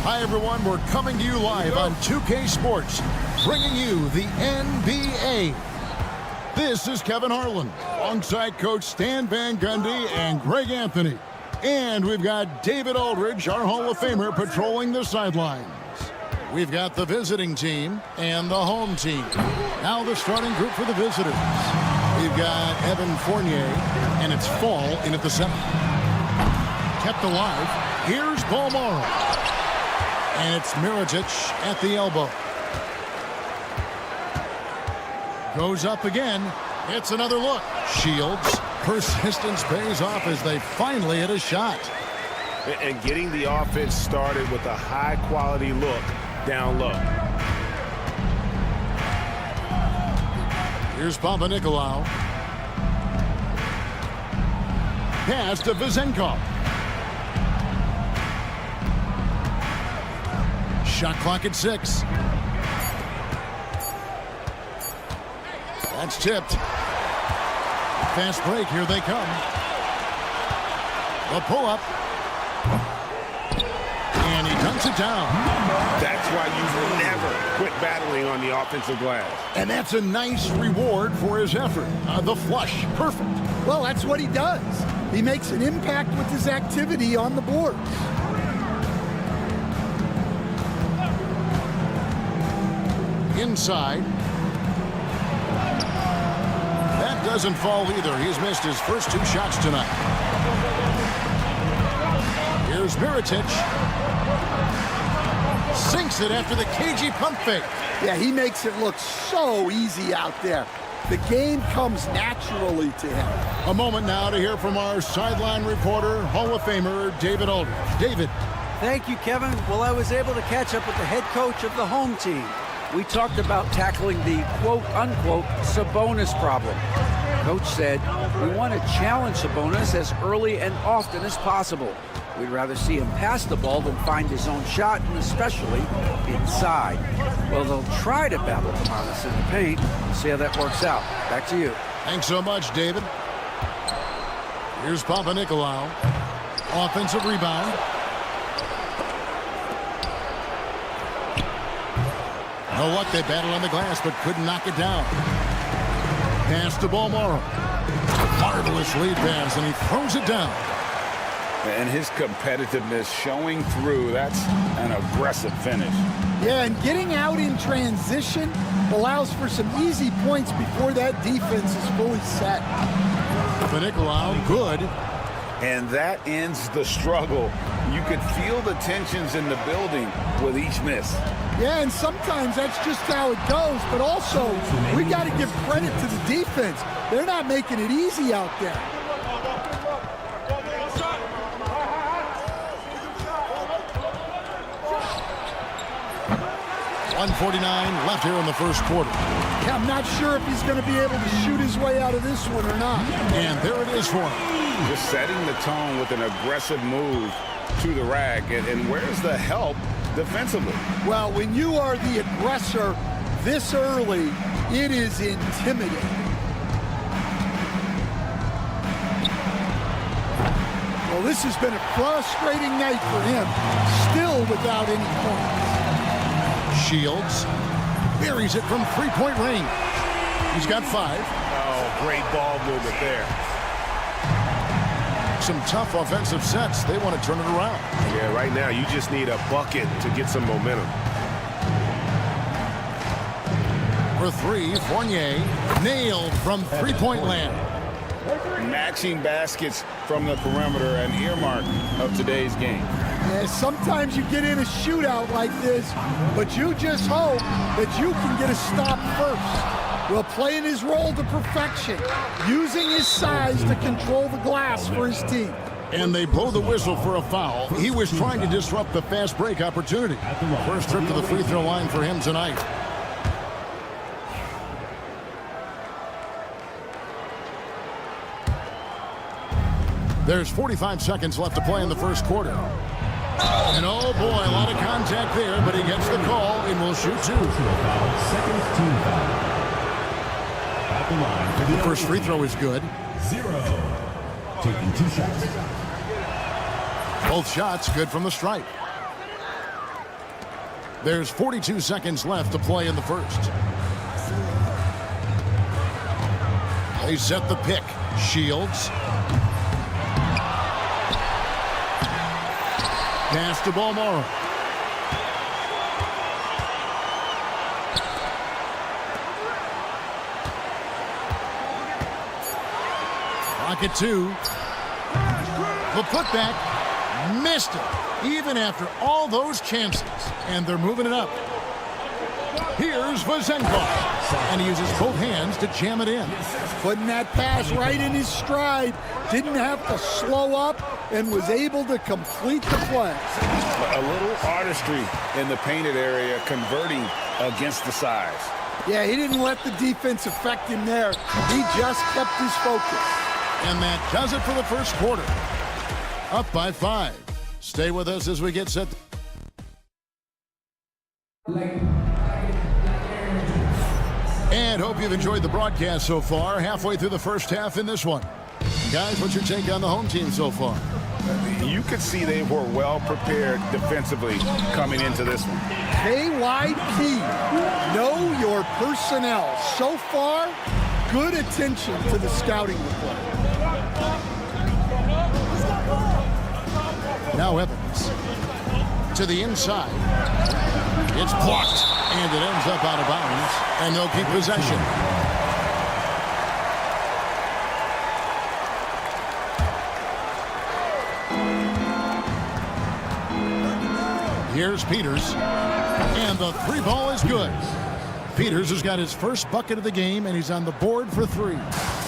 Hi, everyone. We're coming to you live on 2K Sports, bringing you the NBA. This is Kevin Harlan, alongside Coach Stan Van Gundy and Greg Anthony. And we've got David Aldridge, our Hall of Famer, patrolling the sidelines. We've got the visiting team and the home team. Now the starting group for the visitors. We've got Evan Fournier, and it's Fall in at the center. Kept alive, here's Paul Morrow. And it's Mirotic at the elbow. Goes up again. It's another look. Shields. Persistence pays off as they finally hit a shot. and getting the offense started with a high-quality look down low. Here's Papanikolaou. Pass to Vezenkov. Shot clock at 6. That's tipped. Fast break, here they come. The pull-up. And he dunks it down. That's why you never quit battling on the offensive glass. And that's a nice reward for his effort. The flush, perfect. Well, that's what he does. He makes an impact with his activity on the board. Inside. That doesn't fall either. He's missed his first 2 shots tonight. Here's Mirotic. Sinks it after the cagey pump fake. Yeah, he makes it look so easy out there. The game comes naturally to him. A moment now to hear from our sideline reporter, Hall of Famer David Aldridge. David. Thank you, Kevin. Well, I was able to catch up with the head coach of the home team. We talked about tackling the quote-unquote Sabonis problem. Coach said, we want to challenge Sabonis as early and often as possible. We'd rather see him pass the ball than find his own shot, and especially inside. Well, they'll try to battle upon us in the paint. We'll see how that works out. Back to you. Thanks so much, David. Here's Papanikolaou. Offensive rebound. No luck, they battled on the glass, but couldn't knock it down. Pass to Balmoro. Marvelous lead pass, and he throws it down. And his competitiveness showing through. That's an aggressive finish. Yeah, and getting out in transition allows for some easy points before that defense is fully set. Papanikolaou, good. And that ends the struggle. You could feel the tensions in the building with each miss. Yeah, and sometimes that's just how it goes, but also we got to give credit to the defense. They're not making it easy out there. .149 left here in the first quarter. Yeah, I'm not sure if he's going to be able to shoot his way out of this one or not. And there it is for him. Just setting the tone with an aggressive move to the rack. And where's the help defensively? Well, when you are the aggressor this early, it is intimidating. Well, this has been a frustrating night for him, still without any points. Shields buries it from 3-point range. He's got 5. Oh, great ball movement there. Some tough offensive sets. They want to turn it around. Yeah, right now you just need a bucket to get some momentum. For 3, Fournier nailed from 3-point land. Matching baskets from the perimeter, an earmark of today's game. Yeah, sometimes you get in a shootout like this, but you just hope that you can get a stop first. Well, playing his role to perfection, using his size to control the glass for his team. And they blow the whistle for a foul. He was trying to disrupt the fast break opportunity. First trip to the free throw line for him tonight. There's 45 seconds left to play in the first quarter. And oh boy, a lot of contact there, but he gets the call and will shoot 2. The first free throw is good. 0. Taking 2 shots. Both shots good from the stripe. There's 42 seconds left to play in the first. They set the pick. Shields. Pass to Balmoro. Clock at 2. The putback missed it, even after all those chances. And they're moving it up. Here's Vazenko. And he uses both hands to jam it in. Putting that pass right in his stride. Didn't have to slow up and was able to complete the play. A little artistry in the painted area, converting against the size. Yeah, he didn't let the defense affect him there. He just kept his focus. And that does it for the first quarter. Up by 5. Stay with us as we get set. And hope you've enjoyed the broadcast so far. Halfway through the first half in this one. Guys, what's your take on the home team so far? You could see they were well prepared defensively coming into this one. KYP, know your personnel. So far, good attention to the scouting report. Now Evans to the inside. It's blocked, and it ends up out of bounds, and they'll keep possession. Here's Peters, and the 3 ball is good. Peters has got his first bucket of the game, and he's on the board for 3.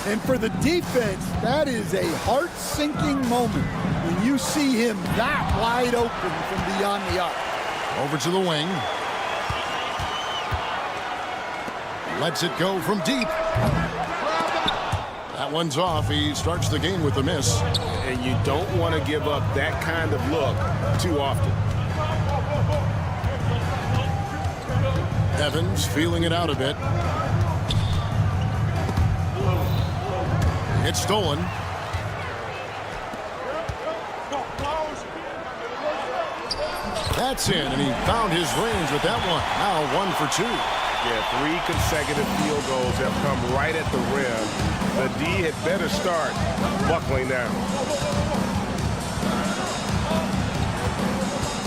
And for the defense, that is a heart-sinking moment when you see him that wide open from beyond the arc. Over to the wing. Lets it go from deep. That one's off. He starts the game with a miss. And you don't want to give up that kind of look too often. Evans feeling it out a bit. It's stolen. That's in, and he found his range with that one. Now 1 for 2. Yeah, 3 consecutive field goals have come right at the rim. The D had better start buckling down.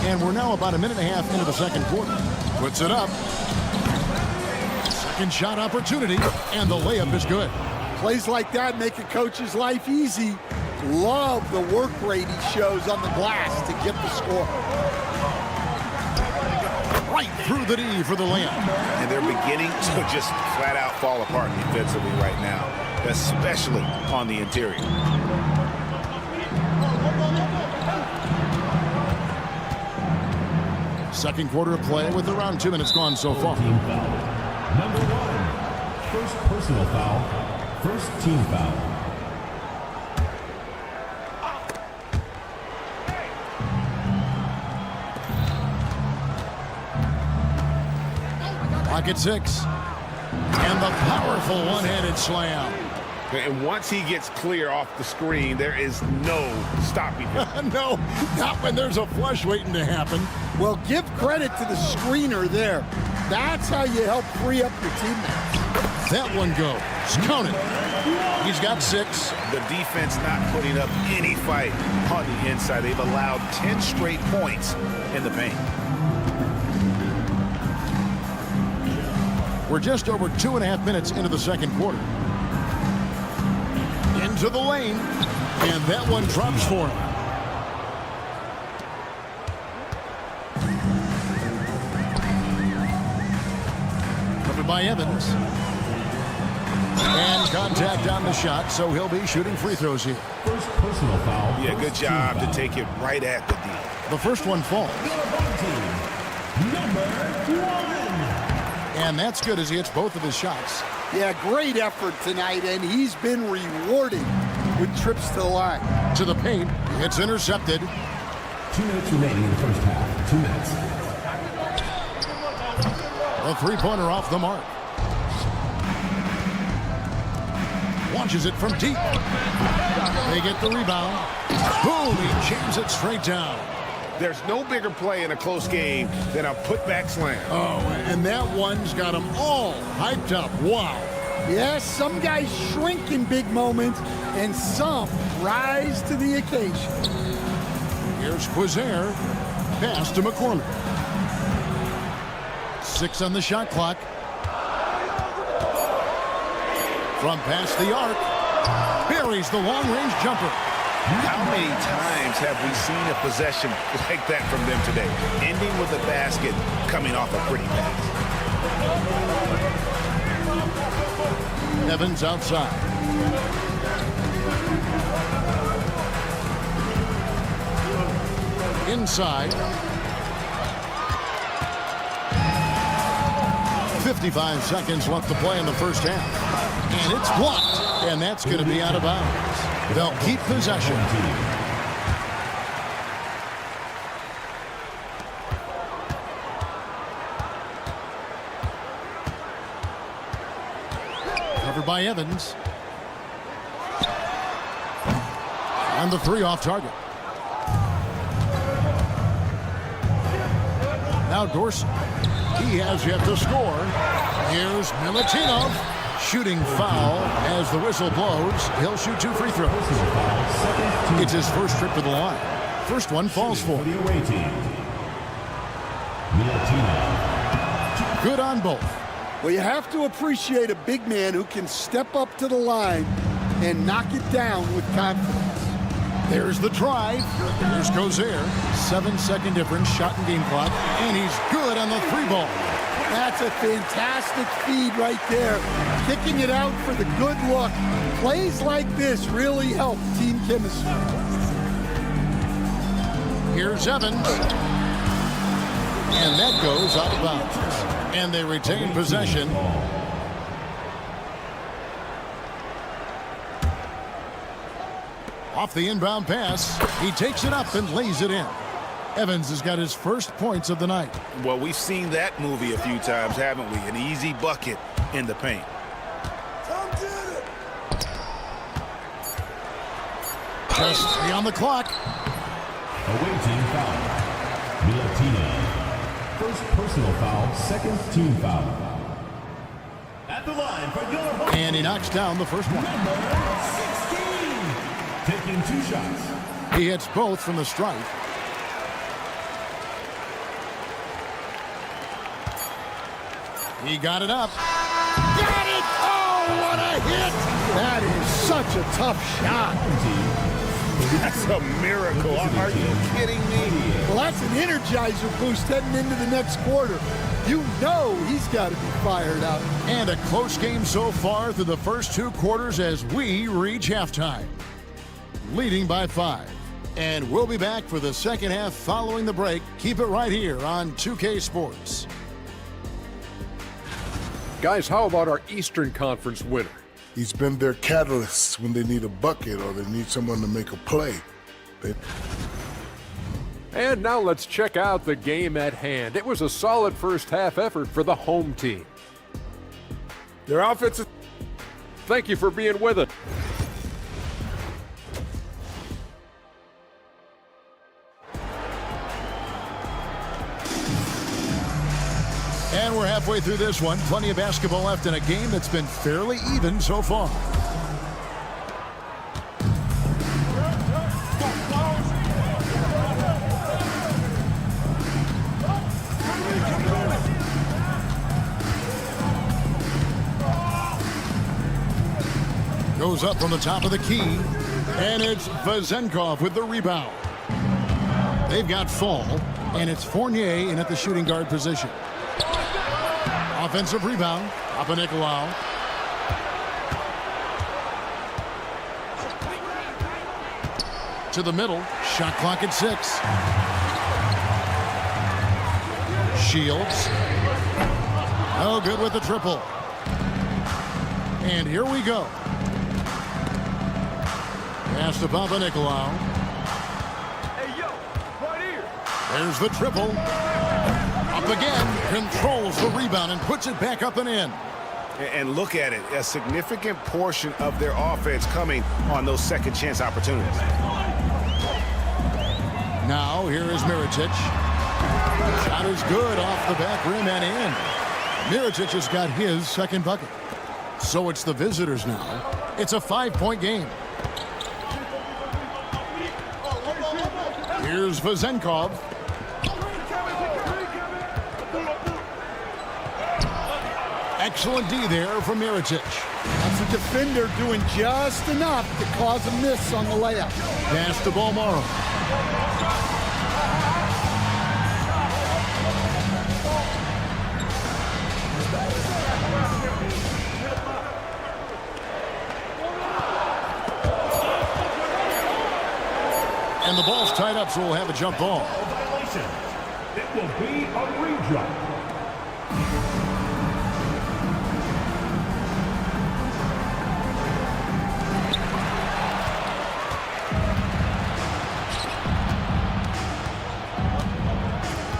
And we're now about a minute and a half into the second quarter. Puts it up. Second shot opportunity, and the layup is good. Plays like that make a coach's life easy. Love the work rate he shows on the glass to get the score. Right through the D for the layup. And they're beginning to just flat out fall apart defensively right now, especially on the interior. Second quarter of play with around 2 minutes gone so far. Team foul. Number 1. First personal foul. First team foul. Pocket 6. And the powerful one-handed slam. And once he gets clear off the screen, there is no stopping him. No, not when there's a flush waiting to happen. Well, give credit to the screener there. That's how you help free up your teammates. That one goes. Count it. He's got 6. The defense not putting up any fight on the inside. They've allowed 10 straight points in the paint. We're just over 2.5 minutes into the second quarter. Into the lane, and that one drops for him. Covered by Evans. And contact on the shot, so he'll be shooting free throws here. First personal foul. Yeah, good job to take it right at the D. The first one falls. Number 1. And that's good as he hits both of his shots. Yeah, great effort tonight, and he's been rewarded with trips to the line. To the paint, it's intercepted. 2 minutes remaining in the first half. 2 minutes. A three-pointer off the mark. Launches it from deep. They get the rebound. Boom, he jams it straight down. There's no bigger play in a close game than a putback slam. Oh, and that one's got them all hyped up. Wow. Yes, some guys shrink in big moments, and some rise to the occasion. Here's Quizair. Pass to McCormick. 6 on the shot clock. From past the arc. Buries the long-range jumper. How many times have we seen a possession like that from them today? Ending with a basket, coming off a pretty pass. Evans outside. Inside. 55 seconds left to play in the first half. And it's blocked. And that's going to be out of bounds. They'll keep possession. Covered by Evans. And the three off target. Now Dorsey. He has yet to score. Here's Milutinov. Shooting foul as the whistle blows. He'll shoot 2 free throws. It's his first trip to the line. First one falls for him. Good on both. Well, you have to appreciate a big man who can step up to the line and knock it down with confidence. There's the drive. Here's Gozer. 7-second difference, shot and game clock. And he's good on the 3-ball. That's a fantastic feed right there. Kicking it out for the good look. Plays like this really help team chemistry. Here's Evans. And that goes out of bounds. And they retain possession. Off the inbound pass, he takes it up and lays it in. Evans has got his first points of the night. Well, we've seen that movie a few times, haven't we? An easy bucket in the paint. Just 3 on the clock. Awaiting foul. Milutinov. First personal foul, second team foul. At the line for your home. And he knocks down the first one. Number 16. Taking 2 shots. He hits both from the stripe. He got it up. Got it! Oh, what a hit! That is such a tough shot. That's a miracle. Are you kidding me? Well, that's an energizer boost heading into the next quarter. You know he's got to be fired up. And a close game so far through the first 2 quarters as we reach halftime. Leading by 5. And we'll be back for the second half following the break. Keep it right here on 2K Sports. Guys, how about our Eastern Conference winner? He's been their catalyst when they need a bucket or they need someone to make a play. And now let's check out the game at hand. It was a solid first half effort for the home team. Their offensive. Thank you for being with us. And we're halfway through this one. Plenty of basketball left in a game that's been fairly even so far. Goes up from the top of the key. And it's Vezenkov with the rebound. They've got Fall. And it's Fournier in at the shooting guard position. Offensive rebound. Papanikolaou. To the middle. Shot clock at 6. Shields. Oh, good with the triple. And here we go. Pass to Papanikolaou. Hey, yo, right here. There's the triple. Up again, controls the rebound and puts it back up and in. And look at it, a significant portion of their offense coming on those second chance opportunities. Now, here is Mirotic. Shot is good off the back rim and in. Mirotic has got his second bucket. So it's the visitors now. It's a 5-point game. Here's Vezenkov. Excellent D there from Mirotic. That's a defender doing just enough to cause a miss on the layup. Pass to Bolmaro. up, so we'll have a jump ball. It will be a re-jump.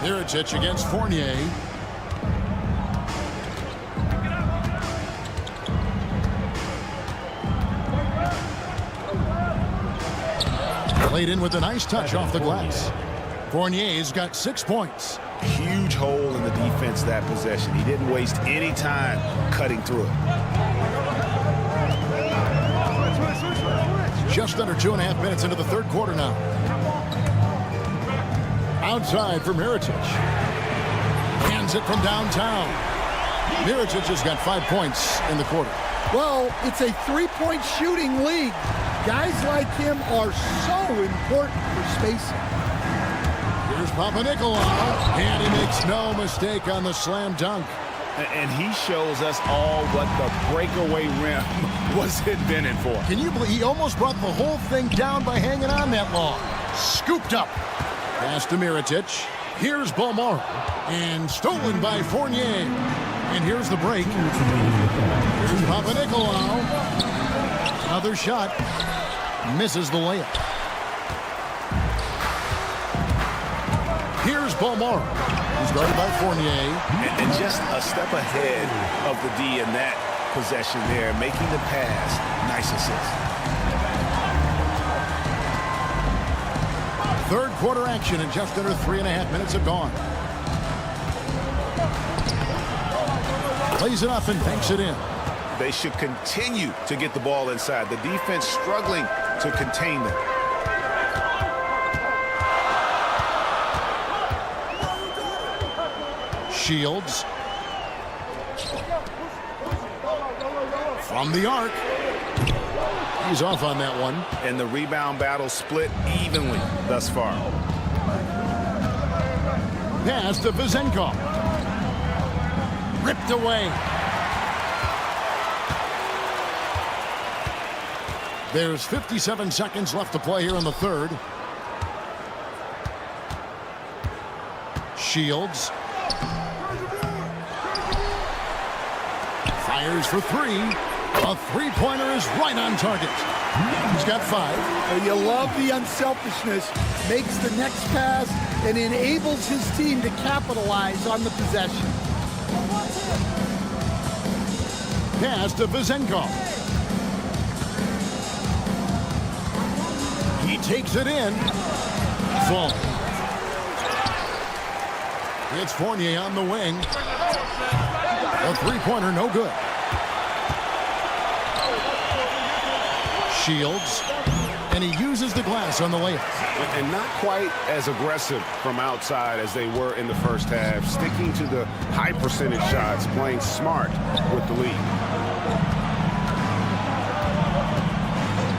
Miritich against Fournier. Played in with a nice touch off the glass. Fournier's got 6 points. Huge hole in the defense that possession. He didn't waste any time cutting through it. Just under 2.5 minutes into the third quarter now. Outside for Miritich. Hands it from downtown. Miritich has got 5 points in the quarter. Well, it's a three-point shooting league. Guys like him are so important for spacing. Here's Papanikolaou, and he makes no mistake on the slam dunk. And he shows us all what the breakaway rim was invented for. Can you believe he almost brought the whole thing down by hanging on that long? Scooped up. Pass to Miritich. Here's Balmaro. And stolen by Fournier. And here's the break. Here's Papanikolaou. Another shot. Misses the layup. Here's Balmaro. He's guarded by Fournier. And just a step ahead of the D in that possession there, making the pass. Nice assist. Third quarter action, and just under 3.5 minutes have gone. Plays it up and banks it in. They should continue to get the ball inside. The defense struggling to contain them. Shields. From the arc. He's off on that one. And the rebound battle split evenly thus far. Pass to Vezenkov. Ripped away. There's 57 seconds left to play here in the third. Shields. Fires for three. A three-pointer is right on target. He's got 5. You love the unselfishness. Makes the next pass and enables his team to capitalize on the possession. Pass to Vezenkov. He takes it in. Full. It's Fournier on the wing. A three-pointer, no good. Shields. And he uses the glass on the layup. And not quite as aggressive from outside as they were in the first half. Sticking to the high percentage shots, playing smart with the lead.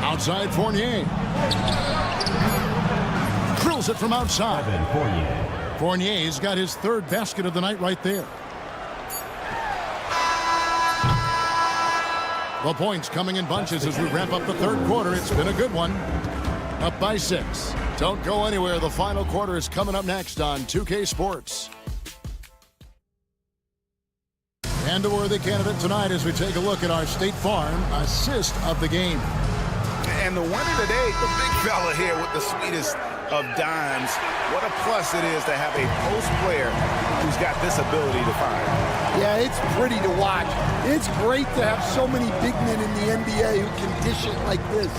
Outside Fournier. Drills it from outside. Fournier's got his third basket of the night right there. The points coming in bunches as we wrap up the third quarter. It's been a good one. Up by 6. Don't go anywhere. The final quarter is coming up next on 2K Sports. And a worthy candidate tonight as we take a look at our State Farm assist of the game. And the winner today, the big fella here with the sweetest of dimes. What a plus it is to have a post player who's got this ability to find. Yeah, it's pretty to watch. It's great to have so many big men in the NBA who can dish it like this.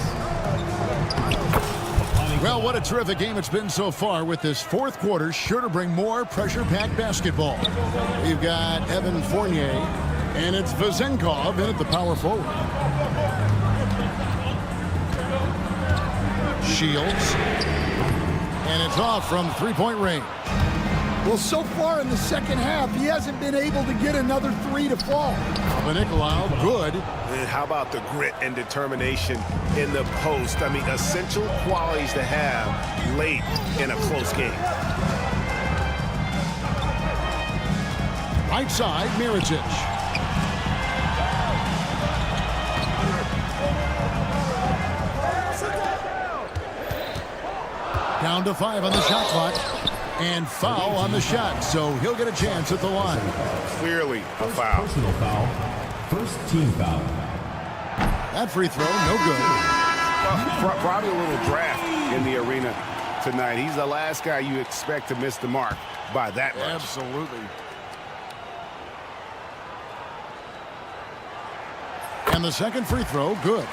Well, what a terrific game it's been so far, with this fourth quarter sure to bring more pressure-packed basketball. We've got Evan Fournier, and it's Vezenkov in at the power forward. Shields. And it's off from three-point range. Well, so far in the second half, he hasn't been able to get another 3 to fall. Nicolau, good. And how about the grit and determination in the post? I mean, essential qualities to have late in a close game. Right side, Miritich. Down to 5 on the shot clock. And foul on the shot, so he'll get a chance at the line. Clearly a foul. Personal foul. First team foul. That free throw, no good. Probably a little draft in the arena tonight. He's the last guy you expect to miss the mark by that much. Absolutely. And the second free throw, good.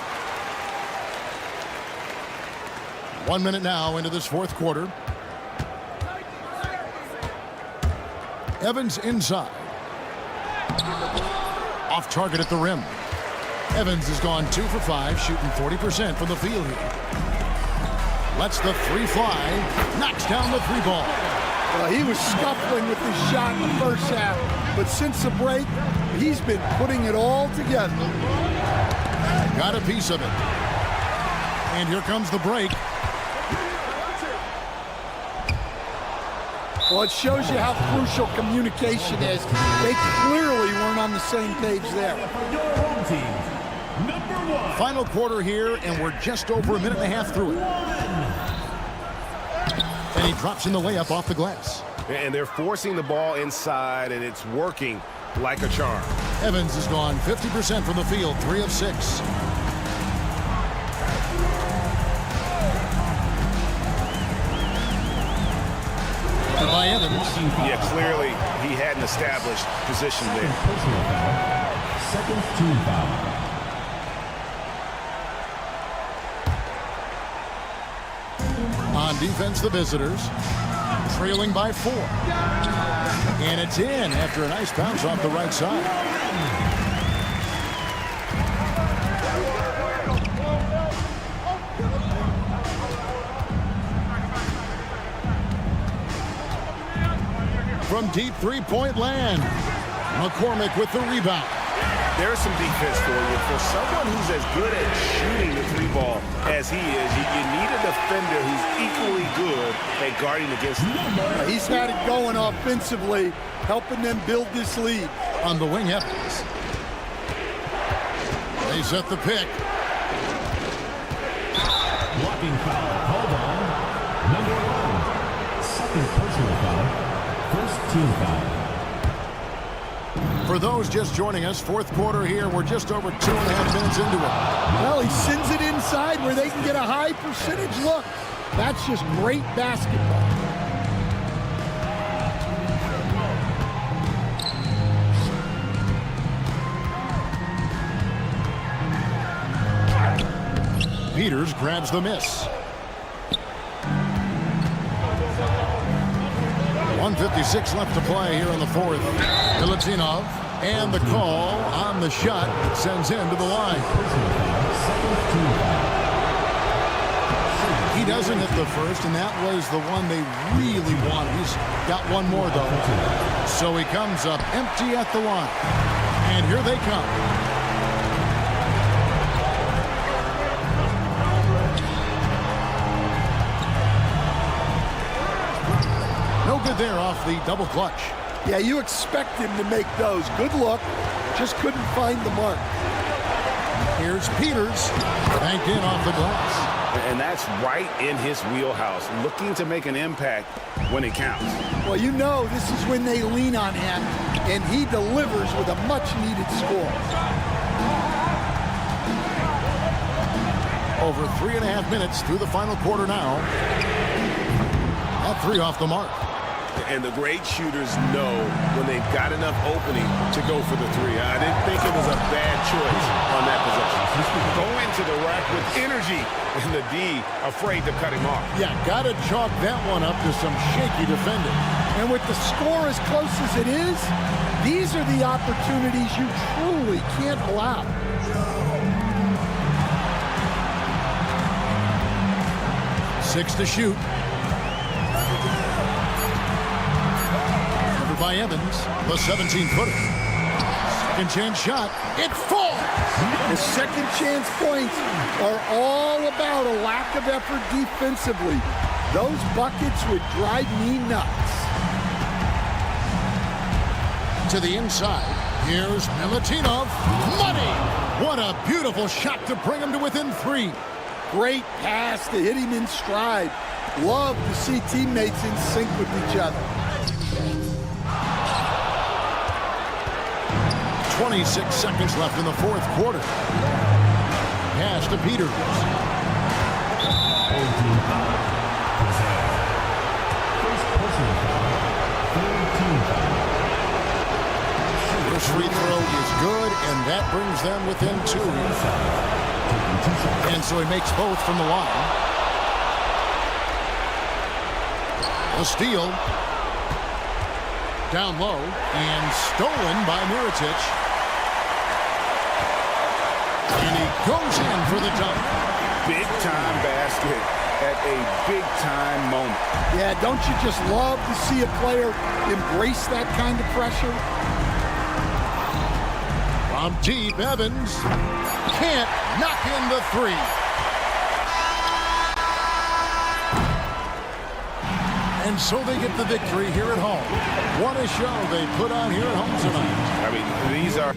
1 minute now into this fourth quarter. Evans inside. Off target at the rim. Evans has gone 2 for 5, shooting 40% from the field here. Lets the three fly. Knocks down the three ball. Well, he was scuffling with his shot in the first half, but since the break, he's been putting it all together. Got a piece of it. And here comes the break. Well, it shows you how crucial communication is. They clearly weren't on the same page there. Final quarter here, and we're just over a minute and a half through it. And he drops in the layup off the glass. And they're forcing the ball inside, and it's working like a charm. Evans has gone 50% from the field, 3 of 6. By Evans. Yeah, clearly he had an established position there. Personal foul. Second team foul. On defense, the visitors. Trailing by 4. And it's in after a nice bounce off the right side. From deep three-point land. McCormick with the rebound. There's some defense for you. For someone who's as good at shooting the three ball as he is, you need a defender who's equally good at guarding against him. He's had it going offensively, helping them build this lead. On the wing, Evans. They set the pick. Blocking foul called on. Number 1. Second personal foul. First team foul. For those just joining us, fourth quarter here, we're just over 2.5 minutes into it. Well, he sends it inside where they can get a high percentage look. That's just great basketball. Peters grabs the miss. 1:56 left to play here in the fourth. Milutinov, and the call on the shot sends him to the line. He doesn't hit the first, and that was the one they really wanted. He's got one more, though. So he comes up empty at the line. And here they come. No good there off the double clutch. Yeah, you expect him to make those. Good look. Just couldn't find the mark. Here's Peters. Banked in off the glass. And that's right in his wheelhouse, looking to make an impact when it counts. Well, you know this is when they lean on him, and he delivers with a much-needed score. Over 3.5 minutes through the final quarter now. That three off the mark. And the great shooters know when they've got enough opening to go for the three. I didn't think it was a bad choice on that possession. Go into the rack with energy, and the D afraid to cut him off. Yeah, got to chalk that one up to some shaky defending. And with the score as close as it is, these are the opportunities you truly can't allow. Six to shoot. By Evans, the 17-footer. Second chance shot. It falls. The second chance points are all about a lack of effort defensively. Those buckets would drive me nuts. To the inside. Here's Milutinov. Money! What a beautiful shot to bring him to within 3. Great pass to hit him in stride. Love to see teammates in sync with each other. 26 seconds left in the fourth quarter. Pass to Peters. First free throw is good, and that brings them within 2. And so he makes both from the line. A steal. Down low and stolen by Mirotic. And he goes in for the dunk. Big time basket at a big time moment. Yeah, don't you just love to see a player embrace that kind of pressure? From deep, Evans can't knock in the 3. And so they get the victory here at home. What a show they put on here at home tonight. I mean, these are...